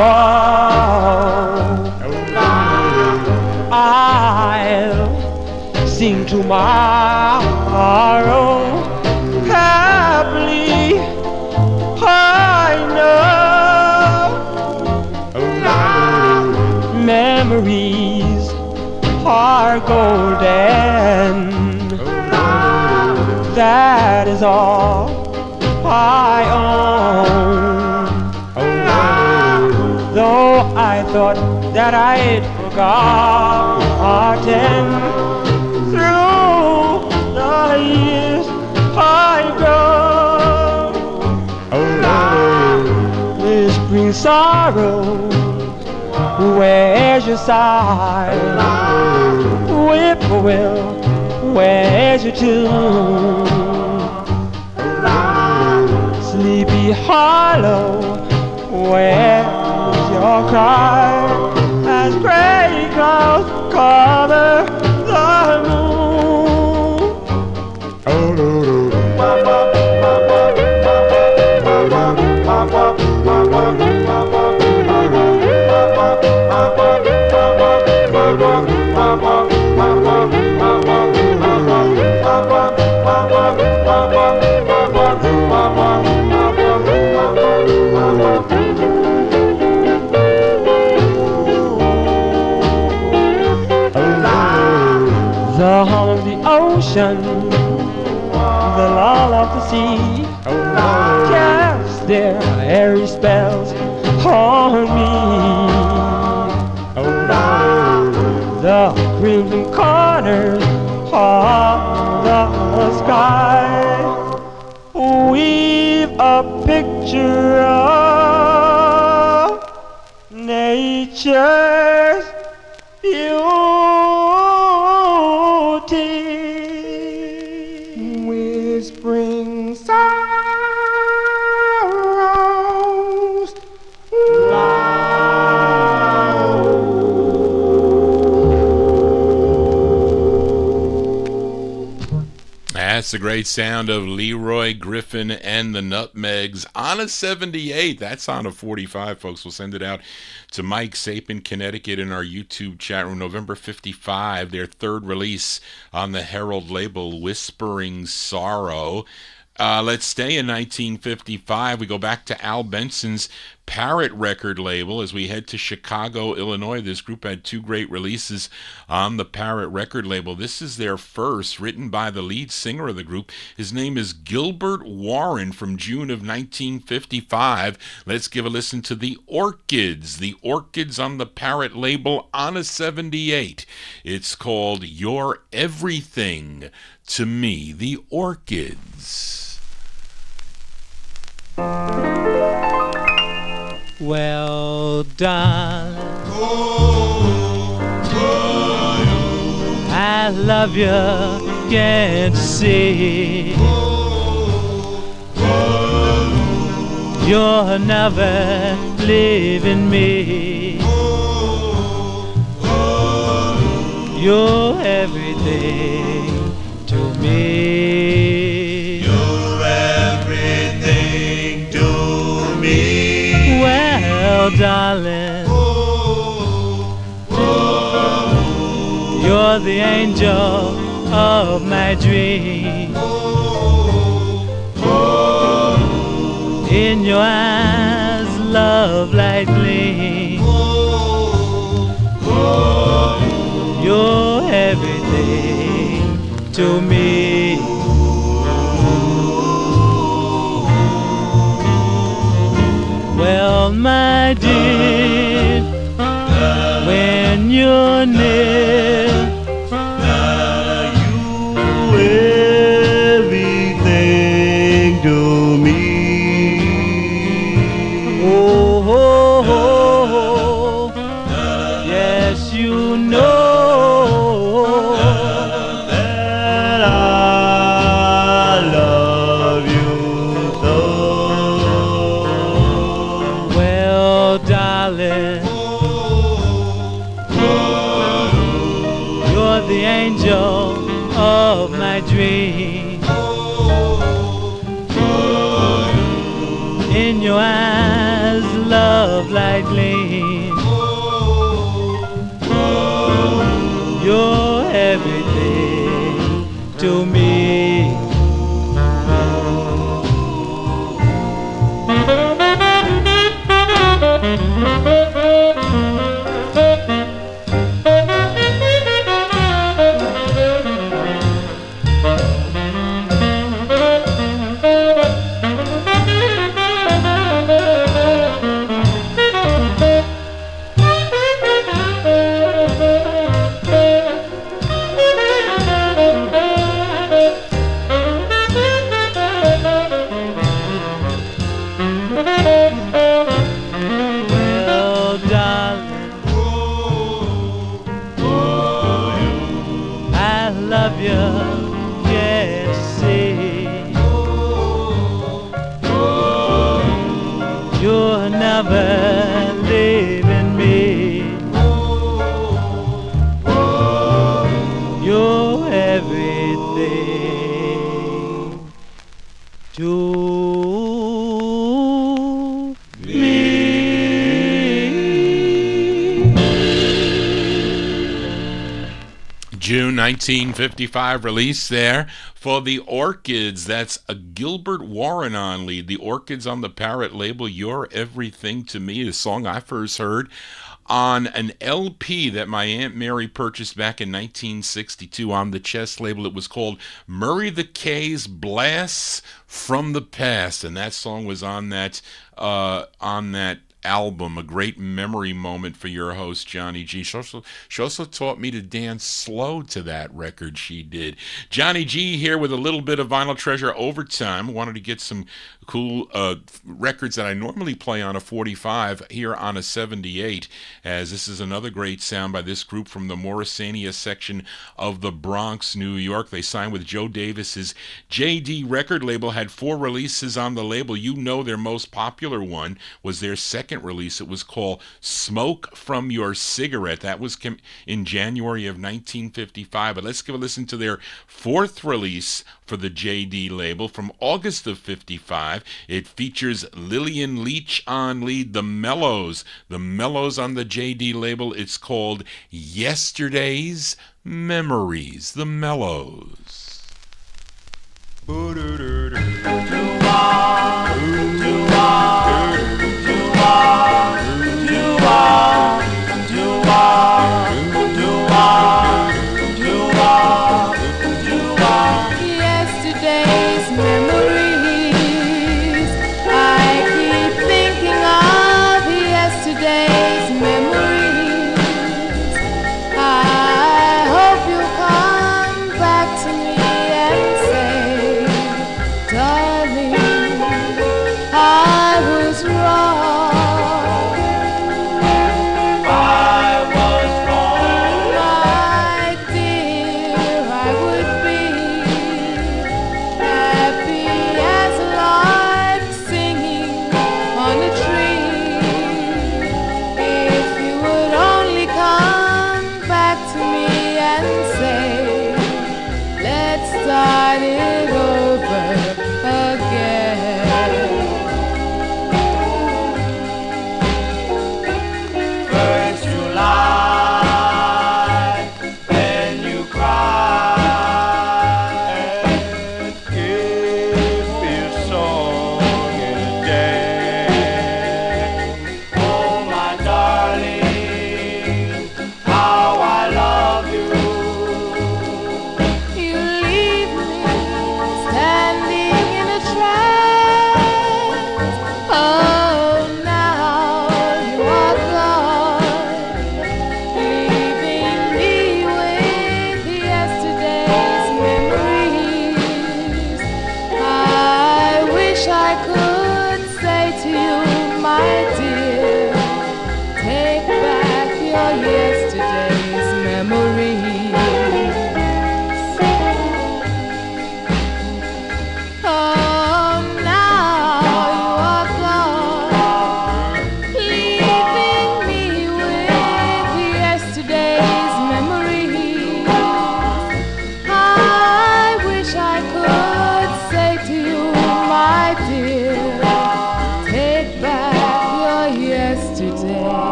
I'll sing tomorrow. Happily, I know memories are golden. That is all I own. Though I thought that I'd forgotten, through the years I grow. This brings sorrow. Where's your sigh? Whippoorwill, where's your tune? Sleepy Hollow, where's your cry? As gray clouds cover the moon. The hum of the ocean, the lull of the sea, cast their airy spells on me. The crimson corners of the sky weave a picture of nature's beauty. Whispering sorrows
That's the great sound of Leroy Griffin and the Nutmegs on a 78. That's on a 45, folks. We'll send it out to Mike Sapin, Connecticut, in our YouTube chat room. November 55, their third release on the Herald label, Whispering Sorrow. Let's stay in 1955. We go back to Al Benson's Parrot record label as we head to Chicago, Illinois. This group had two great releases on the Parrot record label. This is their first, written by the lead singer of the group. His name is Gilbert Warren, from June of 1955. Let's give a listen to the Orchids. The Orchids on the Parrot label on a 78. It's called You're Everything to Me. The Orchids.
Well, darling, I love you, can't you see? You're never leaving me. You're everything to me.
You're everything to me.
Well, darling, you're the angel of my dream. In your eyes, love light gleam. You're everything to me. Well, my dear, when you're near,
You everything to me.
oh, oh, oh, yes, you know
That I love you so.
well, darling, of my dreams. In your eyes, love light gleam. You're everything to me.
June 1955 release there for the Orchids. That's a Gilbert Warren on lead. The Orchids on the Parrot label, You're Everything to Me, the song I first heard on an LP that my Aunt Mary purchased back in 1962 on the Chess label. It was called Murray the K's Blasts from the Past, and that song was on that album, a great memory moment for your host, Johnny G. She also taught me to dance slow to that record, she did. Johnny G here with a little bit of Vinyl Treasure overtime. Wanted to get some cool records that I normally play on a 45 here on a 78, as this is another great sound by this group from the Morrisania section of the Bronx, New York. They signed with Joe Davis's JD record label, had 4 releases on the label. You know their most popular one was their second release. It was called Smoke from Your Cigarette. That was in January of 1955. But let's give a listen to their 4th release for the JD label from August of 55. It features Lillian Leach on lead, the Mellows. The Mellows on the JD label. It's called Yesterday's Memories. The Mellows.
Yesterday's memories, I keep thinking of yesterday's memories. I hope you'll come back to me and say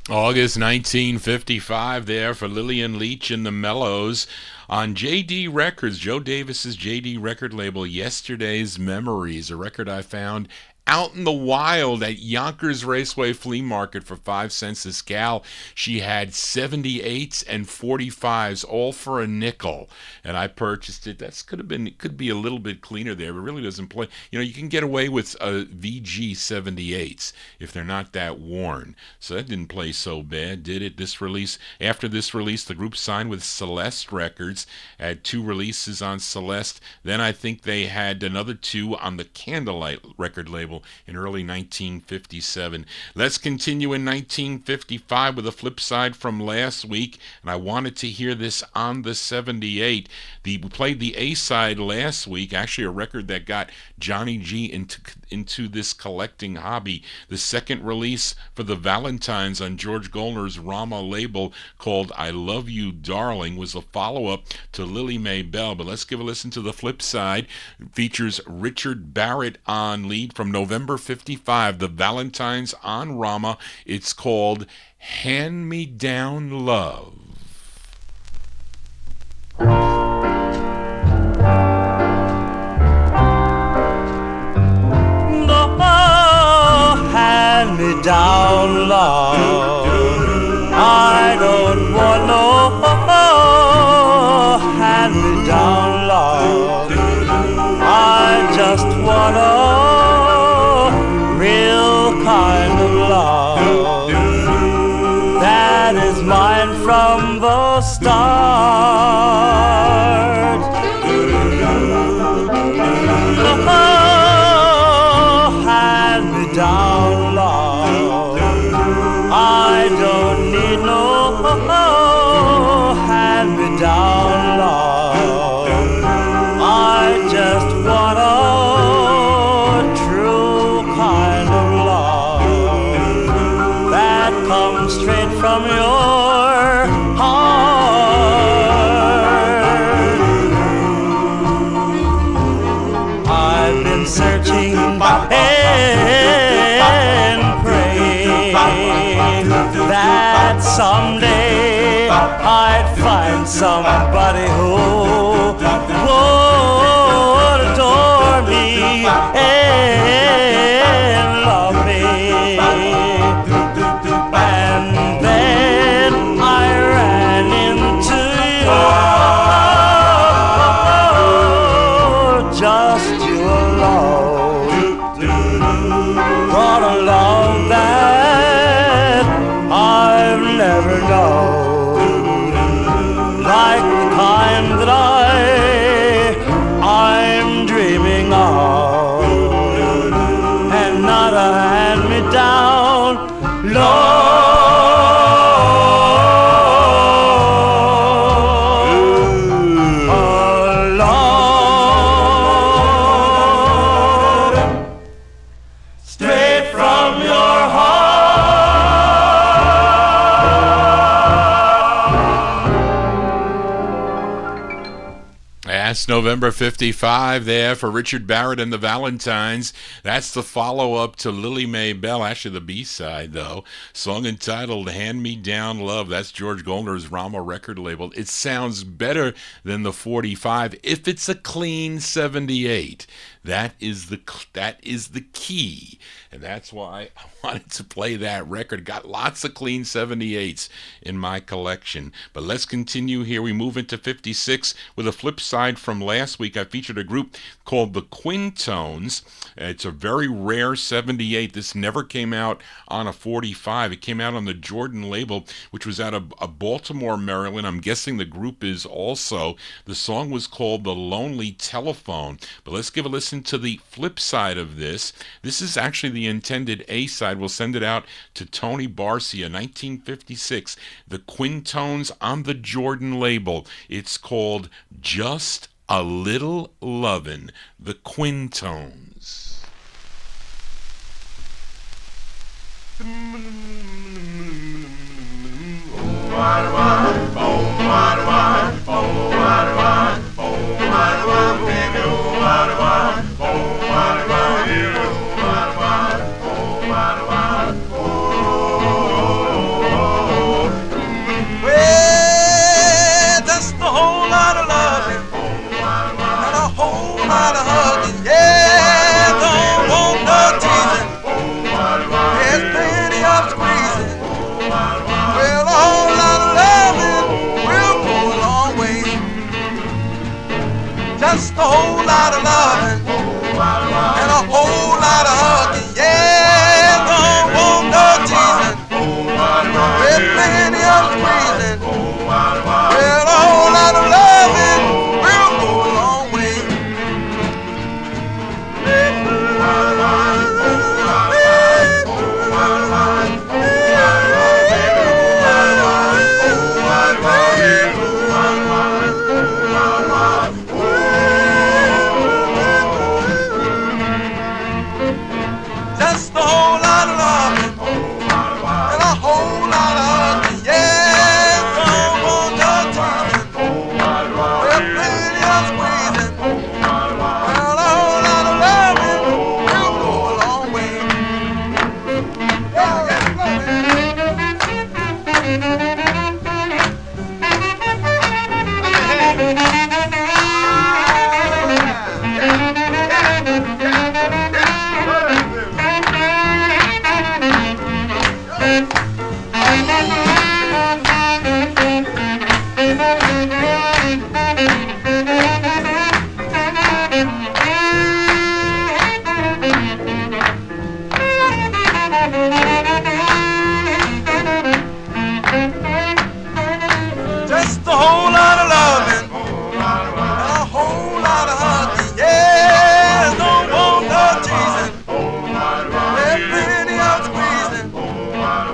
August 1955 there for Lillian Leach and the Mellows on JD Records, Joe Davis's JD record label, Yesterday's Memories, a record I found out in the wild at Yonkers Raceway Flea Market for 5 cents a scal. She had 78's and 45's all for a nickel, and I purchased it. It could be a little bit cleaner there, but it really doesn't play. You know, you can get away with VG 78's if they're not that worn. So that didn't play so bad, did it? After this release, the group signed with Celeste Records, had 2 releases on Celeste. Then I think they had another 2 on the Candlelight record label in early 1957. Let's continue in 1955 with a flip side from last week, and I wanted to hear this on the 78. We played the A-side last week, actually a record that got Johnny G into this collecting hobby. The second release for the Valentines on George Goldner's Rama label, called I Love You Darling, was a follow-up to Lily Mae Bell. But let's give a listen to the flip side. It features Richard Barrett on lead from November 55, the Valentines on Rama. It's called Hand Me Down Love.
Hand me down love. I don't want no hand me down love. I just want a real kind of love that is mine from the start. Hand me down love. I don't need no hand me down love. I just want a true kind of love that comes straight from your heart. I've been searching and praying that someday I'd find somebody who would adore me and love me. And then I ran into you, just you alone, brought a love that I've never known, like the kind that I'm dreaming of, and not a hand-me-down love. Straight from your
That's November 55 there for Richard Barrett and the Valentines. That's the follow-up to Lily Mae Bell, actually the B-side, though. Song entitled Hand Me Down Love. That's George Goldner's Rama record label. It sounds better than the 45 if it's a clean 78. That is the key, and that's why I wanted to play that record. Got lots of clean 78s in my collection. But let's continue here. We move into 56 with a flip side from last week. I featured a group called the Quint-Tones. It's a very rare 78. This never came out on a 45. It came out on the Jordan label, which was out of Baltimore, Maryland. I'm guessing the group is also. The song was called The Lonely Telephone. But let's give a listen to the flip side of this. This is actually the intended A-side. We'll send it out to Tony Barcia, 1956. The Quint-Tones on the Jordan label. It's called Just a Little Lovin'. The Quint-Tones.
Mm-hmm.
Well, just a whole lot of loving and a whole lot of hugging. Yeah, don't want no teasing. There's plenty of squeezing. Well, a whole lot of loving will go a long way. Just a whole lot of loving and a whole lot of hugging. Yeah, don't want no teasing. There's plenty of squeezing. Well, a whole lot of loving will go a long way. Just a whole lot of loving and a whole lot of hugging. Yeah, don't want no teasing. Well, plenty of squeezing. Well, a whole lot of loving will go a long way. Yeah, just a whole lot of loving and a whole lot of hugging. Yeah, don't want no teasing. There's plenty of squeezing. Well, a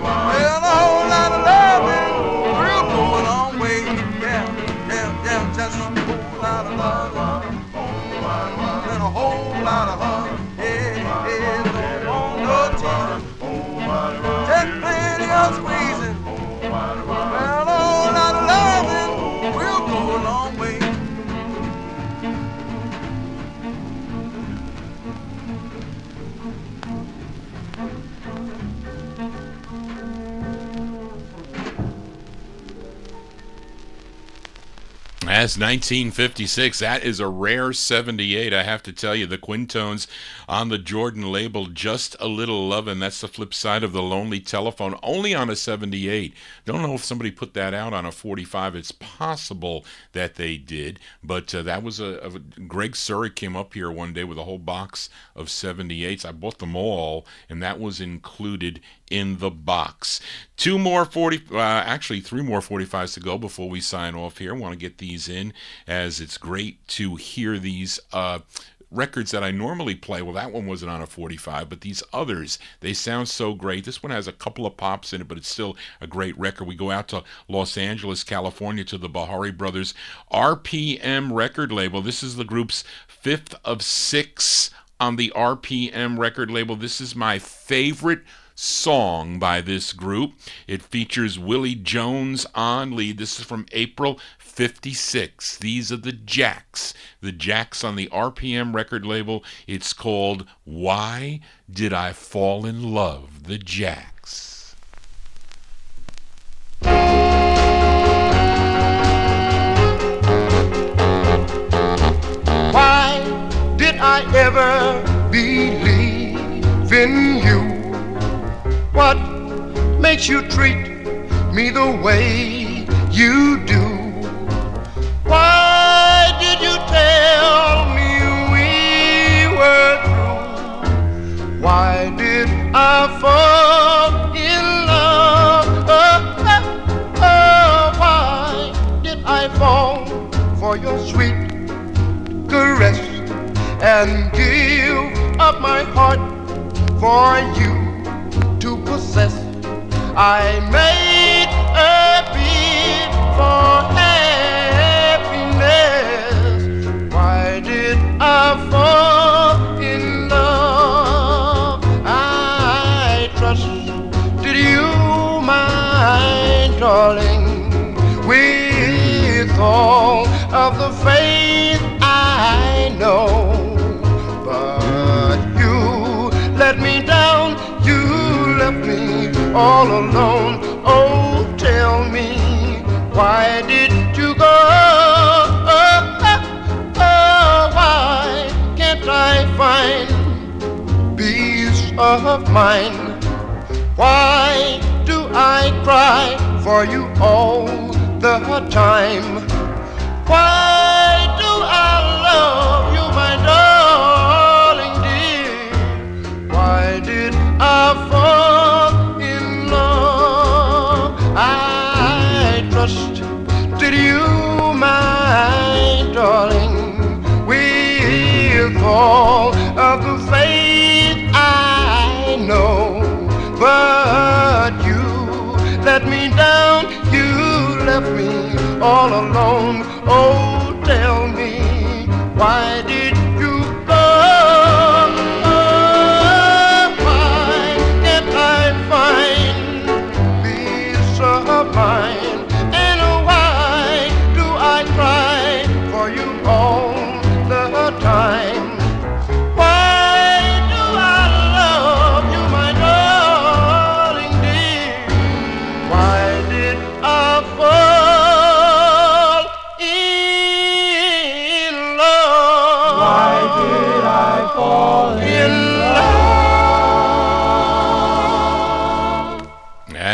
whole lot of loving will go a long way. Yeah, just a whole lot of loving and a whole lot of hugging. Yeah, don't want no teasing. Just plenty of squeezing. Well, a whole lot of loving will go a long way.
That's 1956. That is a rare 78. I have to tell you, the Quint-Tones on the Jordan label, Just a Little Lovin'. That's the flip side of The Lonely Telephone, only on a 78. Don't know if somebody put that out on a 45. It's possible that they did, but that was Greg Surik came up here one day with a whole box of 78s. I bought them all, and that was included in the box. Three more 45s to go before we sign off here. I want to get these in, as it's great to hear these records that I normally play. Well, that one wasn't on a 45, but these others, they sound so great. This one has a couple of pops in it, but it's still a great record. We go out to Los Angeles, California, to the Bahari Brothers RPM record label. This is the group's 5th of 6 on the RPM record label. This is my favorite song by this group. It features Willie Jones on lead. This is from April 56. These are the Jacks. The Jacks on the RPM record label. It's called Why Did I Fall in Love? The Jacks.
Why did I ever believe in you? What makes you treat me the way you do? Why did you tell me we were through? Why did I fall in love? Why did I fall for your sweet caress and give up my heart for you to possess? I made a bid for happiness. Why did I fall in love? I trusted you, my darling. fall of the faith I know. But you let me down, you left me all alone. Oh, tell me, why did you go? Why can't I find peace of mind? Why do I cry for you all the time? Why do I love you, my darling dear? Why did I fall in love? I trusted you, my darling, with all of the faith I know. But you let me down, you left me all alone. Oh, tell me, why did you go? Why can't I find peace of mind? And why do I cry for you all the time?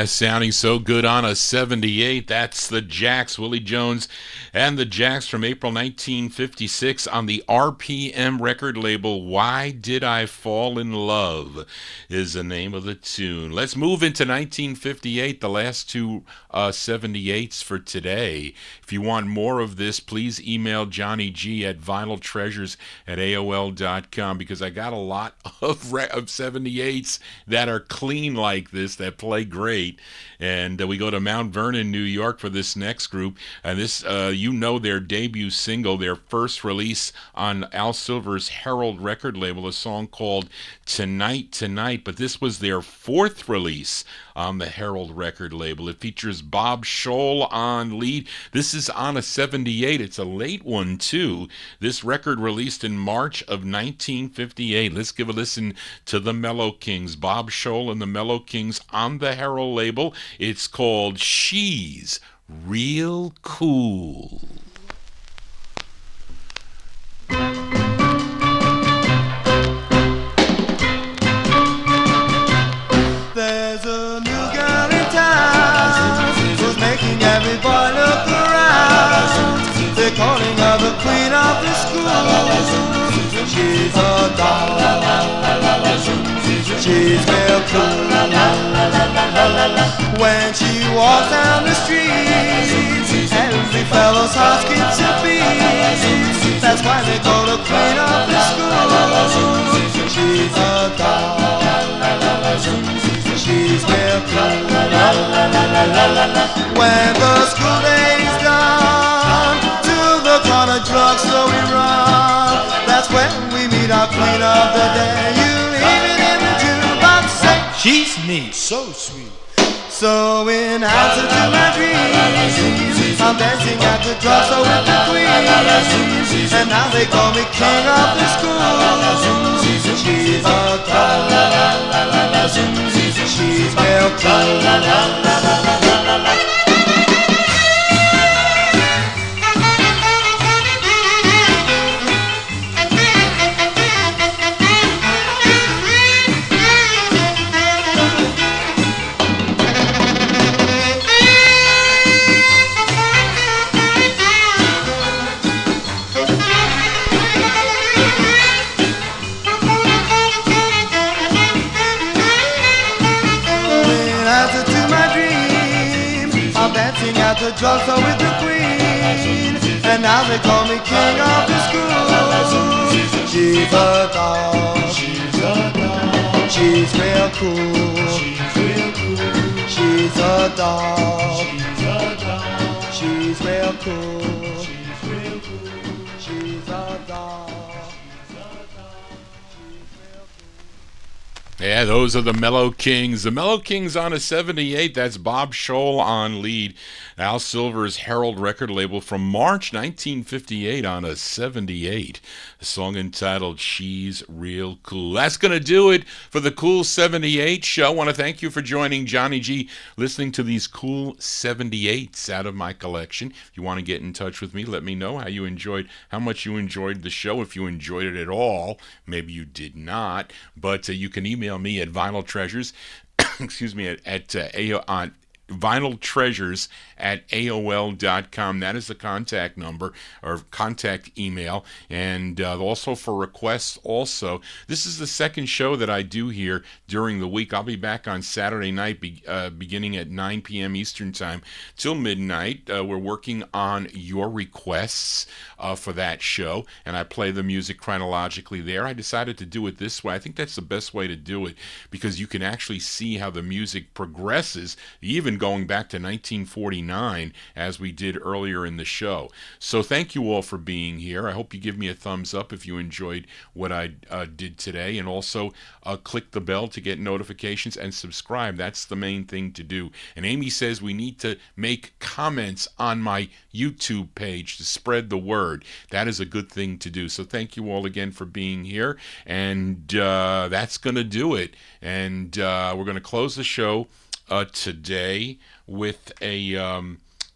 Sounding so good on a 78. That's the Jacks, Willie Jones and the Jacks from April 1956 on the RPM record label. Why Did I Fall in Love is the name of the tune. Let's move into 1958, the last two 78s for today. If you want more of this, please email Johnny G at vinyltreasures@aol.com, because I got a lot of 78s that are clean like this, that play great. And we go to Mount Vernon, New York for this next group. And this, their debut single, their first release on Al Silver's Herald record label, a song called Tonight, Tonight. But this was their fourth release on the Herald record label. It features Bob Scholl on lead. This is on a 78. It's a late one, too. This record released in March of 1958. Let's give a listen to the Mellow Kings. Bob Scholl and the Mellow Kings on the Herald label. It's called She's Real Cool.
There's a new girl in town who's making every boy look around. They're calling her the queen of the school. She's a doll. She's real cool. When she walks down the street, every fellow's heart skips a beat. That's why they call her queen of the school. She's a doll. She's real cool. When the school day's done, to the corner drugstore we run. That's when we meet our queen of the day. You'll hear it in the jukebox say, she's neat, so sweet. So in answer to my dreams, I'm dancing at the drugstore with the queen. And now they call me king of the school. She's a doll. She's real cool. The drugstore with the queen, and now they call me king of the school. She's a doll. She's a doll. She's real cool. She's real cool. She's a doll. She's a doll. She's real cool. She's real cool. She's a doll.
Yeah, those are the Mellow Kings. The Mellow Kings on a 78. That's Bob Scholl on lead. Al Silver's Herald record label from March 1958 on a 78. A song entitled She's Real Cool. That's going to do it for the Cool 78 show. I want to thank you for joining Johnny G, listening to these Cool 78s out of my collection. If you want to get in touch with me, let me know how much you enjoyed the show. If you enjoyed it at all, maybe you did not, but you can email me at vinyltreasures, excuse me, on vinyltreasures@aol.com. That is the contact number or contact email. And also for requests also. This is the second show that I do here during the week. I'll be back on Saturday night beginning at 9 p.m. Eastern Time till midnight. We're working on your requests for that show, and I play the music chronologically there. I decided to do it this way. I think that's the best way to do it because you can actually see how the music progresses, even going back to 1949 as we did earlier in the show. So thank you all for being here. I hope you give me a thumbs up if you enjoyed what I did today, and also click the bell to get notifications and subscribe. That's the main thing to do. And Amy says we need to make comments on my YouTube page to spread the word. That is a good thing to do. So thank you all again for being here, and that's going to do it. And we're going to close the show today with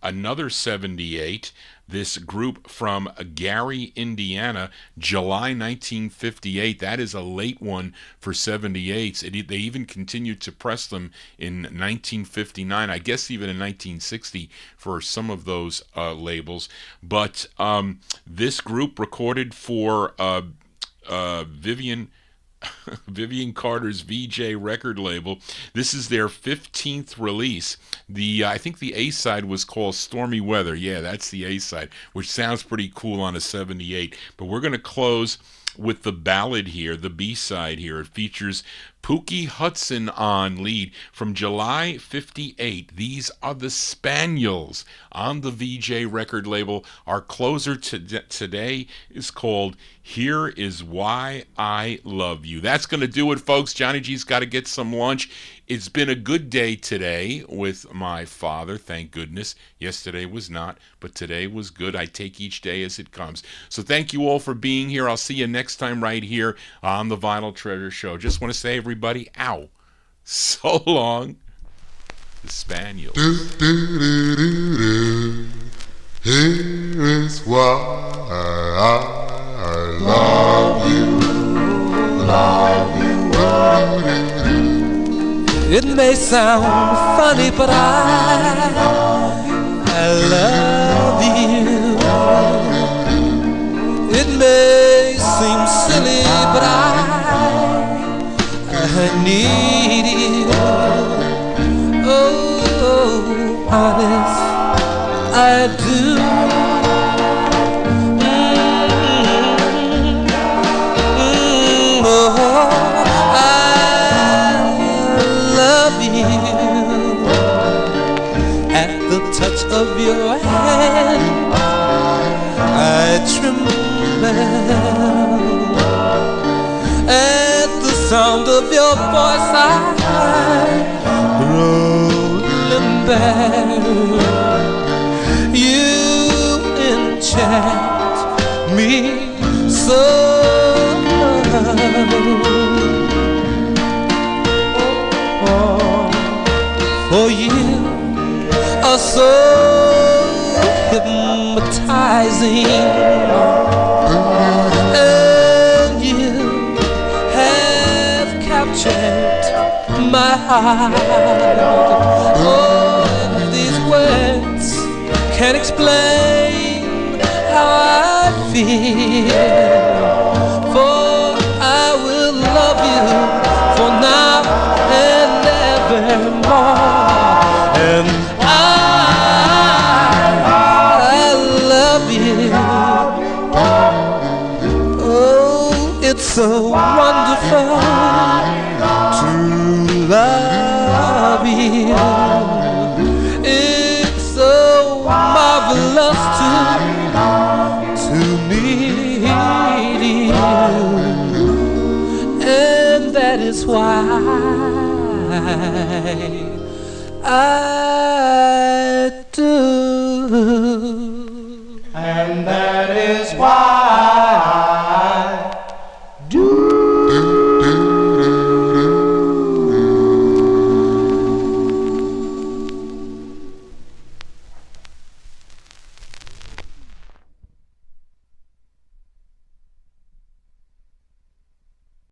another 78. This group from Gary, Indiana, July 1958. That is a late one for 78's. They even continued to press them in 1959, I guess even in 1960 for some of those labels. But this group recorded for Vivian Carter's VJ record label. This is their 15th release. I think the A-side was called Stormy Weather. Yeah, that's the A-side, which sounds pretty cool on a 78. But we're going to close with the ballad here, the B-side here. It features Pookie Hudson on lead from July 58. These are the Spaniels on the VJ record label. Our closer today is called Here Is Why I Love You. That's going to do it, folks. Johnny G's got to get some lunch. It's been a good day today with my father, thank goodness. Yesterday was not, but today was good. I take each day as it comes. So thank you all for being here. I'll see you next time right here on the Vinyl Treasure Show. Just want to say, everybody, ow, so long, the Spaniels.
Here is why I love you, love you.
It may sound funny, but I love you. It may seem silly, but I need you. Oh, honest, I do. Touch of your hand, I tremble at the sound of your voice. I rolling back. You enchant me so. For you are so hypnotizing, and you have captured my heart. Oh, these words can't explain how I feel, for I will love you for now and evermore. And I love you. Oh, it's so wonderful to love you. It's so marvelous to need you. And that is why
say I do.
And that is why